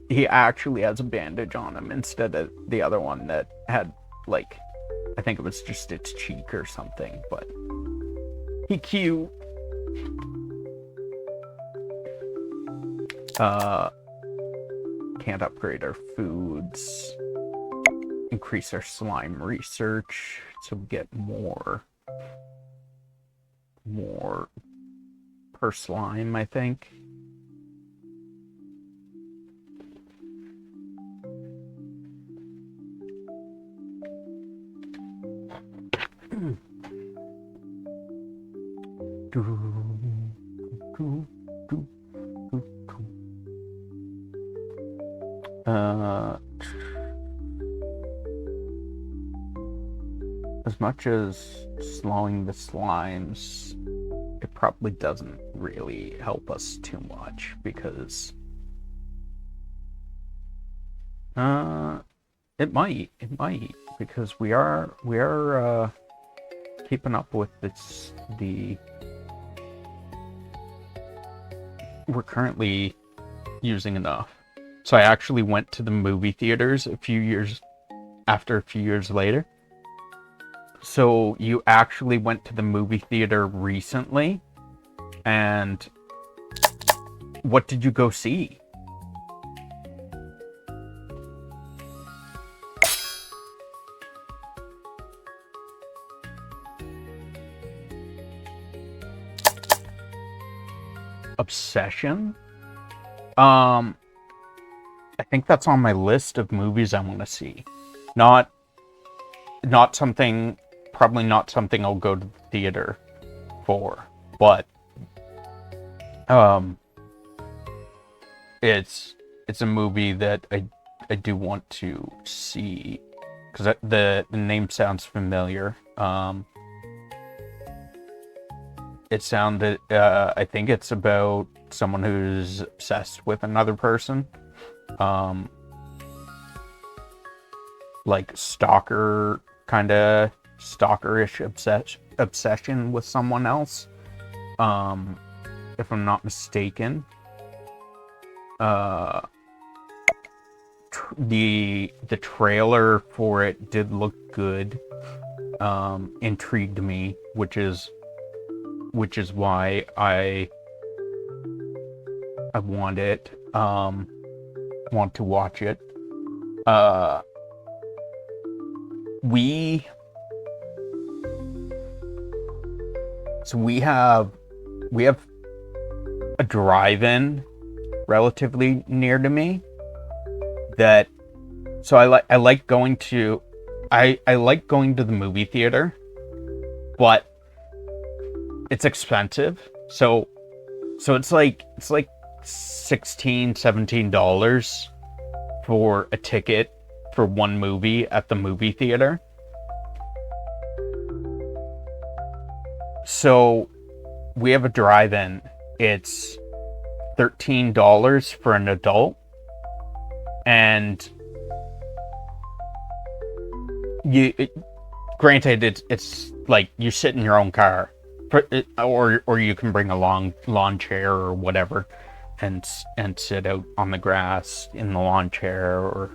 He actually has a bandage on him instead of the other one that had, like, I think it was just its cheek or something, but he cute. Can't upgrade our foods. Increase our slime research so we get more per slime, I think. As much as slowing the slimes, it probably doesn't really help us too much, because it might, because we are keeping up with this. We're currently using enough. So I actually went to the movie theaters a few years later. So you actually went to the movie theater recently, and what did you go see? Obsession? I think that's on my list of movies I want to see. Probably not something I'll go to the theater for, but it's a movie that I do want to see, because the name sounds familiar. it sounded, I think it's about someone who's obsessed with another person. Like stalker, kind of stalkerish obsession with someone else. If I'm not mistaken. The trailer for it did look good. Intrigued me, which is why I want it. Want to watch it. We have a drive-in relatively near to me that, so I like going to the movie theater, but it's expensive. So it's like $16-17 for a ticket for one movie at the movie theater. So we have a drive-in. It's $13 for an adult, and granted, it's like you sit in your own car, or you can bring a lawn chair or whatever, and sit out on the grass in the lawn chair, or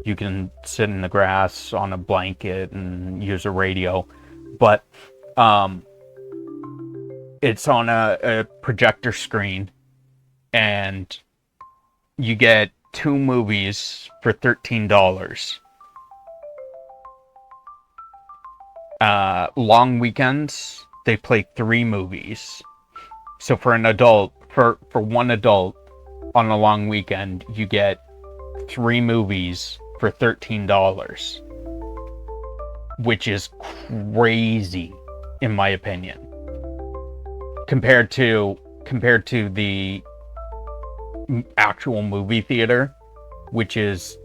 you can sit in the grass on a blanket and use a radio. But it's on a projector screen, and you get 2 movies for $13. Long weekends, they play 3 movies. So for an adult, for one adult on a long weekend, you get 3 movies for $13, which is crazy in my opinion, compared to the actual movie theater, which is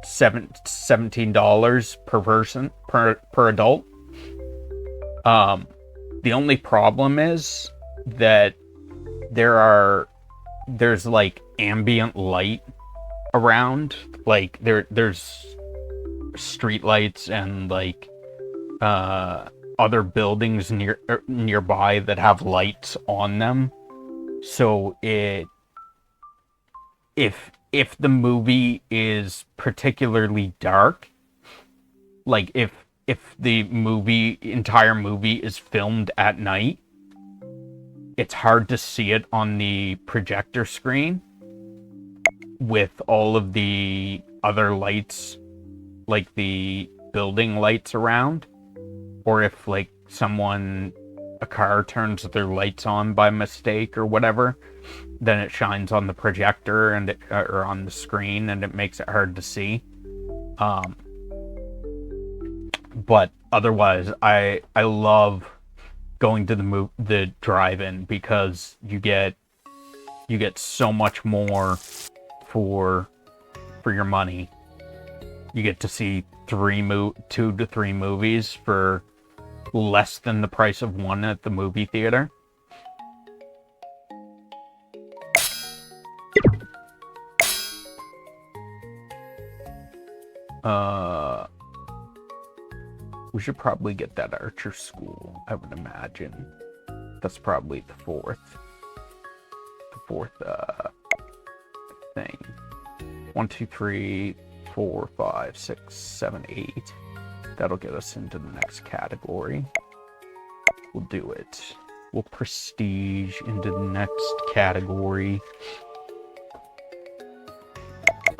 $17 per person per adult. The only problem is that there's like ambient light around, like there's street lights and like other buildings nearby that have lights on them. So if the movie is particularly dark, like if the entire movie is filmed at night, it's hard to see it on the projector screen with all of the other lights, like the building lights around. Or if like a car turns their lights on by mistake or whatever, then it shines on the projector or on the screen, and it makes it hard to see. But otherwise, I love going to the drive-in, because you get so much more for your money. You get to see 2 to 3 movies for less than the price of one at the movie theater. We should probably get that Archer School, I would imagine. That's probably the fourth thing. 1, 2, 3, 4, 5, 6, 7, 8. That'll get us into the next category. We'll do it. We'll prestige into the next category.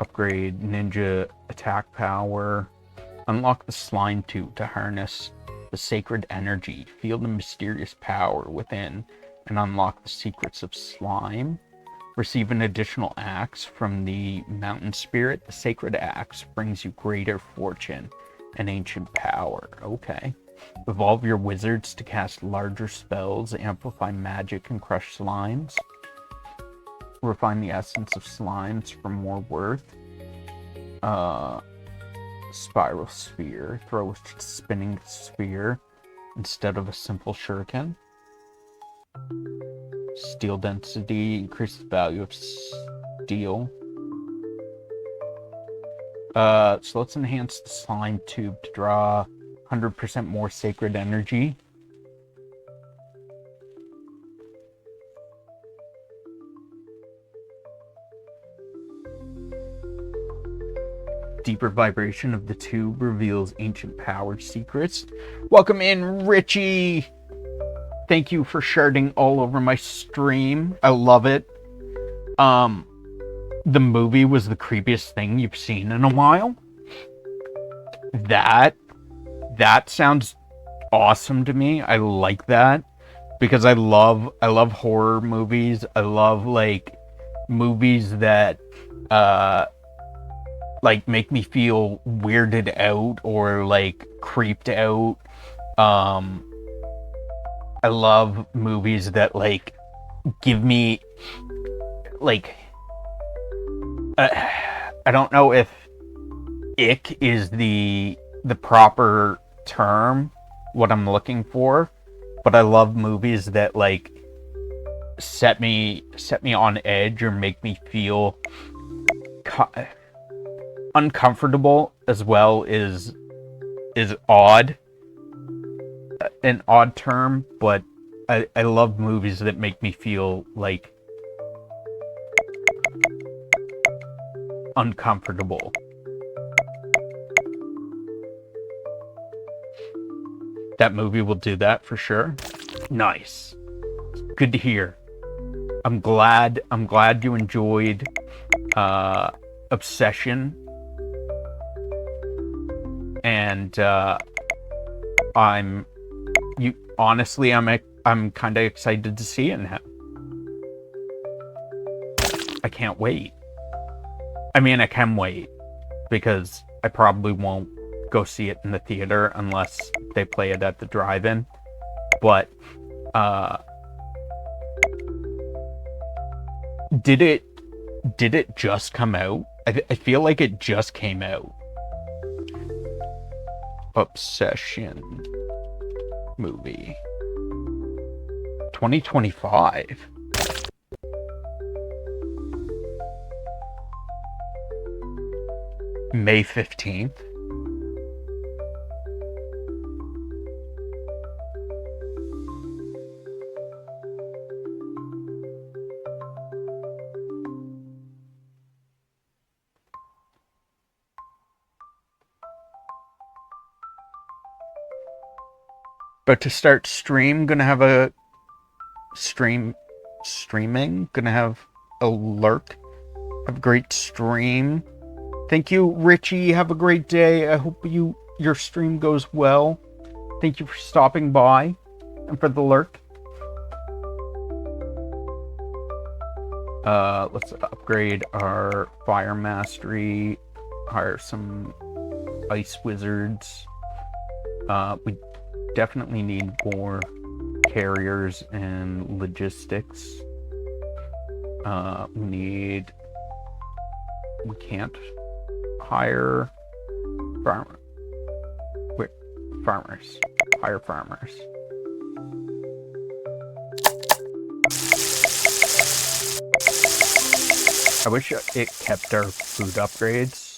Upgrade ninja attack power. Unlock the slime tube to harness the sacred energy. Feel the mysterious power within and unlock the secrets of slime. Receive an additional axe from the mountain spirit. The sacred axe brings you greater fortune and ancient power. Okay. Evolve your wizards to cast larger spells, amplify magic, and crush slimes. Refine the essence of slimes for more worth. Spiral sphere. Throw a spinning sphere instead of a simple shuriken. Steel density increases value of steel. So let's enhance the slime tube to draw 100% more sacred energy. Deeper vibration of the tube reveals ancient power secrets. Welcome in, Richie! Thank you for sharding all over my stream. I love it. The movie was the creepiest thing you've seen in a while. That sounds awesome to me. I like that because I love horror movies. I love like movies that like make me feel weirded out or like creeped out. I love movies that like give me like I don't know if ick is the proper term, what I'm looking for, but I love movies that like set me on edge or make me feel uncomfortable as well is odd, an odd term, but I love movies that make me feel like uncomfortable. That movie will do that for sure. Nice. Good to hear. I'm glad you enjoyed Obsession. And I'm kind of excited to see it now. I can't wait. I mean, I can wait because I probably won't go see it in the theater unless they play it at the drive-in. But did it just come out? I feel like it just came out. Obsession movie 2025. May 15th. But to start stream, gonna have a streaming, gonna have a lurk. Have a great stream. Thank you, Richie. Have a great day. I hope your stream goes well. Thank you for stopping by and for the lurk. Let's upgrade our fire mastery. Hire some ice wizards. We definitely need more carriers and logistics. We can't hire farmers. Hire farmers. I wish it kept our food upgrades.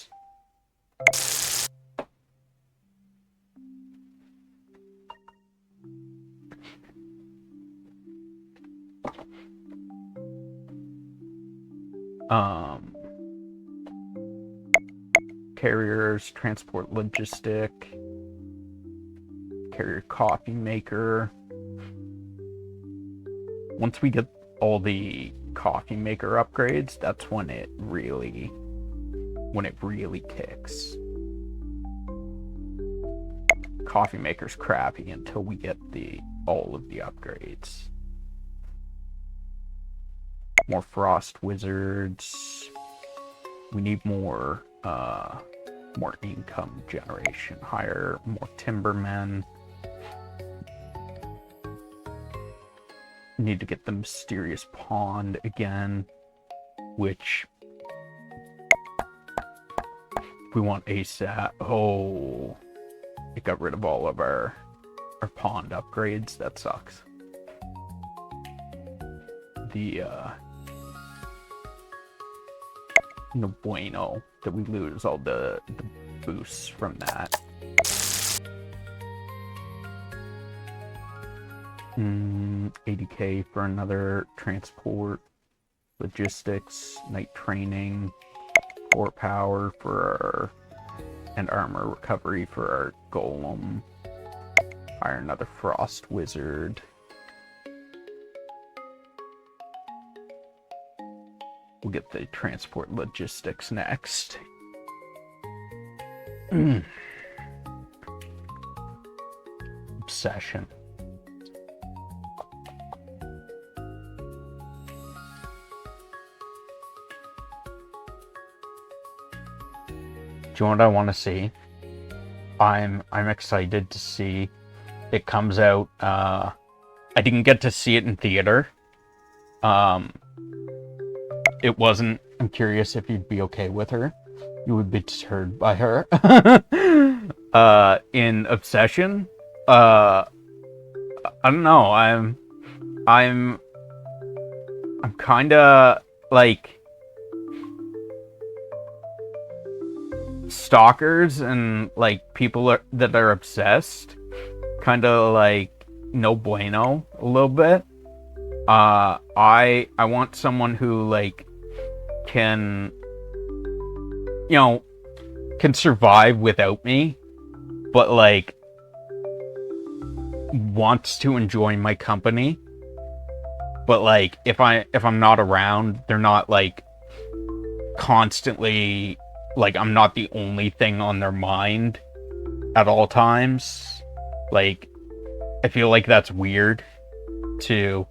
Carriers, transport logistic, carrier coffee maker. Once we get all the coffee maker upgrades, that's when it really kicks. Coffee maker's crappy until we get all of the upgrades. More frost wizards. We need more income generation. Hire more timbermen. Need to get the mysterious pond again, which we want ASAP. Oh, it got rid of all of our pond upgrades. That sucks. the no bueno that we lose all the boosts from that. 80k for another transport, logistics, night training, core power for our, and armor recovery for our golem. Hire another frost wizard. We'll get the transport logistics next. Obsession. Do you know what I want to see? I'm excited to see. It comes out. I didn't get to see it in theater. It wasn't. I'm curious if you'd be okay with her. You would be deterred by her. In Obsession. I don't know. I'm kind of like stalkers and like people that are obsessed. Kind of like no bueno a little bit. I want someone who like can, you know, can survive without me, but like wants to enjoy my company. But like if I'm not around, they're not like constantly like I'm not the only thing on their mind at all times. Like I feel like that's weird to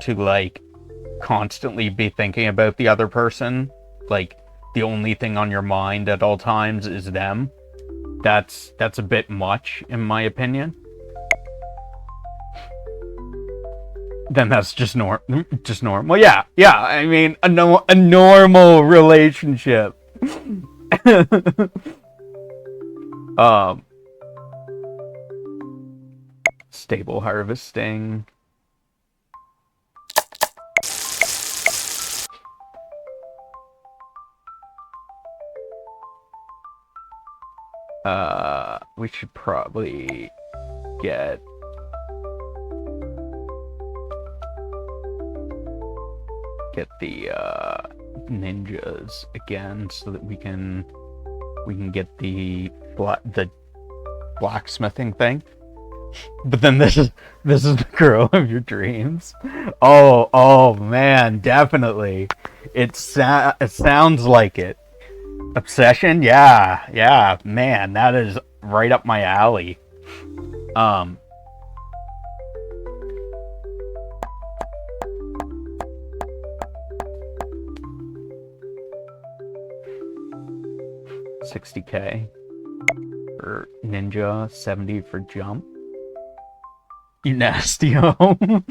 like constantly be thinking about the other person. Like the only thing on your mind at all times is them. That's a bit much in my opinion. Then that's just normal. Yeah. I mean, a normal relationship. Stable harvesting. We should probably get the ninjas again so that we can get the blacksmithing thing. But then this is the girl of your dreams. Oh man, definitely. It sounds like it. Obsession? Yeah, man, that is right up my alley. $60k for ninja, 70 for jump. You nasty home.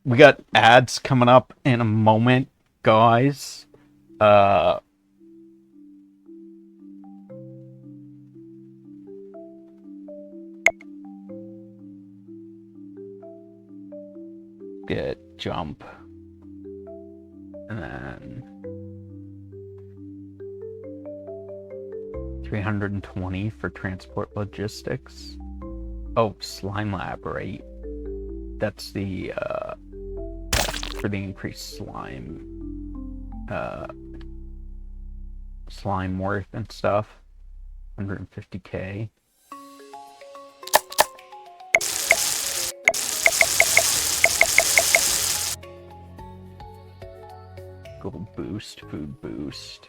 We got ads coming up in a moment, guys. Get jump. And then 320 for transport logistics. Oh, SlimeLab, right? That's the for the increased slime SlimeWard and stuff. 150k. Gold boost, food boost.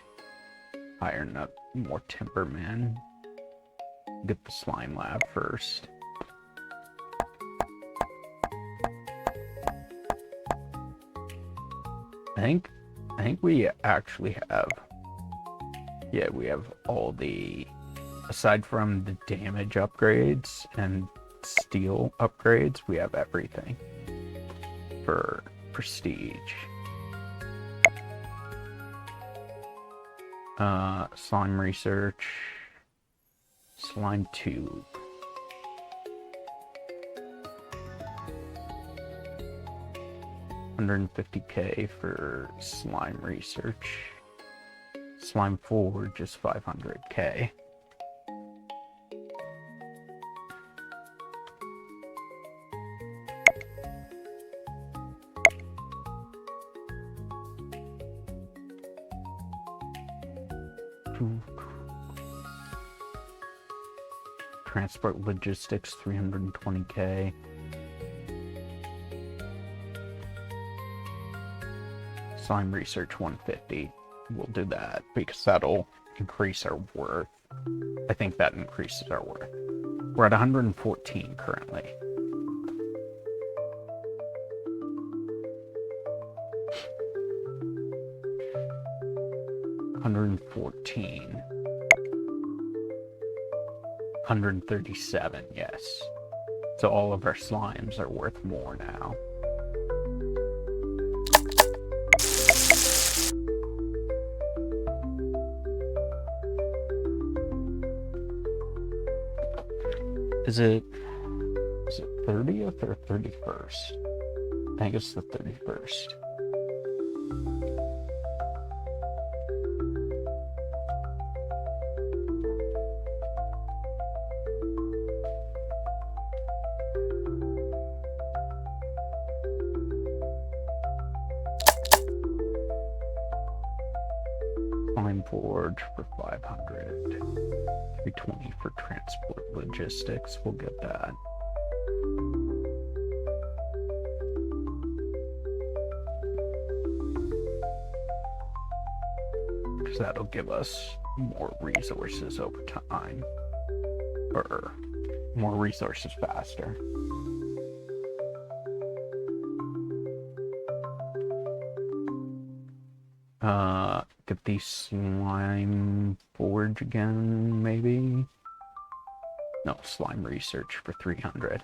Iron up more Timberman. Get the SlimeLab first. I think we actually have, yeah, we have all the, aside from the damage upgrades and steel upgrades, we have everything for prestige. Slime research, slime tube. 150k for slime research. SlimeWard just 500k. Transport logistics 320k. Slime research 150. We'll do that because that'll increase our worth. I think that increases our worth. We're at 114 currently. $114. 137, yes. So all of our slimes are worth more now. Is it 30th or 31st? I think it's the 31st. SlimeWard for 500. 320 for transport logistics. We'll get that. Because that'll give us more resources over time. Or more resources faster. Get the slime forge again, maybe? No, slime research for 300.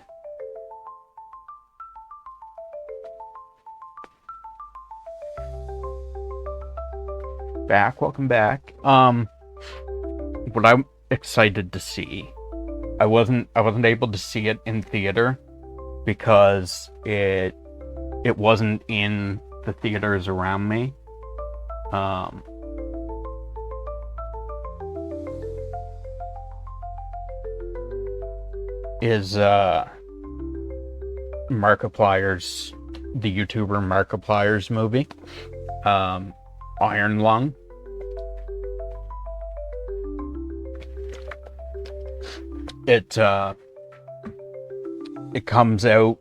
Welcome back. What I'm excited to see. I wasn't able to see it in theater because it wasn't in the theaters around me. Is Markiplier's, the YouTuber Markiplier's movie, Iron Lung. It comes out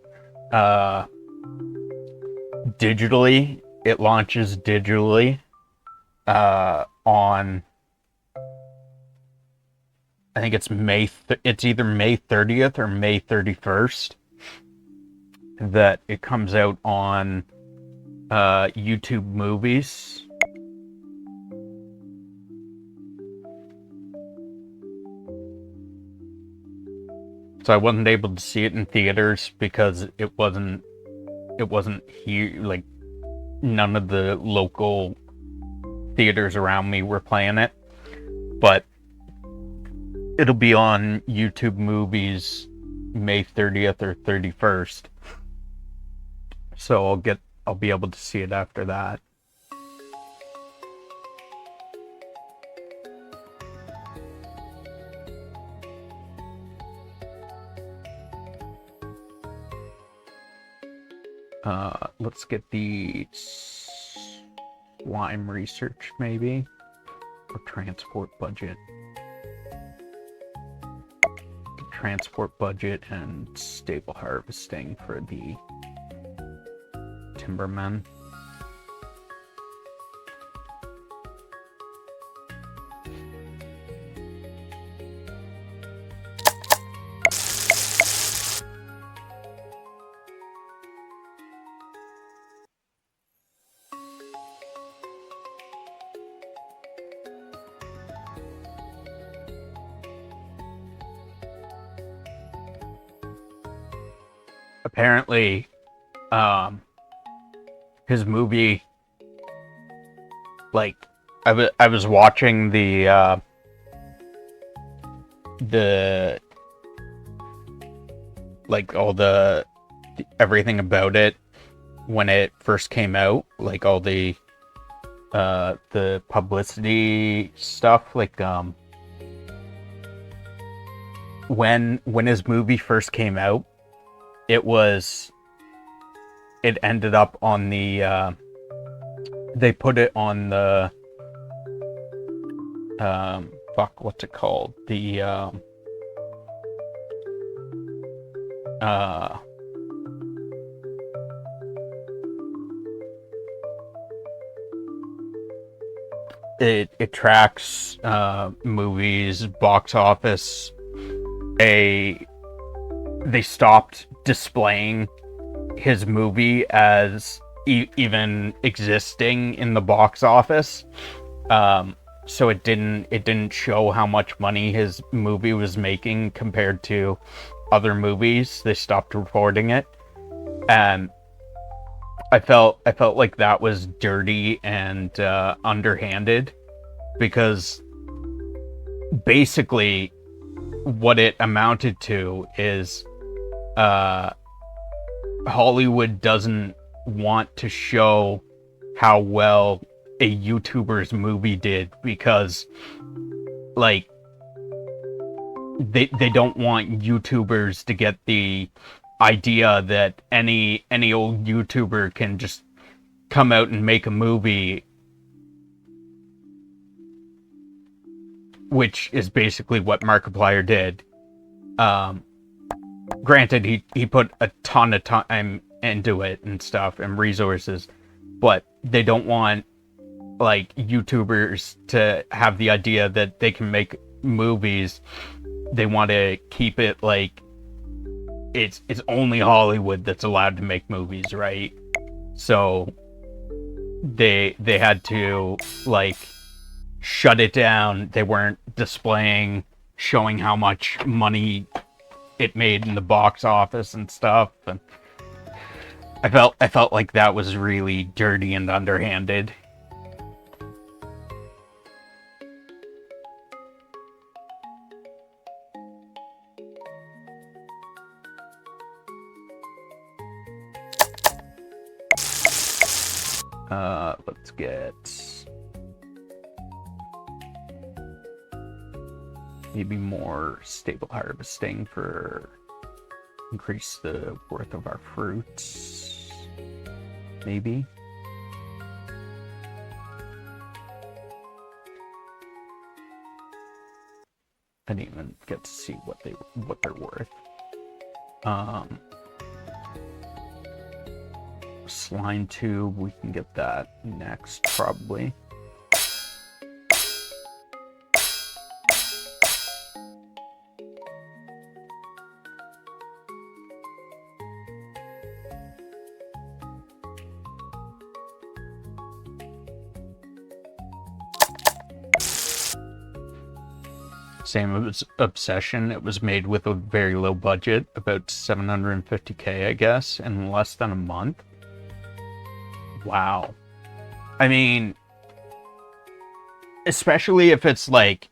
digitally. It launches digitally on, I think it's it's either May 30th or May 31st that it comes out on YouTube Movies. So I wasn't able to see it in theaters because it wasn't here, like none of the local theaters around me were playing it. But it'll be on YouTube Movies May 30th or 31st. So I'll be able to see it after that. Let's get the slime research maybe, or transport budget. Transport budget and stable harvesting for the timbermen. Apparently, his movie, like, I was watching the like all the everything about it, when it first came out, like all the publicity stuff, like when his movie first came out, it ended up on the they put it on the what's it called, the it tracks movies, box office. They stopped displaying his movie as even existing in the box office, so it didn't show how much money his movie was making compared to other movies. They stopped reporting it, and I felt like that was dirty and underhanded, because basically what it amounted to is Hollywood doesn't want to show how well a YouTuber's movie did, because like they don't want YouTubers to get the idea that any old YouTuber can just come out and make a movie, which is basically what Markiplier did. Granted, he put a ton of time into it and stuff and resources, but they don't want like YouTubers to have the idea that they can make movies. They want to keep it like it's only Hollywood that's allowed to make movies, right? So they had to like shut it down. They weren't showing how much money it made in the box office and stuff. And I felt like that was really dirty and underhanded. Let's get maybe more stable harvesting for increase the worth of our fruits. Maybe. I didn't even get to see what they're worth. Slime tube, we can get that next probably. Same as Obsession, it was made with a very low budget, about 750k, I guess, in less than a month. Wow. I mean, especially if it's like,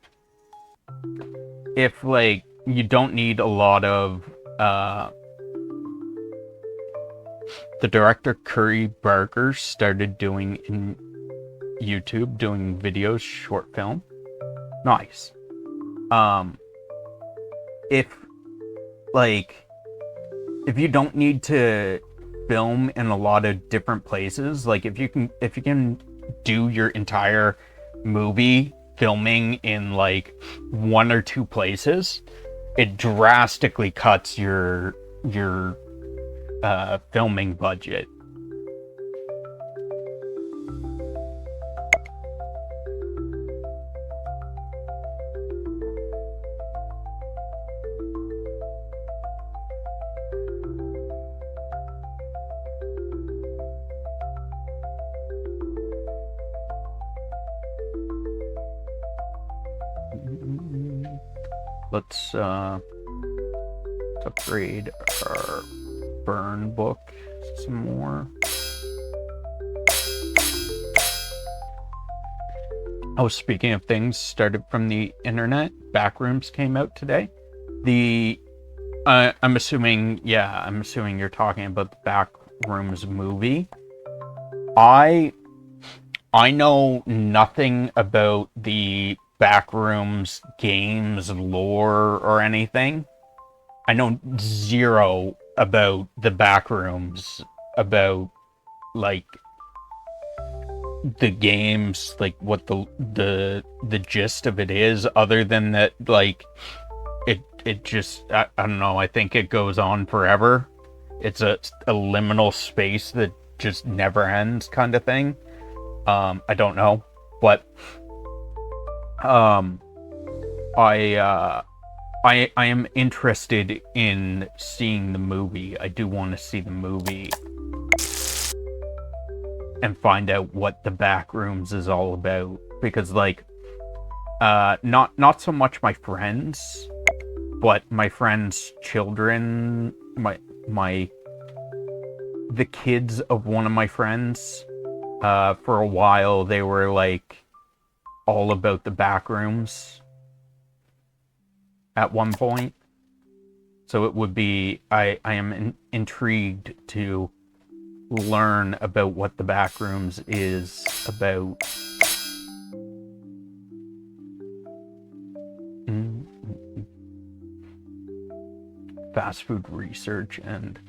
if like you don't need a lot of, the director Curry Barker started doing in YouTube, doing videos, short film. Nice. If you don't need to film in a lot of different places, like if you can do your entire movie filming in like 1 or 2 places, it drastically cuts your filming budget. Let's upgrade our burn book some more. Oh, speaking of things started from the internet, Backrooms came out today. I'm assuming you're talking about the Backrooms movie. I know nothing about the Backrooms games lore or anything. I know zero about the Backrooms, about like the games, like what the gist of it is, other than that, like it just I don't know, I think it goes on forever. It's a liminal space that just never ends, kind of thing. I don't know, but I am interested in seeing the movie. I do want to see the movie and find out what the Backrooms is all about, because like not so much my friends, but my friends' children, the kids of one of my friends, for a while they were like all about the Backrooms at one point. So it would be, I am intrigued to learn about what the Backrooms is about. Fast food research and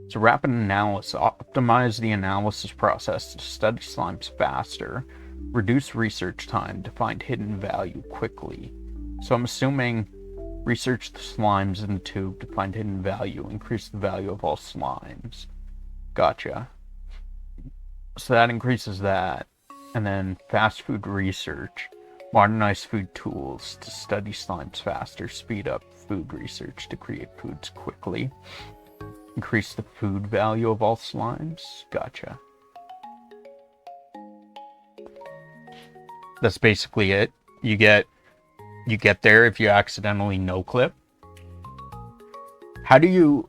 so rapid analysis. Optimize the analysis process to study slimes faster. Reduce research time to find hidden value quickly. So I'm assuming research the slimes in the tube to find hidden value. Increase the value of all slimes. Gotcha. So that increases that. And then fast food research. Modernize food tools to study slimes faster. Speed up food research to create foods quickly. Increase the food value of all slimes. Gotcha. That's basically it. You get there if you accidentally no-clip. How do you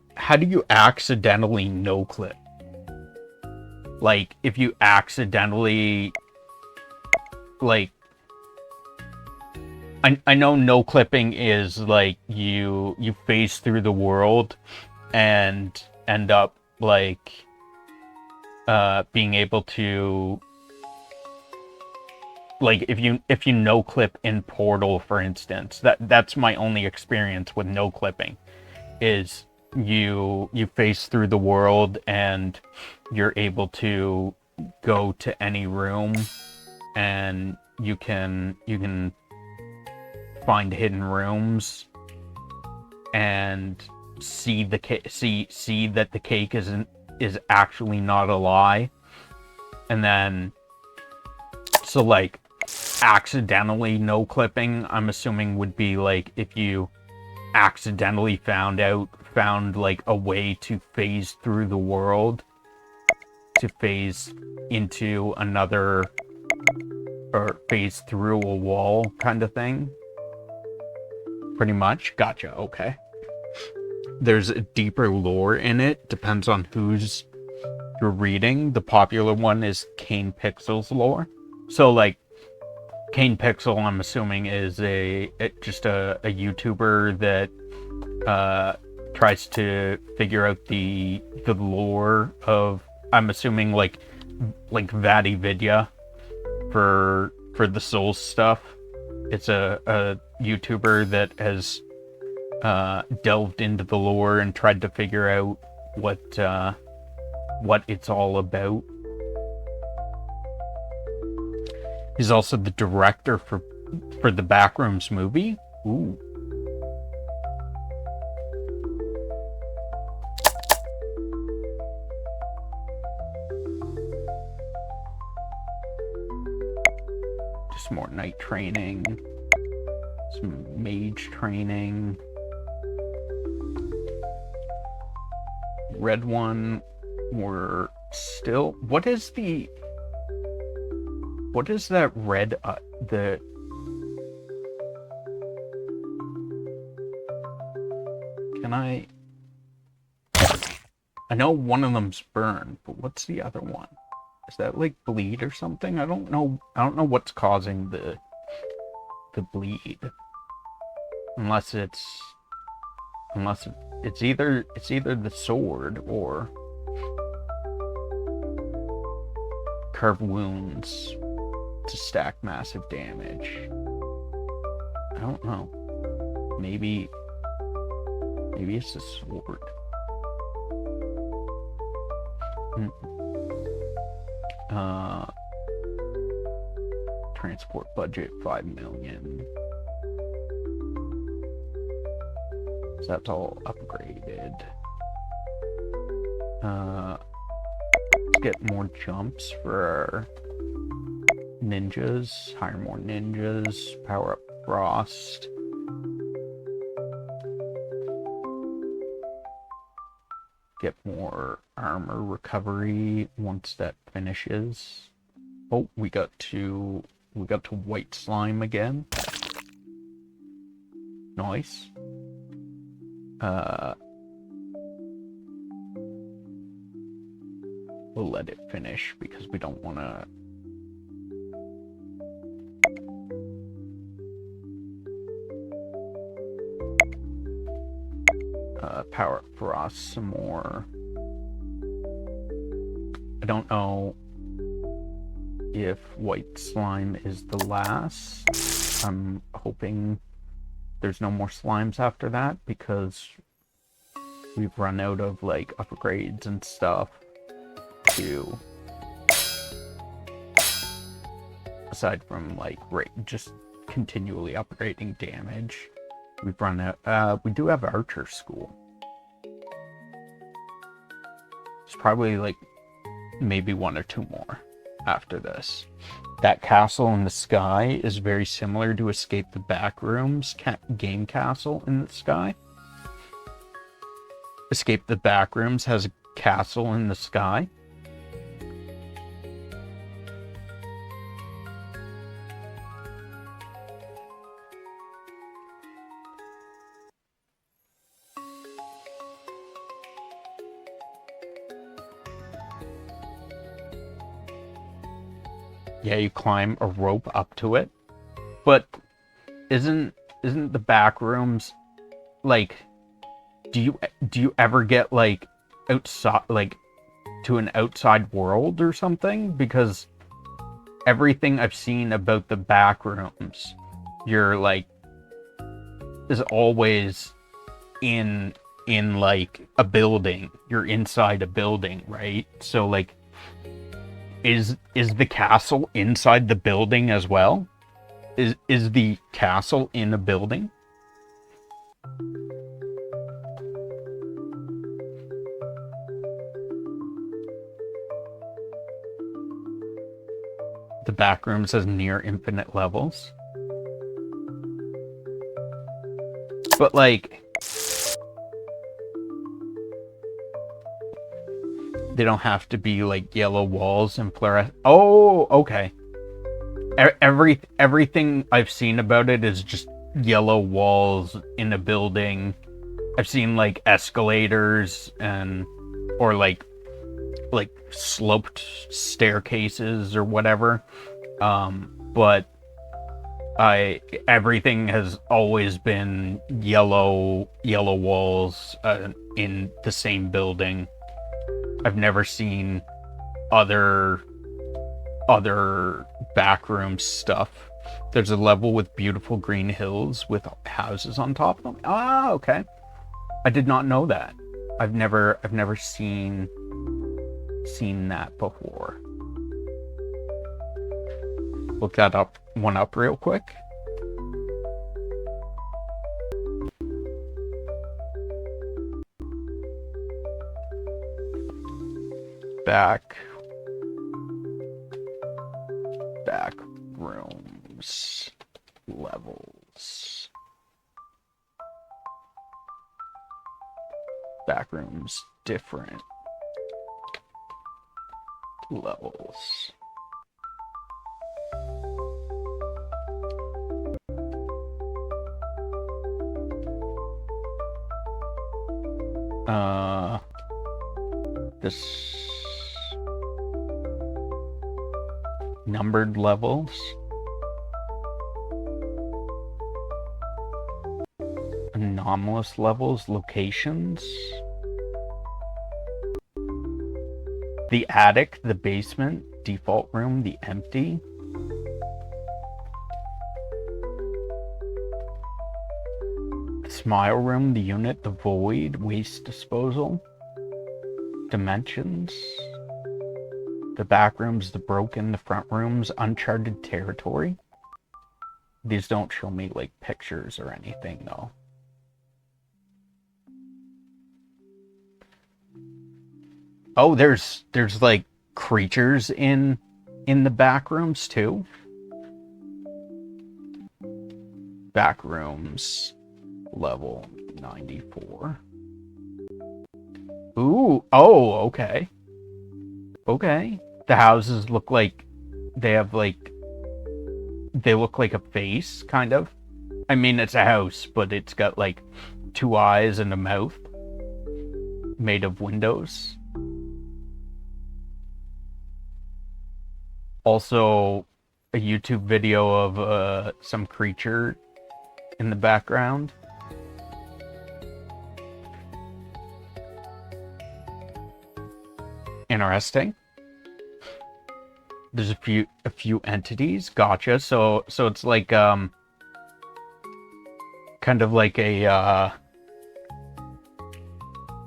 accidentally no-clip? Like, if you accidentally, like, I know no-clipping is like you phase through the world and end up like being able to, like, if you no-clip in Portal, for instance, that's my only experience with no-clipping, is you phase through the world and you're able to go to any room and you can find hidden rooms and see the see that the cake is actually not a lie. And then so like accidentally no clipping, I'm assuming, would be like if you accidentally found like a way to phase through the world, to phase into another, or phase through a wall kind of thing. Pretty much. Gotcha. Okay. There's a deeper lore in it. Depends on who's you're reading. The popular one is Kane Pixel's lore. So like Kane Pixel, I'm assuming, is just a YouTuber that tries to figure out the lore of, I'm assuming, like Vadi Vidya for the Souls stuff. It's a YouTuber that has delved into the lore and tried to figure out what it's all about. He's also the director for the Backrooms movie. Ooh. Just more night training. Some mage training. Red one. We're still... What is that red, the... Can I know one of them's burned, but what's the other one? Is that like bleed or something? I don't know what's causing the bleed. Unless it's either the sword or Carve wounds to stack massive damage. I don't know. Maybe it's a sword. Transport budget 5 million. So that's all upgraded. Let's get more jumps for our ninjas. Hire more ninjas. Power up Frost. Get more armor recovery once that finishes. Oh, we got to white slime again. Nice. We'll let it finish because we don't want to. Power up Frost some more. I don't know if white slime is the last. I'm hoping there's no more slimes after that because we've run out of like upgrades and stuff to, aside from like just continually upgrading damage. We've run out. We do have Archer School. It's probably like maybe 1 or 2 more after this. That castle in the sky is very similar to Escape the Backrooms game castle in the sky. Escape the Backrooms has a castle in the sky. Yeah, you climb a rope up to it. But isn't the back rooms like, do you ever get like outside, like to an outside world or something? Because everything I've seen about the back rooms, you're like, is always in like a building. You're inside a building, right? So like, is the castle inside the building as well? Is the castle in a building? The back room says near infinite levels. But like, they don't have to be like yellow walls and fluorescent. Oh, okay. Everything I've seen about it is just yellow walls in a building. I've seen like escalators or like sloped staircases or whatever. But everything has always been yellow walls in the same building. I've never seen other backroom stuff. There's a level with beautiful green hills with houses on top of them. Ah, okay. I did not know that. I've never seen that before. Look that up real quick. Back rooms levels. Back rooms different levels. This numbered levels. Anomalous levels, locations. The attic, the basement, default room, the empty. Smile room, the unit, the void, waste disposal. Dimensions. The back rooms, the broken, the front rooms, uncharted territory. These don't show me like pictures or anything though. Oh, there's like creatures in the back rooms too. Back rooms, level 94. Ooh, oh, okay. Okay. The houses look like they have like, they look like a face, kind of. I mean, it's a house, but it's got like 2 eyes and a mouth made of windows. Also, a YouTube video of some creature in the background. Interesting. There's a few entities. Gotcha. So it's like kind of like a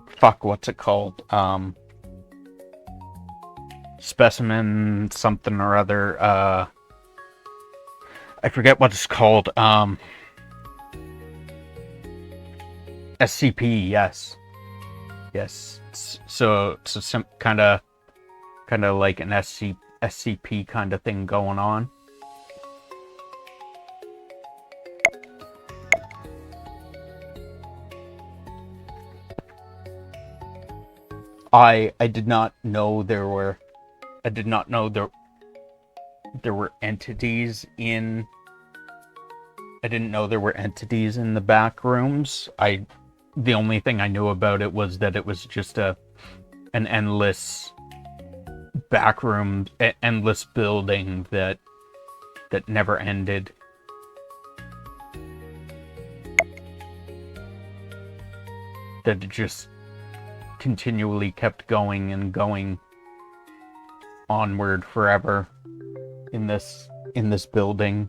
fuck, what's it called? Specimen something or other. I forget what it's called. SCP, yes. Yes. So it's some kind of like an SCP kind of thing going on. I did not know there were entities in. I didn't know there were entities in the back rooms. The only thing I knew about it was that it was just an endless back room, endless building that never ended. That it just continually kept going and going onward forever in this building.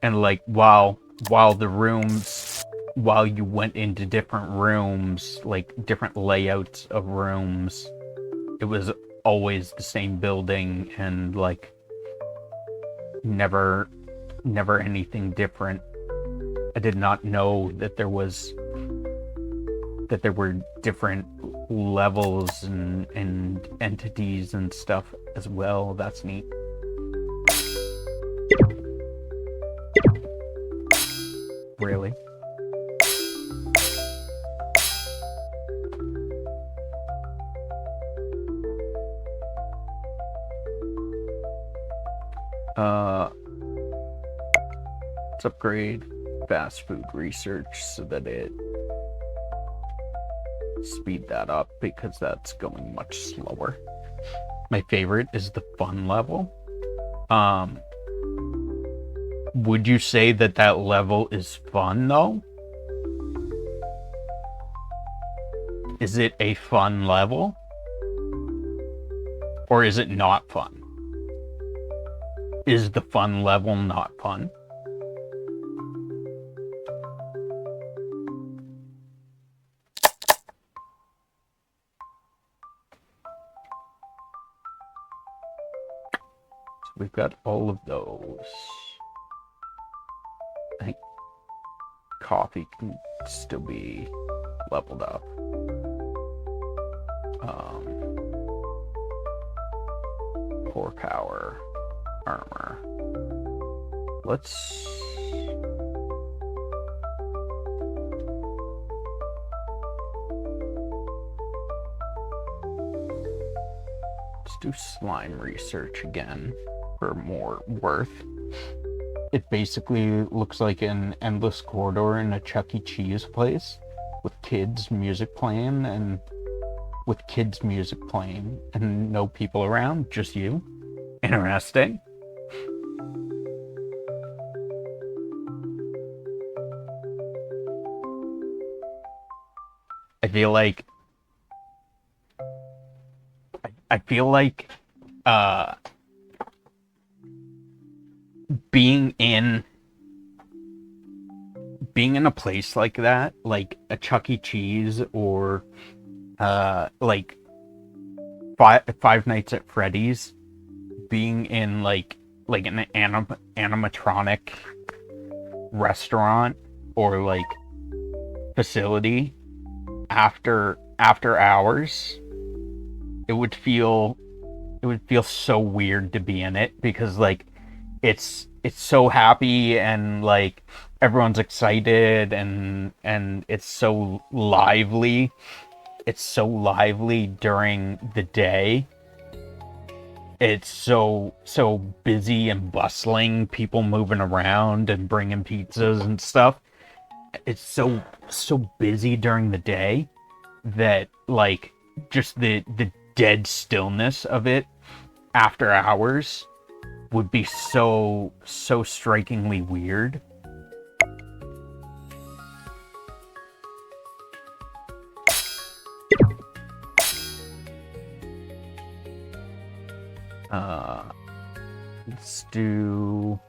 And like while you went into different rooms, like different layouts of rooms, it was always the same building and like never anything different. I did not know that there were different levels and entities and stuff as well. That's neat. Really? Let's upgrade fast food research so that it speed that up because that's going much slower. My favorite is the fun level. Would you say that level is fun though? Is it a fun level? Or is it not fun? Is the fun level not fun? So we've got all of those. I think coffee can still be leveled up. Core power, armor. Let's do slime research again for more worth. It basically looks like an endless corridor in a Chuck E. Cheese place with kids music playing and no people around, just you. Interesting. I feel like I feel like being in a place like that, like a Chuck E. Cheese or like Five Nights at Freddy's, being in like an animatronic restaurant or like facility after hours, it would feel so weird to be in it, because like it's so happy and like everyone's excited and it's so lively. It's so lively during the day. It's so busy and bustling, people moving around and bringing pizzas and stuff. It's so busy during the day that like just the dead stillness of it after hours would be so strikingly weird. Let's do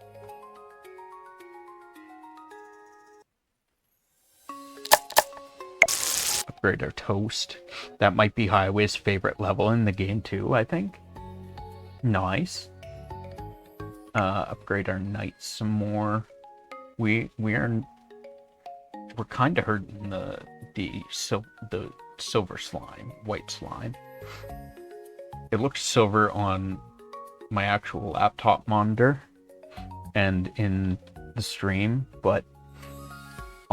upgrade our toast. That might be Highway's favorite level in the game too, I think. Nice. Upgrade our knights some more. We're kind of hurting the silver slime, white slime. It looks silver on my actual laptop monitor and in the stream, but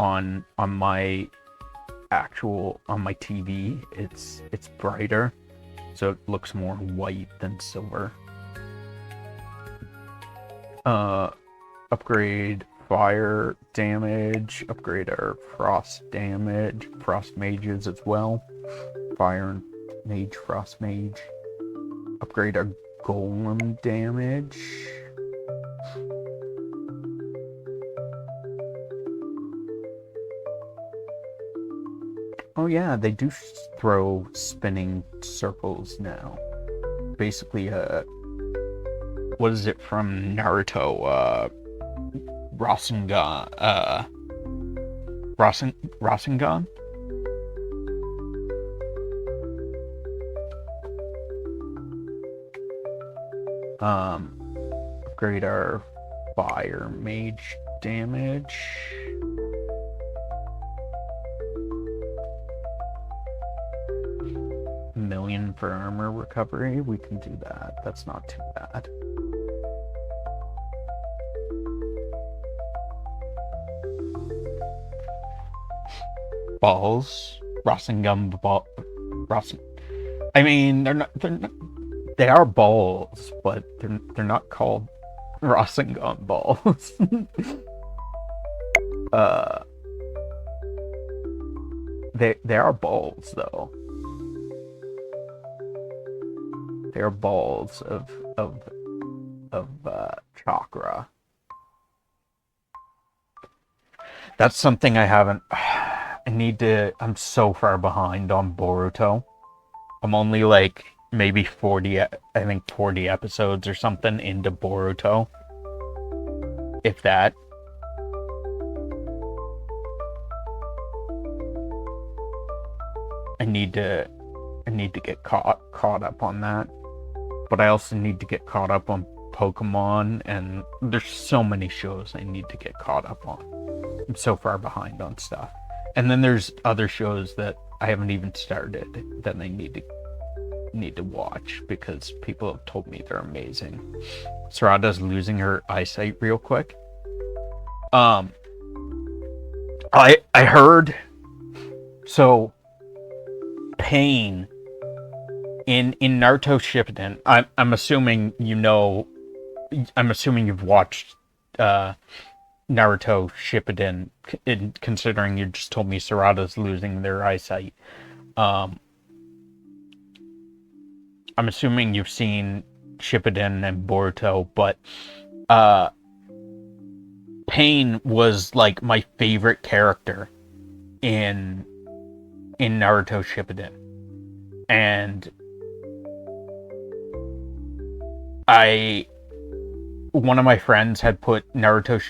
on my TV it's brighter, so it looks more white than silver. Upgrade fire damage, upgrade our frost damage, frost mages as well. Fire mage, frost mage. Upgrade our golem damage. Oh yeah, they do throw spinning circles now. Basically, what is it from Naruto? Rasengan. Rasengan? Upgrade our fire mage damage. Million for armor recovery. We can do that. That's not too bad. Balls. Rasengan ball. I mean, they're not. They are balls, but they're not called Rasengan balls. They are balls though. They are balls of chakra. That's something I haven't. I'm so far behind on Boruto. I'm only like maybe 40 episodes or something into Boruto, if that. I need to get caught up on that, but I also need to get caught up on Pokemon, and there's so many shows I need to get caught up on. I'm so far behind on stuff. And then there's other shows that I haven't even started that I need to watch because people have told me they're amazing. Sarada's losing her eyesight real quick. I heard, so Pain in Naruto Shippuden. I'm assuming you know. I'm assuming you've watched Naruto Shippuden, considering you just told me Sarada's losing their eyesight. I'm assuming you've seen Shippuden and Boruto, but Pain was like my favorite character in Naruto Shippuden, and one of my friends had put Boruto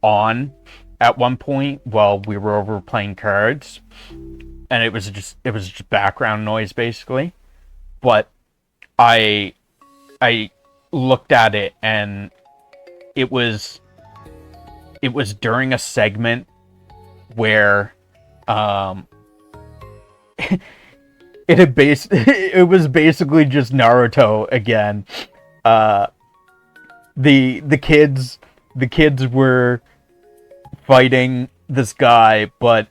on at one point while we were over playing cards, and it was just background noise basically. But I looked at it, and it was during a segment where it was basically just Naruto again. The kids were fighting this guy, but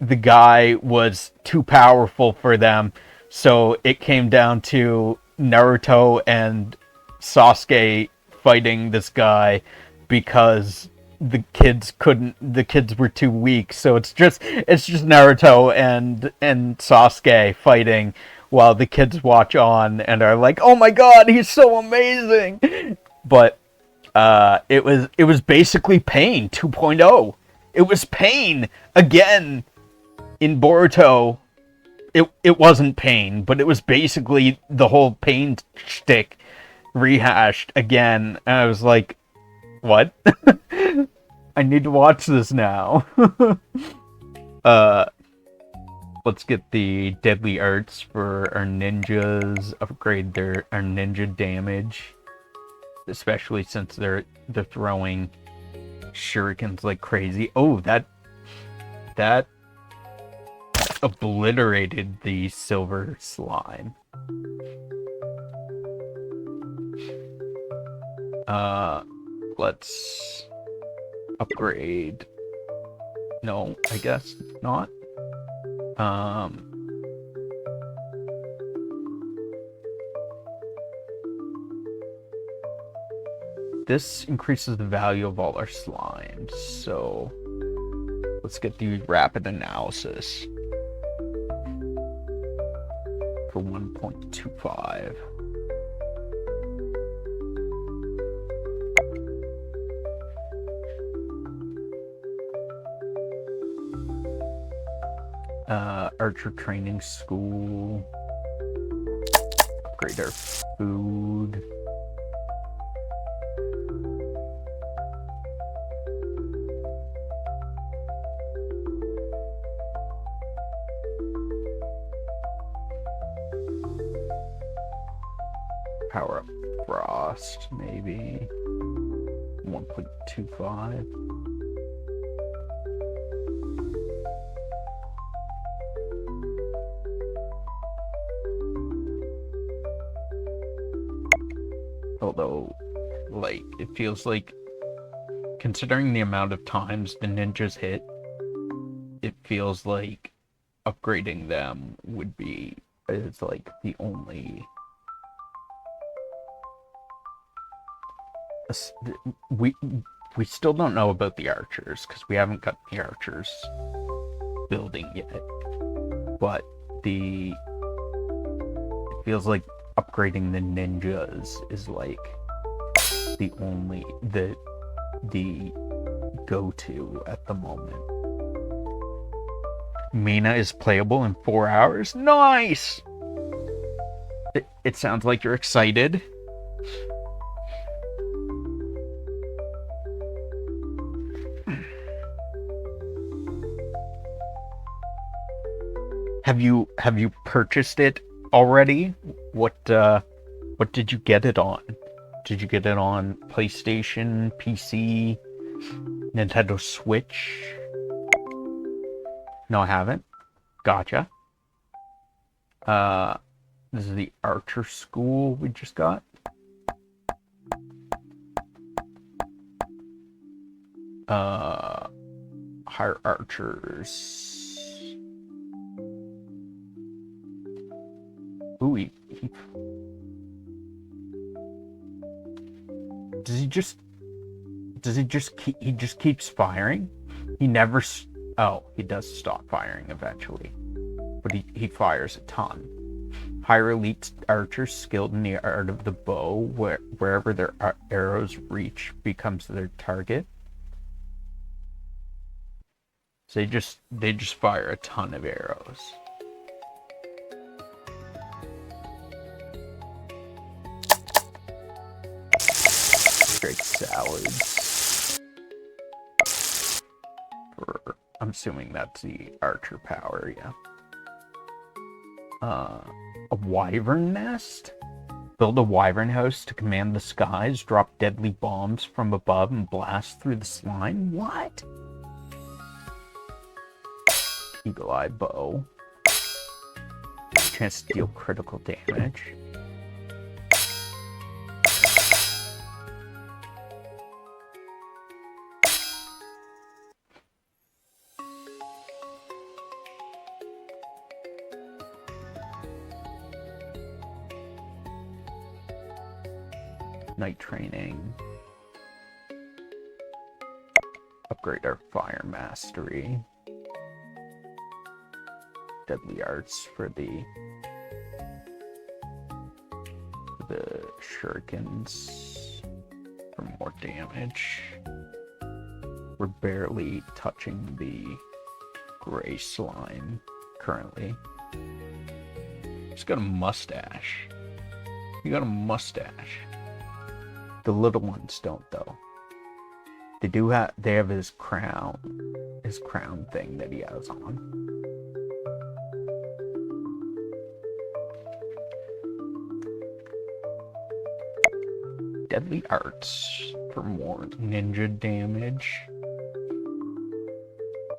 the guy was too powerful for them, so it came down to Naruto and Sasuke fighting this guy because the kids were too weak. So it's just Naruto and Sasuke fighting while the kids watch on and are like, "Oh my god, he's so amazing." But it was basically Pain 2.0. It was Pain again in Boruto. It wasn't Pain, but it was basically the whole Pain shtick rehashed again. And I was like, what? I need to watch this now. Let's get the deadly arts for our ninjas, upgrade our ninja damage, especially since they're throwing shurikens like crazy. Oh, that obliterated the silver slime. Let's upgrade. No, I guess not. This increases the value of all our slimes, so let's get the rapid analysis for 1.25. Archer training school. Upgrade our food. Power up frost, maybe 1.25. Although, like, it feels like, considering the amount of times the ninjas hit, it feels like upgrading them would be, is like the only... We still don't know about the archers, because we haven't got the archers building yet. But it feels like upgrading the ninjas is like the only the go-to at the moment. Mina is playable in 4 hours. Nice. It sounds like you're excited. Have you purchased it already? What did you get it on? Did you get it on PlayStation, PC, Nintendo Switch? No, I haven't. Gotcha. This is the Archer School we just got. Hire archers. Ooh, he just keeps firing? He never he does stop firing eventually. But he fires a ton. Hire elite archers skilled in the art of the bow, wherever their arrows reach becomes their target. So they just fire a ton of arrows. upgrade salads. I'm assuming that's the archer power, yeah. A wyvern nest? Build a wyvern house to command the skies, drop deadly bombs from above, and blast through the slime? What? Eagle Eye Bow. Chance to deal critical damage. Night training. Upgrade our fire mastery. Deadly arts for the shurikens for more damage. We're barely touching the gray slime currently. He's got a mustache. You got a mustache. The little ones don't, though. They have his crown thing that he has on. Deadly arts for more ninja damage.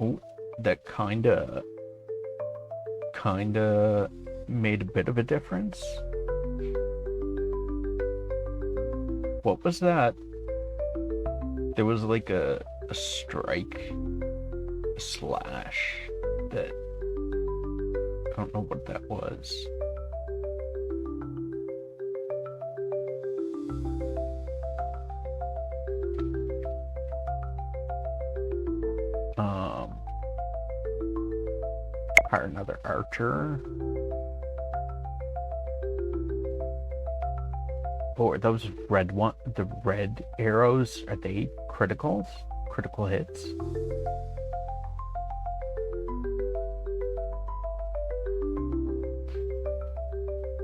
Oh, that kinda made a bit of a difference. What was that? There was like a strike, a slash that I don't know what that was. Hire another archer. Oh, are those red the red arrows, are they criticals? Critical hits?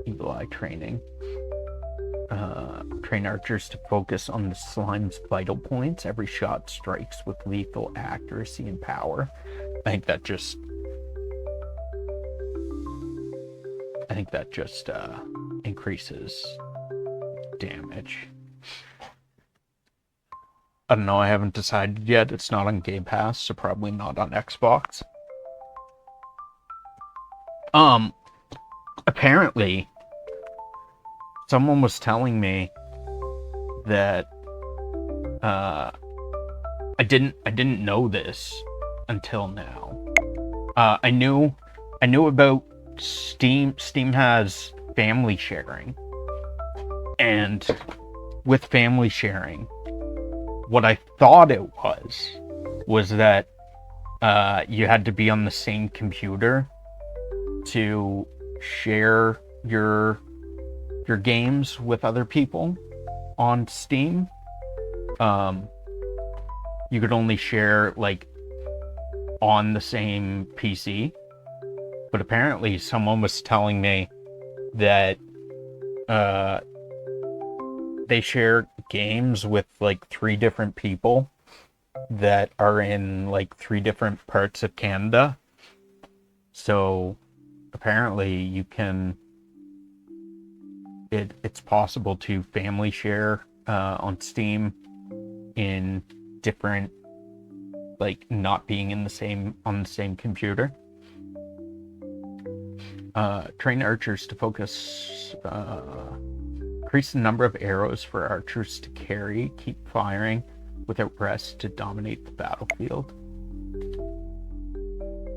Eagle Eye training. Train archers to focus on the slime's vital points. Every shot strikes with lethal accuracy and power. I think that just increases damage. I don't know, I haven't decided yet. It's not on Game Pass, so probably not on Xbox. Apparently, someone was telling me that I didn't know this until now. I knew about Steam. Steam has family sharing. And with family sharing, what I thought it was that you had to be on the same computer to share your games with other people on Steam. You could only share like on the same PC. But apparently someone was telling me that they share games with like 3 different people that are in like 3 different parts of Canada. So apparently you can, it's possible to family share on Steam in different, like not being in the same, on the same computer. Train archers to focus, increase the number of arrows for archers to carry, keep firing without rest to dominate the battlefield.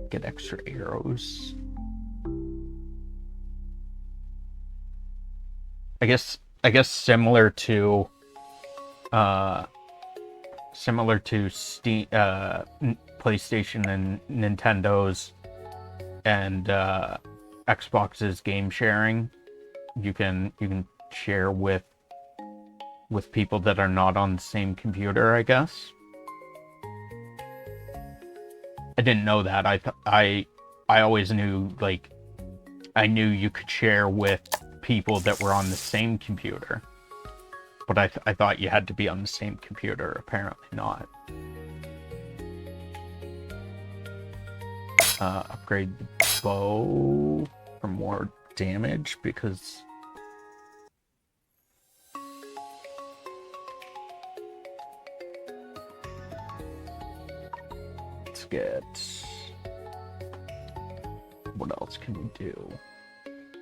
Get extra arrows. I guess similar to Steam, PlayStation and Nintendo's and Xbox's game sharing. You can share with people that are not on the same computer, I guess. I didn't know that. I always knew, like, I knew you could share with people that were on the same computer. But I thought you had to be on the same computer. Apparently not. Upgrade the bow for more damage because let's get, what else can we do?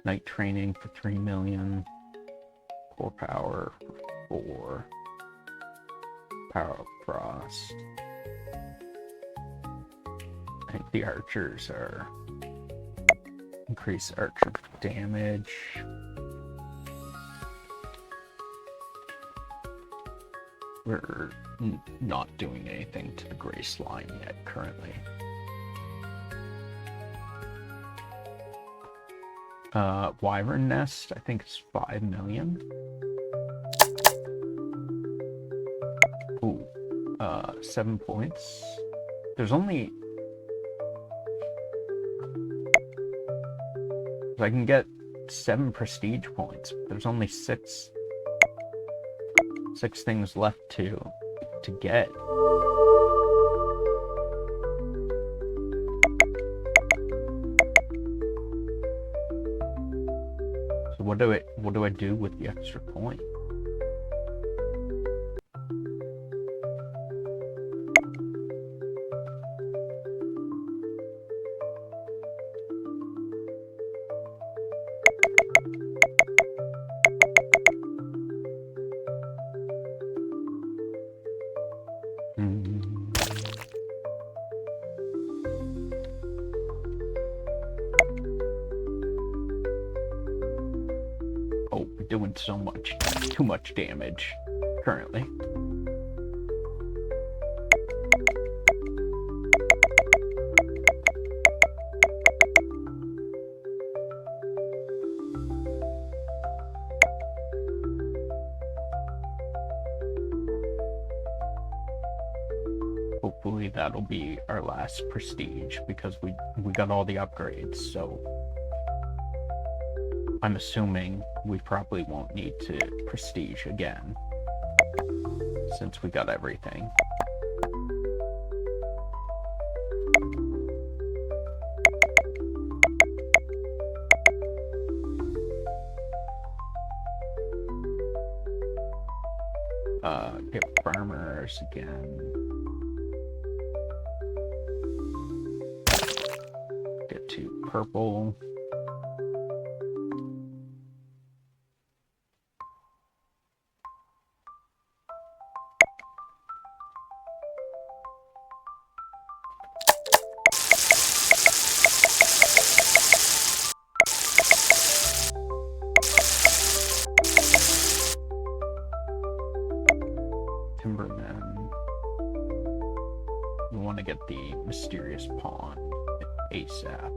Night training for 3 million, core power for 4, power of frost. I think the archers are increase archer damage. We're not doing anything to the gray slime yet currently. Wyvern nest, I think it's 5 million. Ooh, 7 points. There's only, I can get 7 prestige points. There's only 6 things left to get. So what do I do with the extra point? Oh, we're doing too much damage currently. Hopefully that'll be our last prestige because we got all the upgrades, so I'm assuming we probably won't need to prestige again since we got everything. Get farmers again. Get to purple. Timberman. We want to get the mysterious pawn ASAP.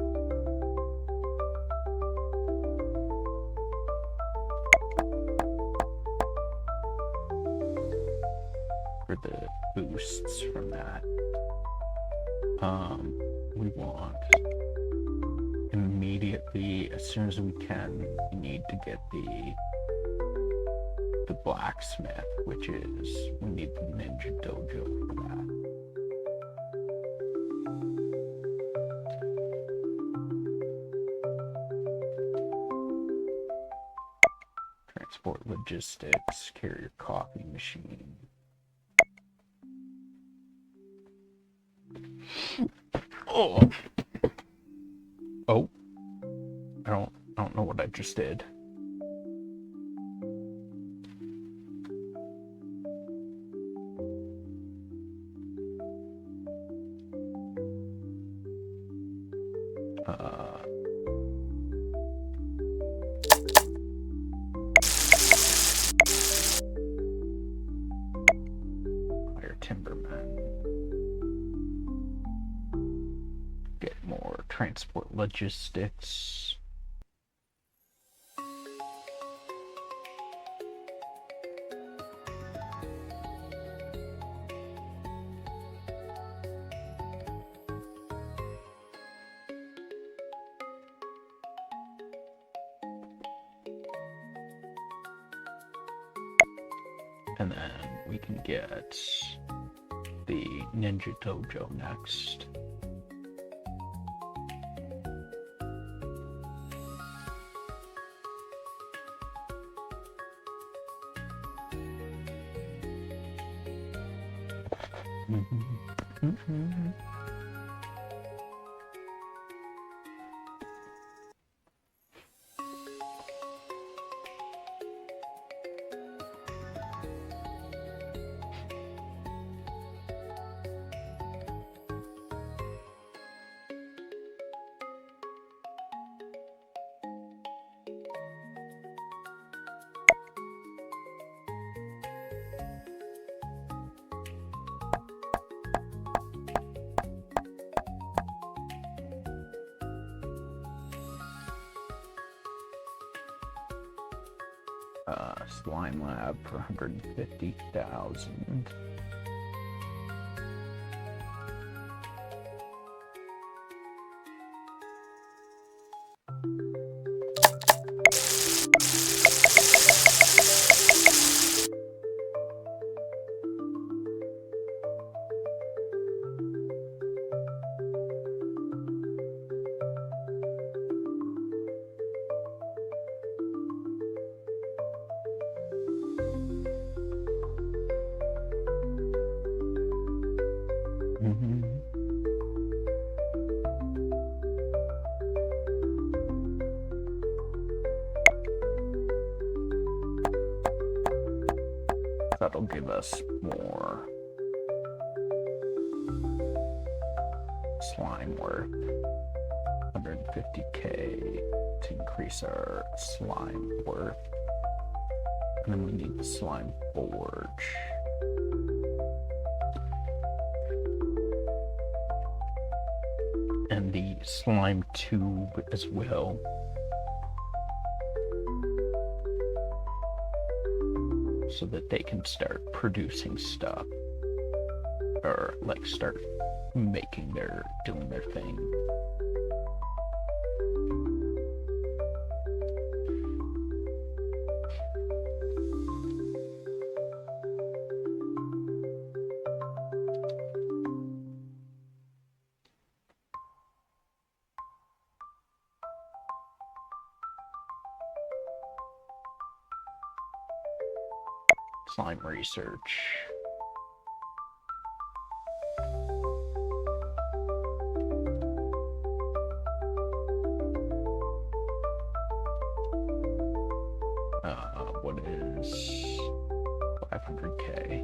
For the boosts from that. We want immediately, as soon as we can, we need to get the blacksmith, which is, we need the ninja dojo for that. Transport logistics, carrier coffee machine. Oh. Oh. I don't know what I just did. Hire timberman. Get more transport logistics. And then we can get the Ninja Dojo next. Slime Lab for 150,000. That'll give us more slime worth. 150k to increase our slime worth. And then we need the slime forge. And the slime tube as well. So that they can start producing stuff. Or like start doing their thing. Slime research. What is 500k?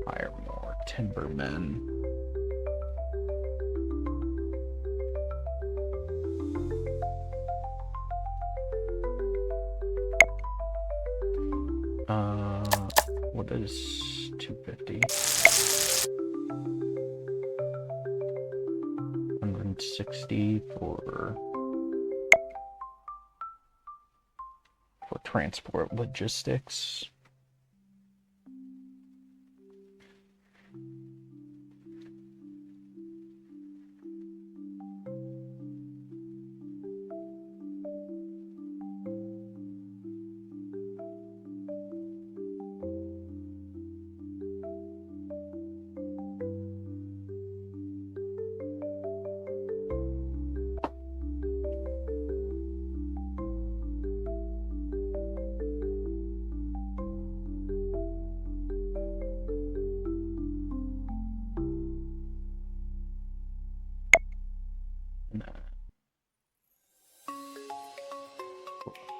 Hire more timbermen. What is 250? 160 for transport logistics.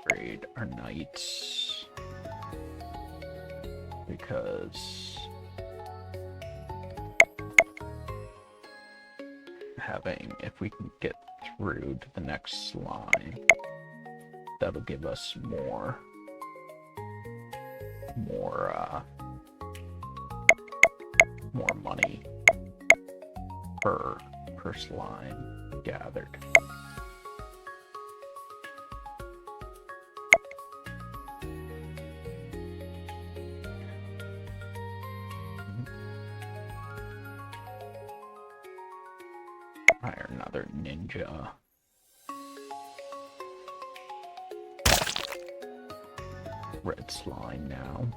Upgrade our knights because if we can get through to the next slime, that'll give us more money per slime gathered. Hire another ninja. Red slime now.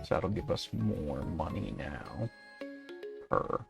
So that'll give us more money now. Per.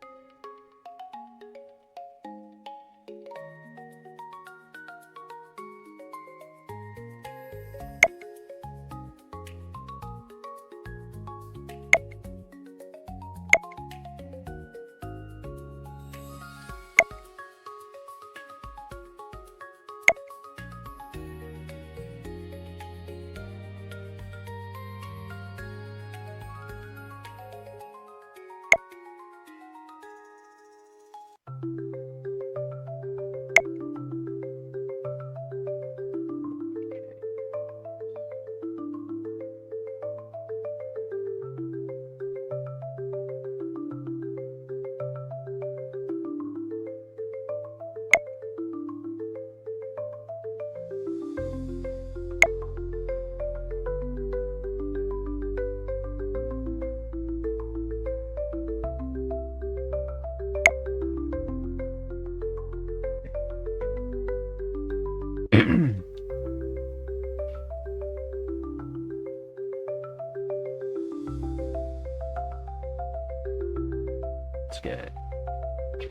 Let's get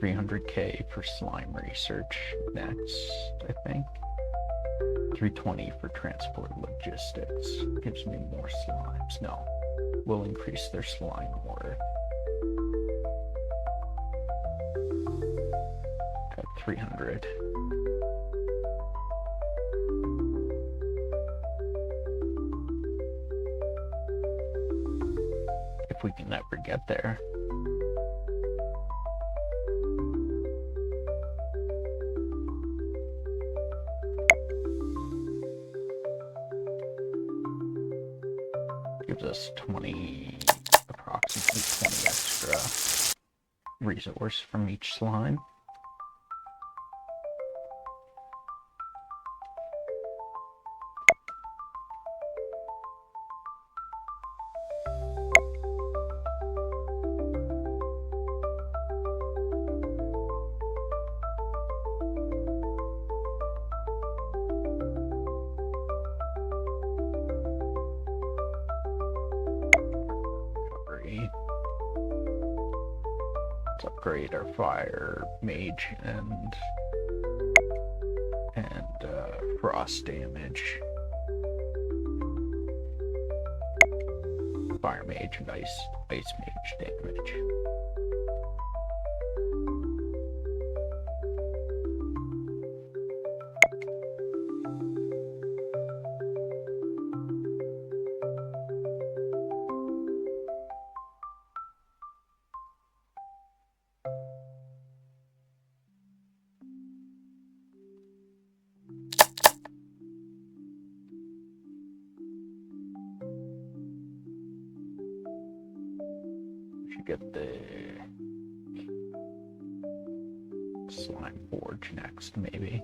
300k for slime research next, I think. 320 for transport logistics. Gives me more slimes. No. We'll increase their SlimeWard. At 300. If we can ever get there. Gives us 20, approximately 20 extra resource from each slime. Let's upgrade our fire mage and frost damage. Fire mage and ice mage damage. Get the slime forge next, maybe.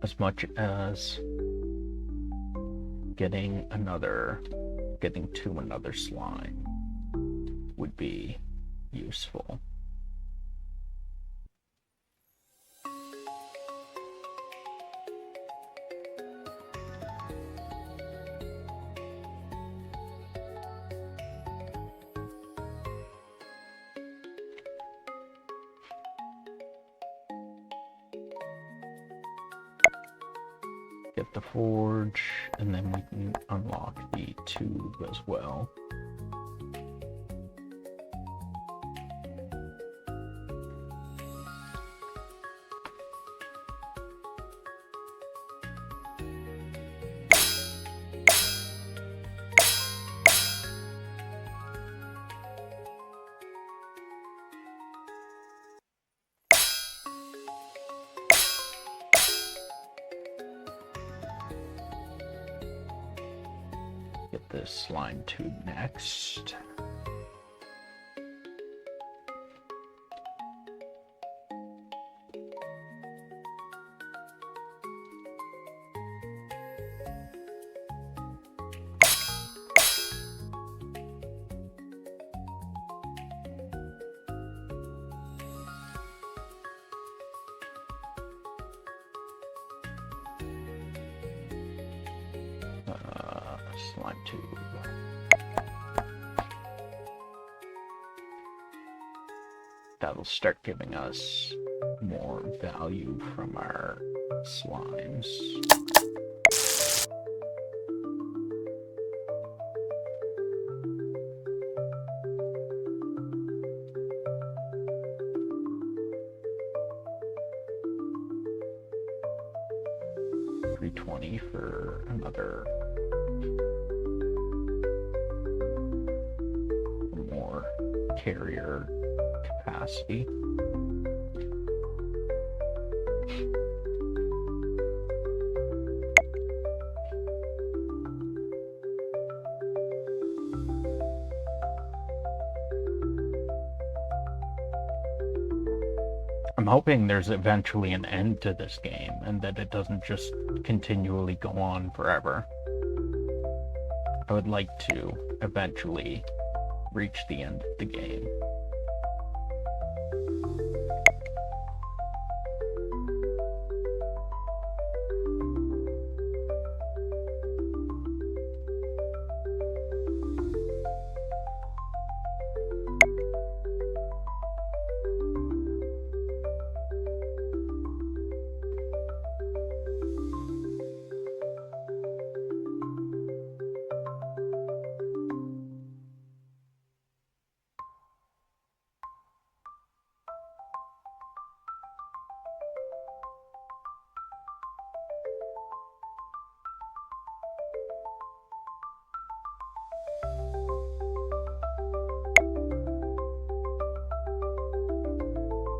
As much as getting to another slime would be useful. Get the forge, and then we can unlock the tube as well. Get this slime tube next. slime tube. That'll start giving us more value from our slimes. $320 for another more carrier capacity. I'm hoping there's eventually an end to this game and that it doesn't just continually go on forever. I would like to eventually reach the end of the game.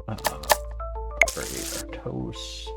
Upgrade our toast.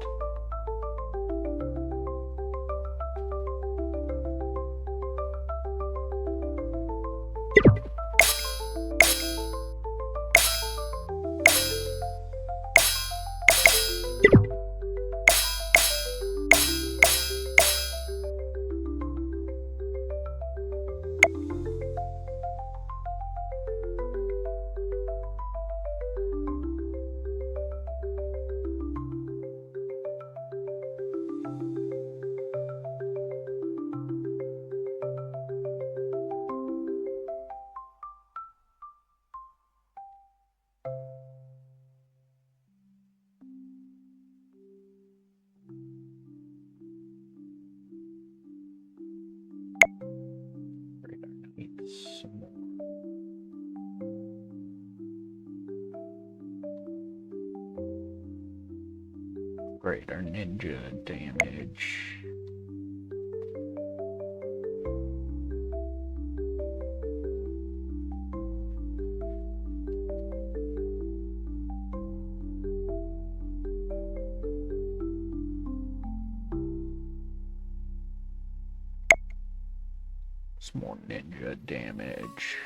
Some more. Great, our ninja damage. Some more ninja damage.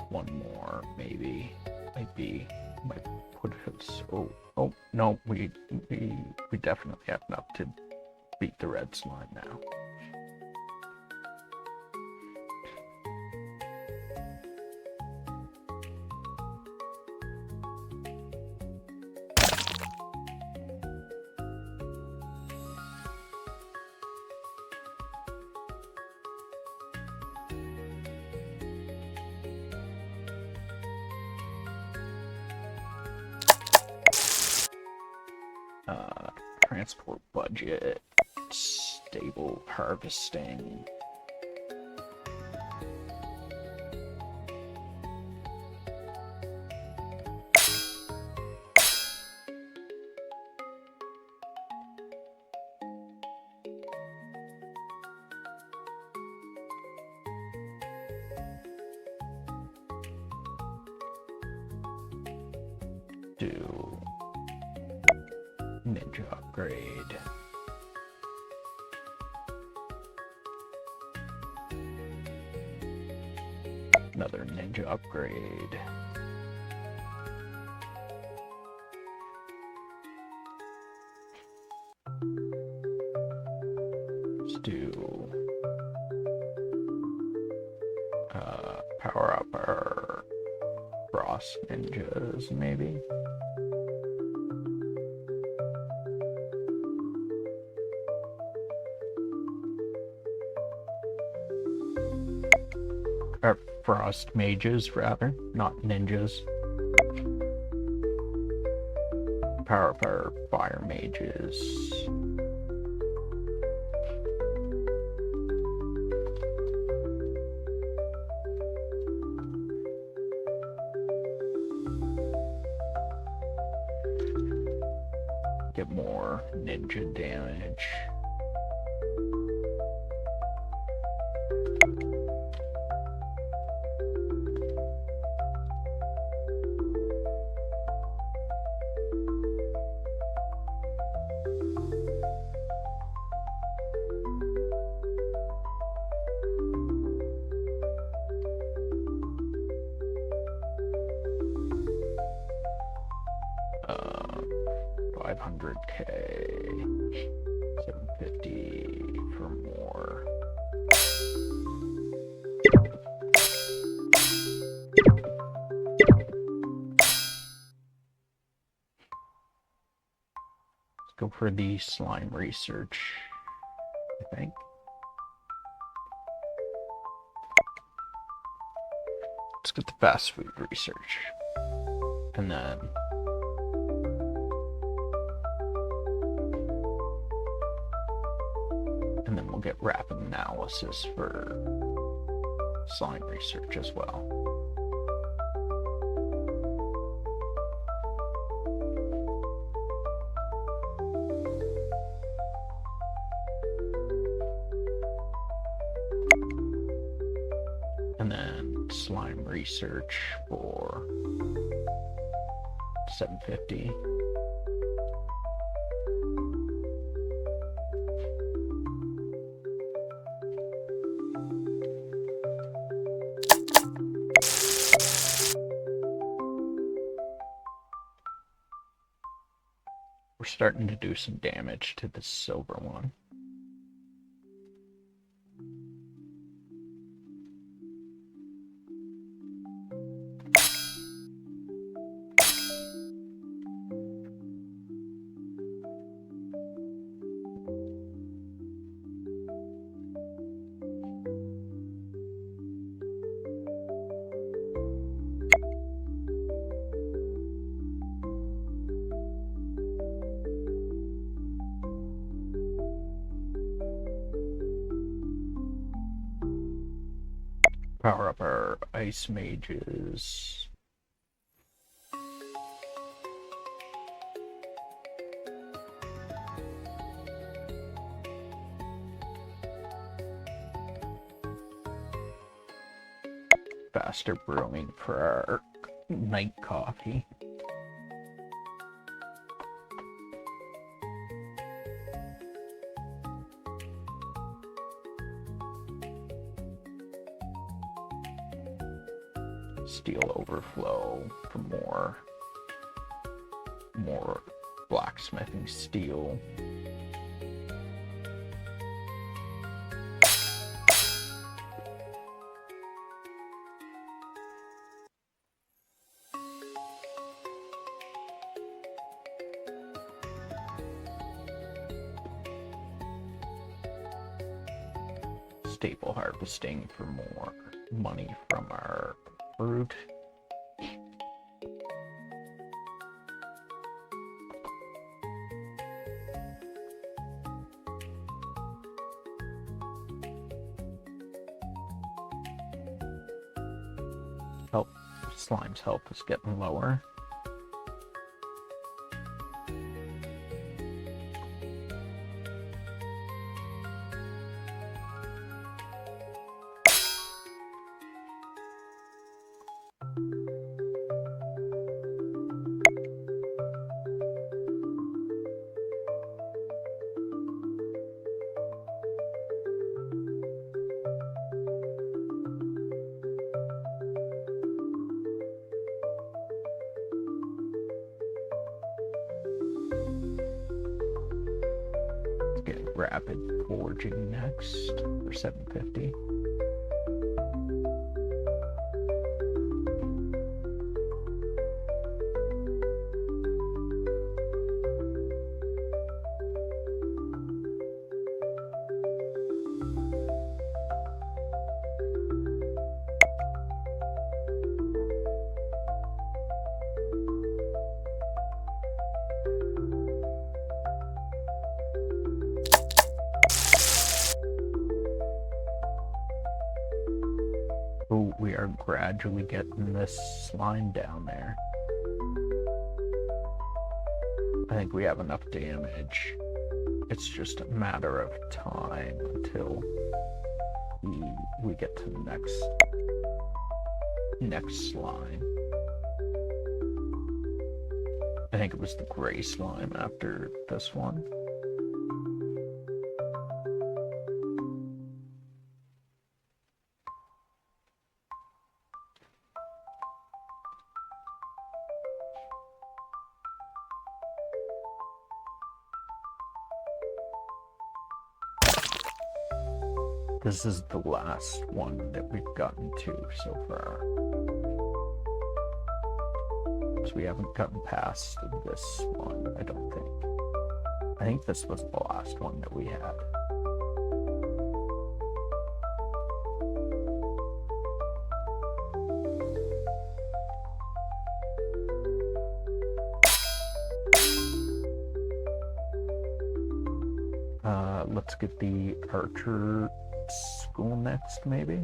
One more, maybe. Might put us. Oh no, we definitely have enough to beat the red slime now. Transport budget, stable harvesting. Do ninja upgrade. Another ninja upgrade. Let's do power up our frost ninjas, maybe. or frost mages rather, not ninjas. Power up our fire mages. Get more ninja damage. Uh, 500k, 750 for more. Let's go for the slime research, I think. Let's get the fast food research. And then we'll get rapid analysis for slime research as well. And then slime research for 750. We're starting to do some damage to the silver one. Power up our ice mages. Faster brewing for our night coffee. Steel overflow for more blacksmithing steel. Staple harvesting for more money from our fruit. Oh, slime's health is getting lower. Rapid forging next for 750. Oh, we are gradually getting this slime down there. I think we have enough damage. It's just a matter of time until we get to the next slime. I think it was the gray slime after this one. This is the last one that we've gotten to so far. So we haven't gotten past this one, I don't think. I think this was the last one that we had. Let's get the archer school next, maybe?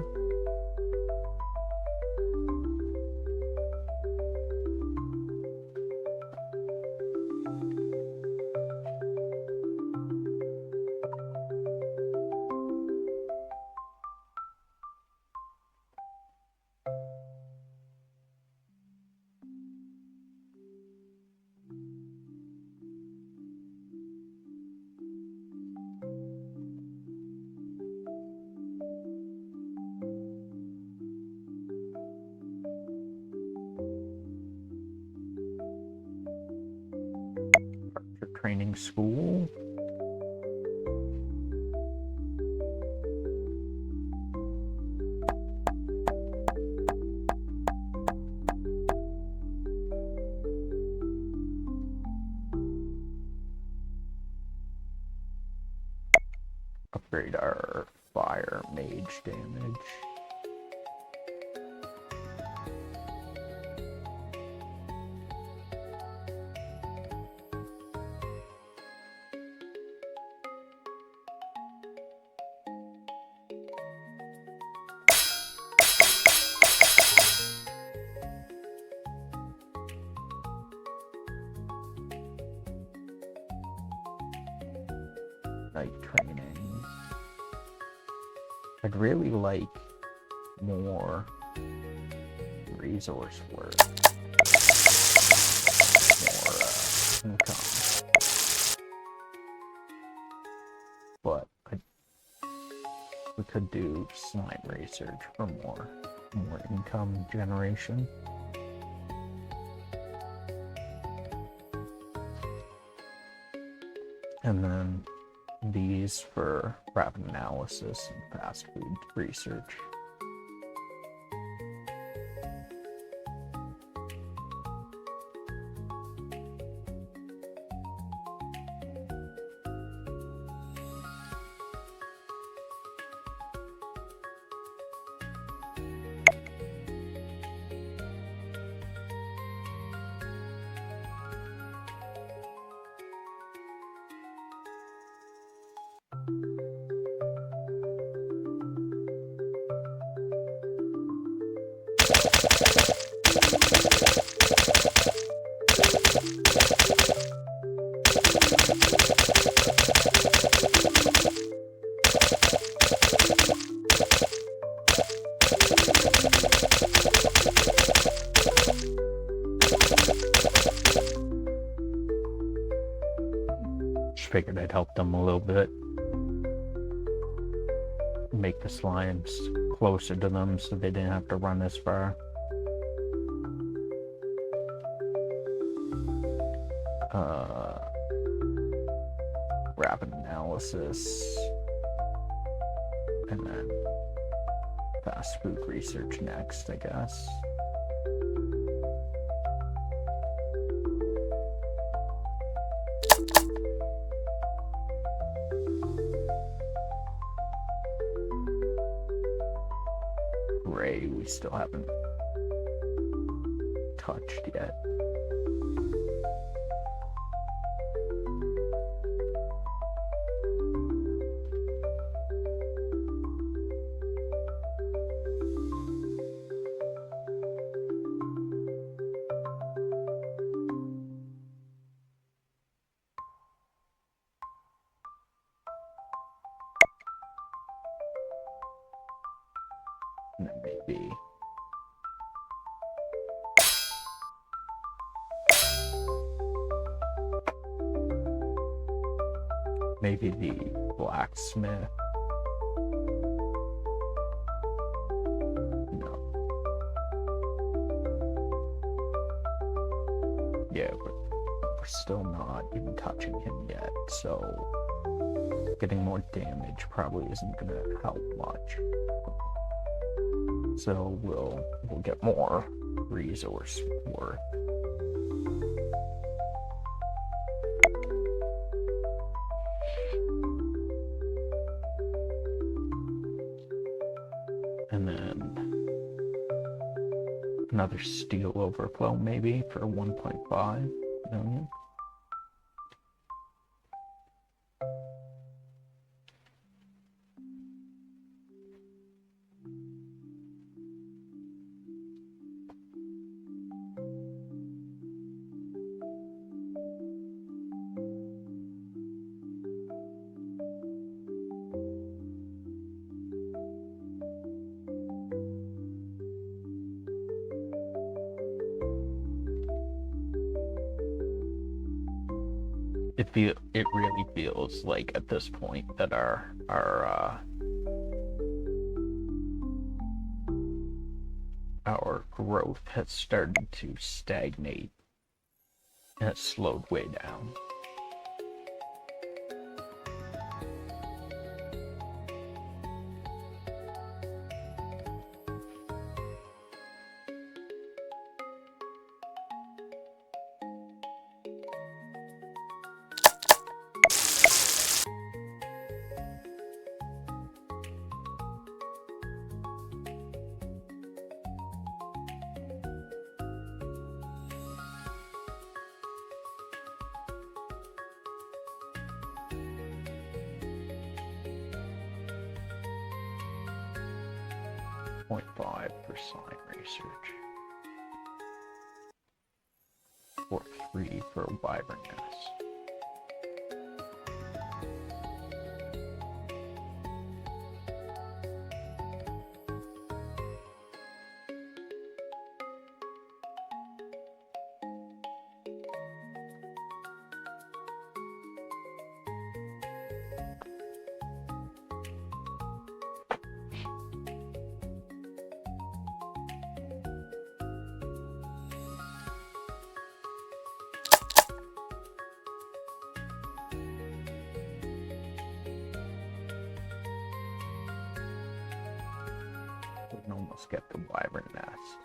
Training school. Upgrade our fire mage damage. Night training. I'd really like more resource work, more income, but we could do slime research for more income generation. And then these for rapid analysis and fast food research. Figured I'd help them a little bit. Make the slimes closer to them so they didn't have to run as far. Rapid analysis. And then fast food research next, I guess. Gray, we still haven't touched yet. might be. Maybe the blacksmith. No. Yeah, but we're still not even touching him yet, so getting more damage probably isn't gonna help much. So we'll get more resource worth. And then another steel overflow maybe for 1.5 million. It really feels like at this point that our growth has started to stagnate and it's slowed way down. For slime research. Or 3 for wyvern nest. We can almost get the wyvern nest.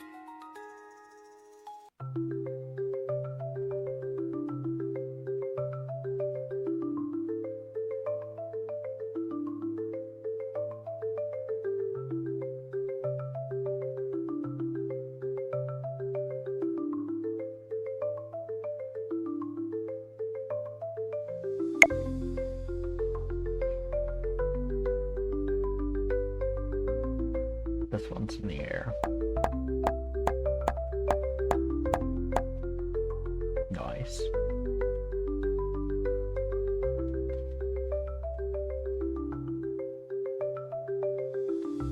This one's in the air. Nice.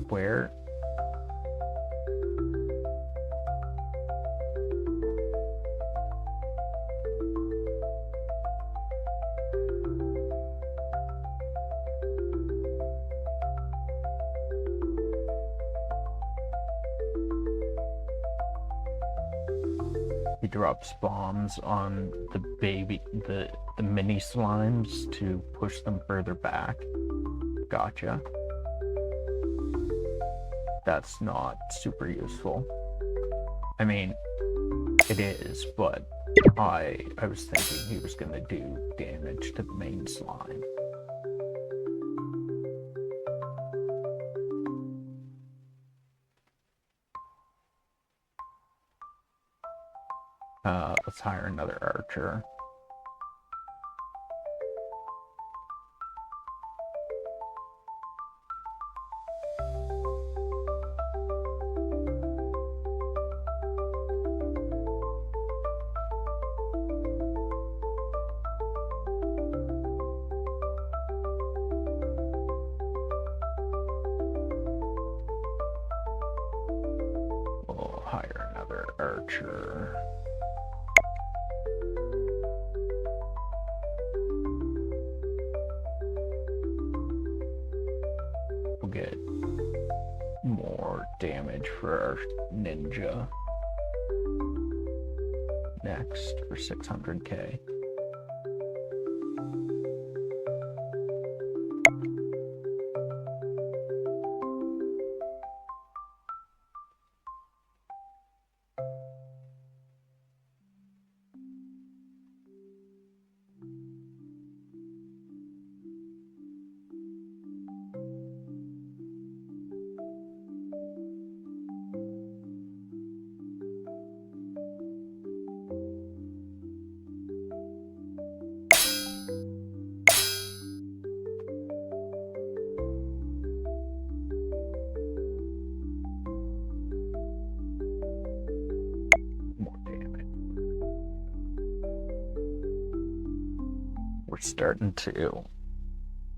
Where? He drops bombs on the mini slimes to push them further back. Gotcha. That's not super useful. I mean, it is, but I was thinking he was gonna do damage to the main slime. Let's hire another archer. hire another archer. We'll get more damage for our ninja next for 600k.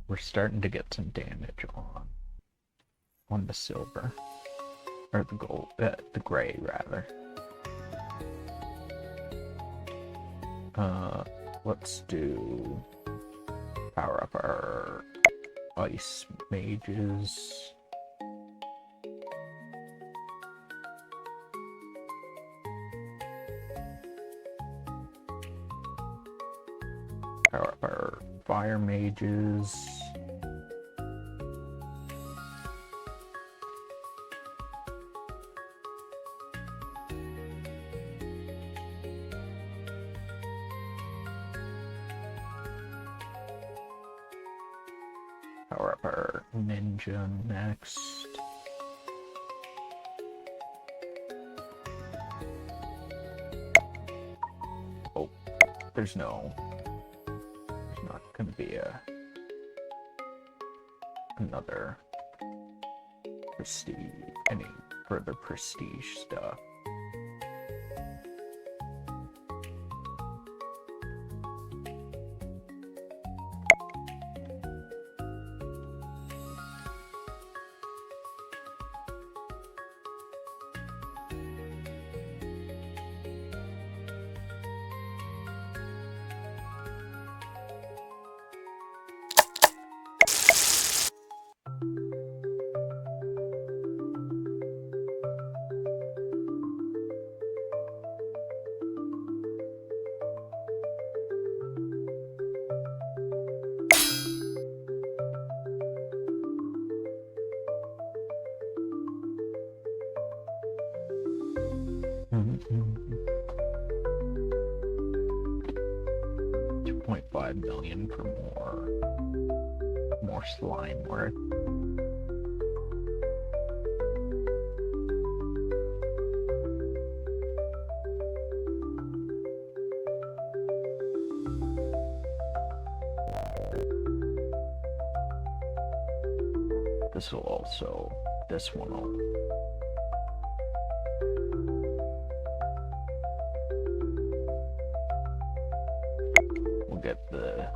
We're starting to get some damage on the silver, or the gold, the gray rather. Let's do power up our ice mages. Power up our fire mages. Power up our ninja next. Oh, there's not gonna be another any further prestige stuff. $2.5 million for more SlimeWard. This one will get that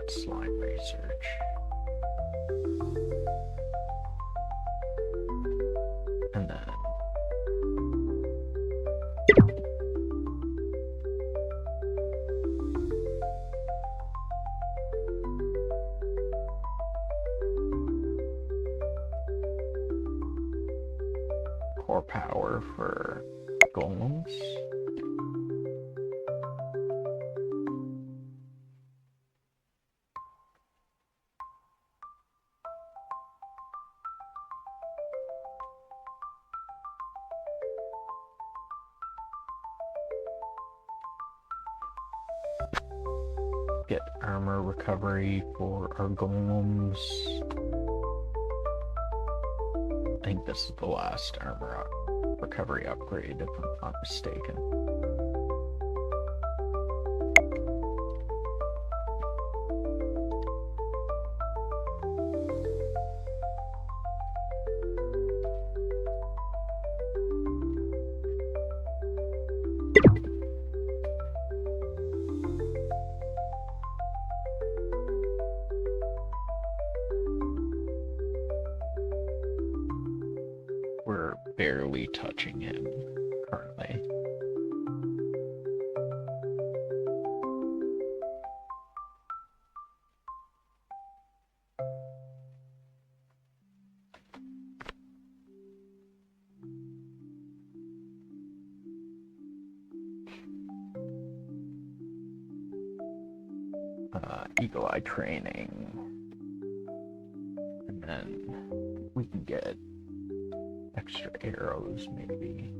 slime research. And then core power for golems. Get armor recovery for our golems. I think this is the last armor recovery upgrade, if I'm not mistaken. barely touching him currently. Eagle eye training, and then we can get extra arrows maybe.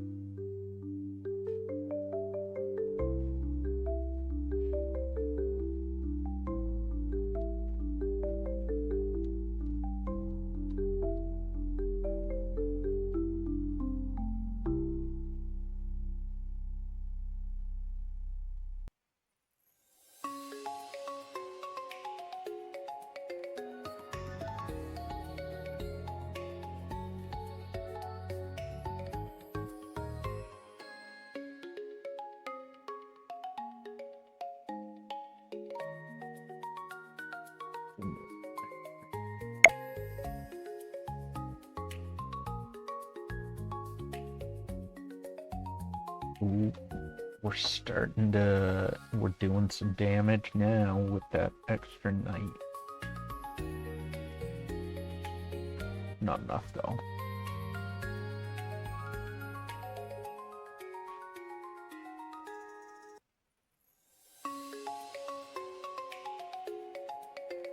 Ooh, we're doing some damage now with that extra knight. Not enough though.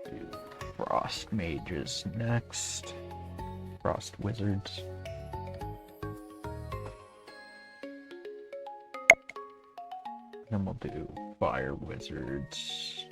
Do frost mages next. Frost wizards. Then we'll do fire wizards.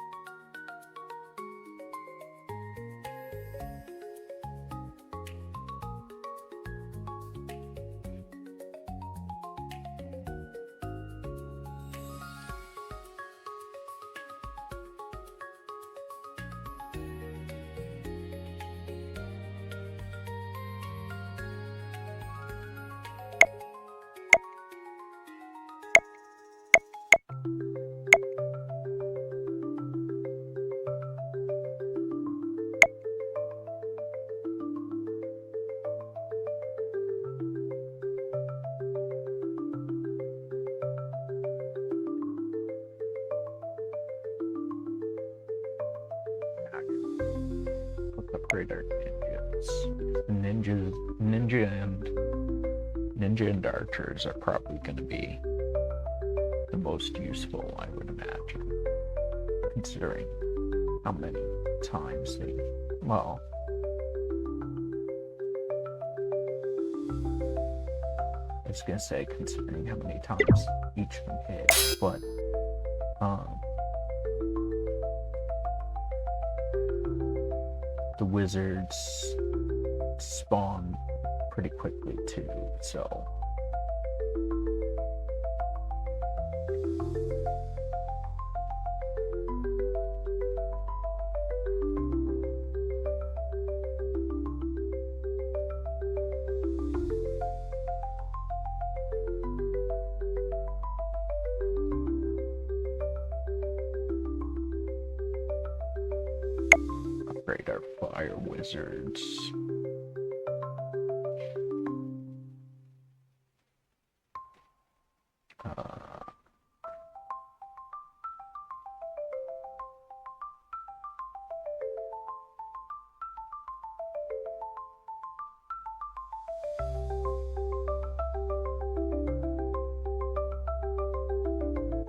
Upgrade our ninjas. Ninja and archers are probably going to be the most useful, I would imagine, considering how many times they, well, I was going to say considering how many times each of them hit, but the wizards spawn pretty quickly too, so upgrade our fire wizards.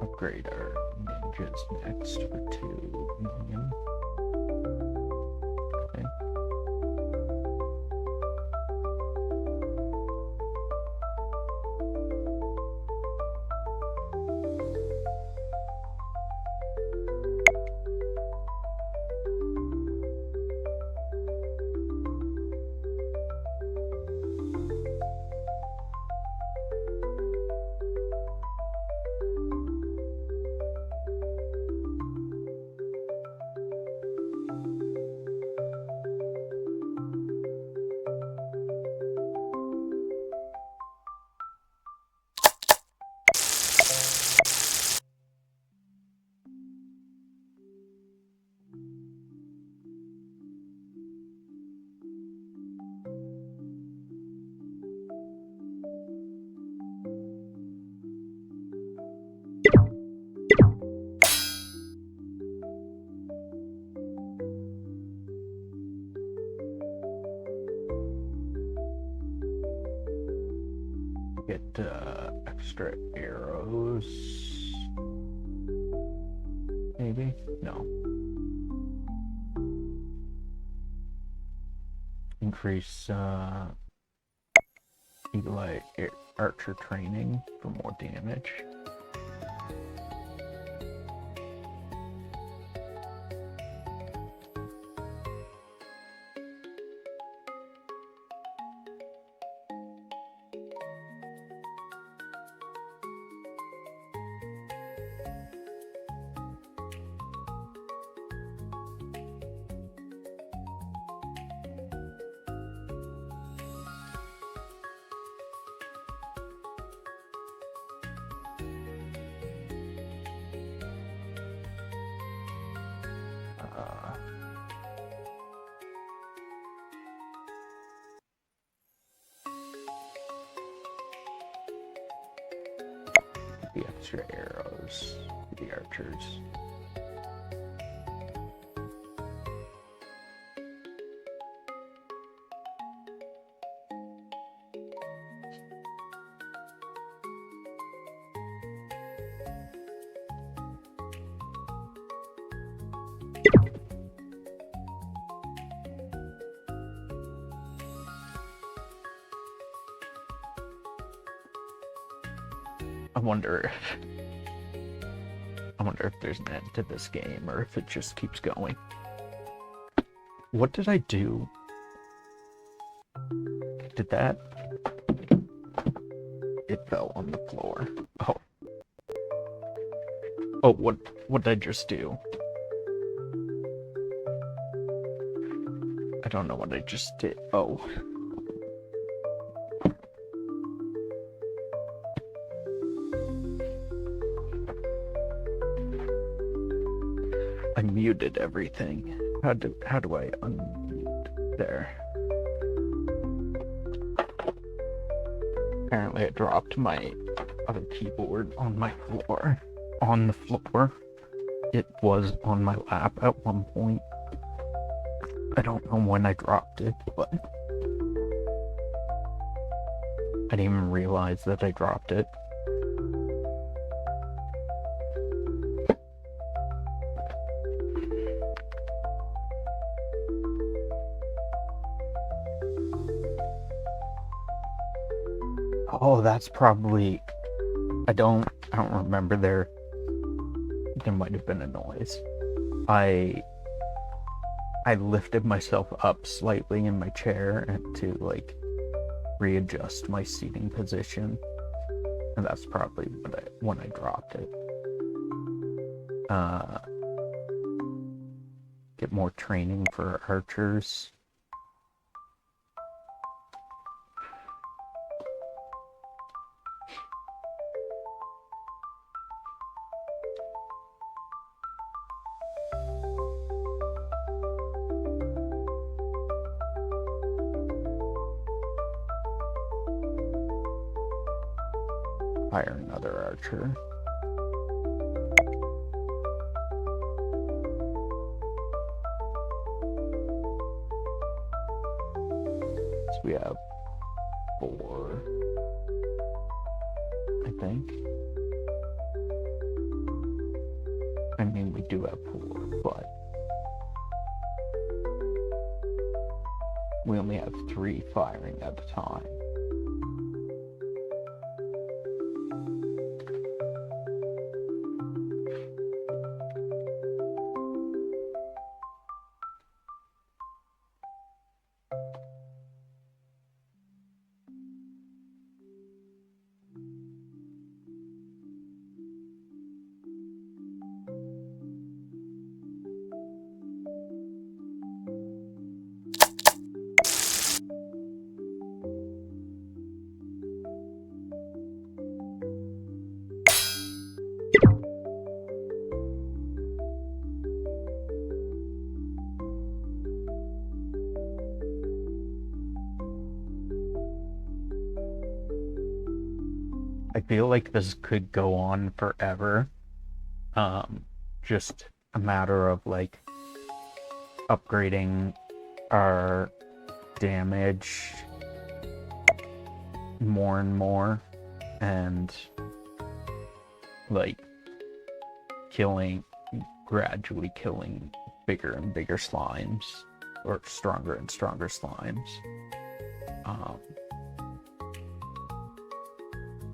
Upgrade our ninjas next for 2 million. Okay. Get extra arrows. Maybe? No. Increase Eli archer training for more damage. The extra arrows, the archers. I wonder if there's an end to this game or if it just keeps going. What did I do? Did that? It fell on the floor. Oh. Oh, what did I just do? I don't know what I just did. Oh. I muted everything. How do I unmute there? Apparently I dropped my other keyboard on my floor. On the floor. It was on my lap at one point. I don't know when I dropped it, but I didn't even realize that I dropped it. Oh, that's probably... I don't remember there might have been a noise. I lifted myself up slightly in my chair and to like readjust my seating position, and that's probably when I dropped it. Get more training for archers. Hire another archer. So we have 4, I think. I mean, we do have 4, but we only have 3 firing at a time. I feel like this could go on forever. Just a matter of like upgrading our damage more and more and like gradually killing bigger and bigger slimes, or stronger and stronger slimes.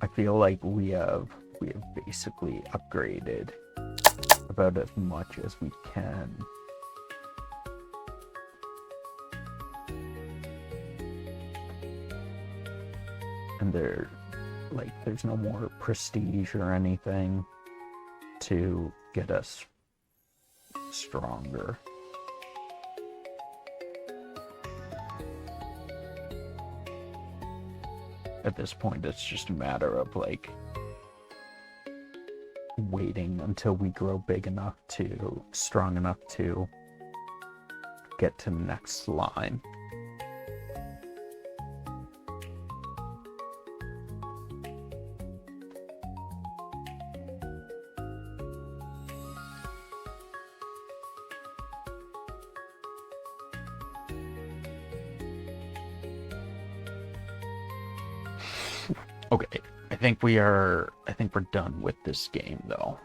I feel like we have basically upgraded about as much as we can. And there's no more prestige or anything to get us stronger. At this point, it's just a matter of like waiting until we grow strong enough to get to the next slime. Okay, I think we're done with this game though.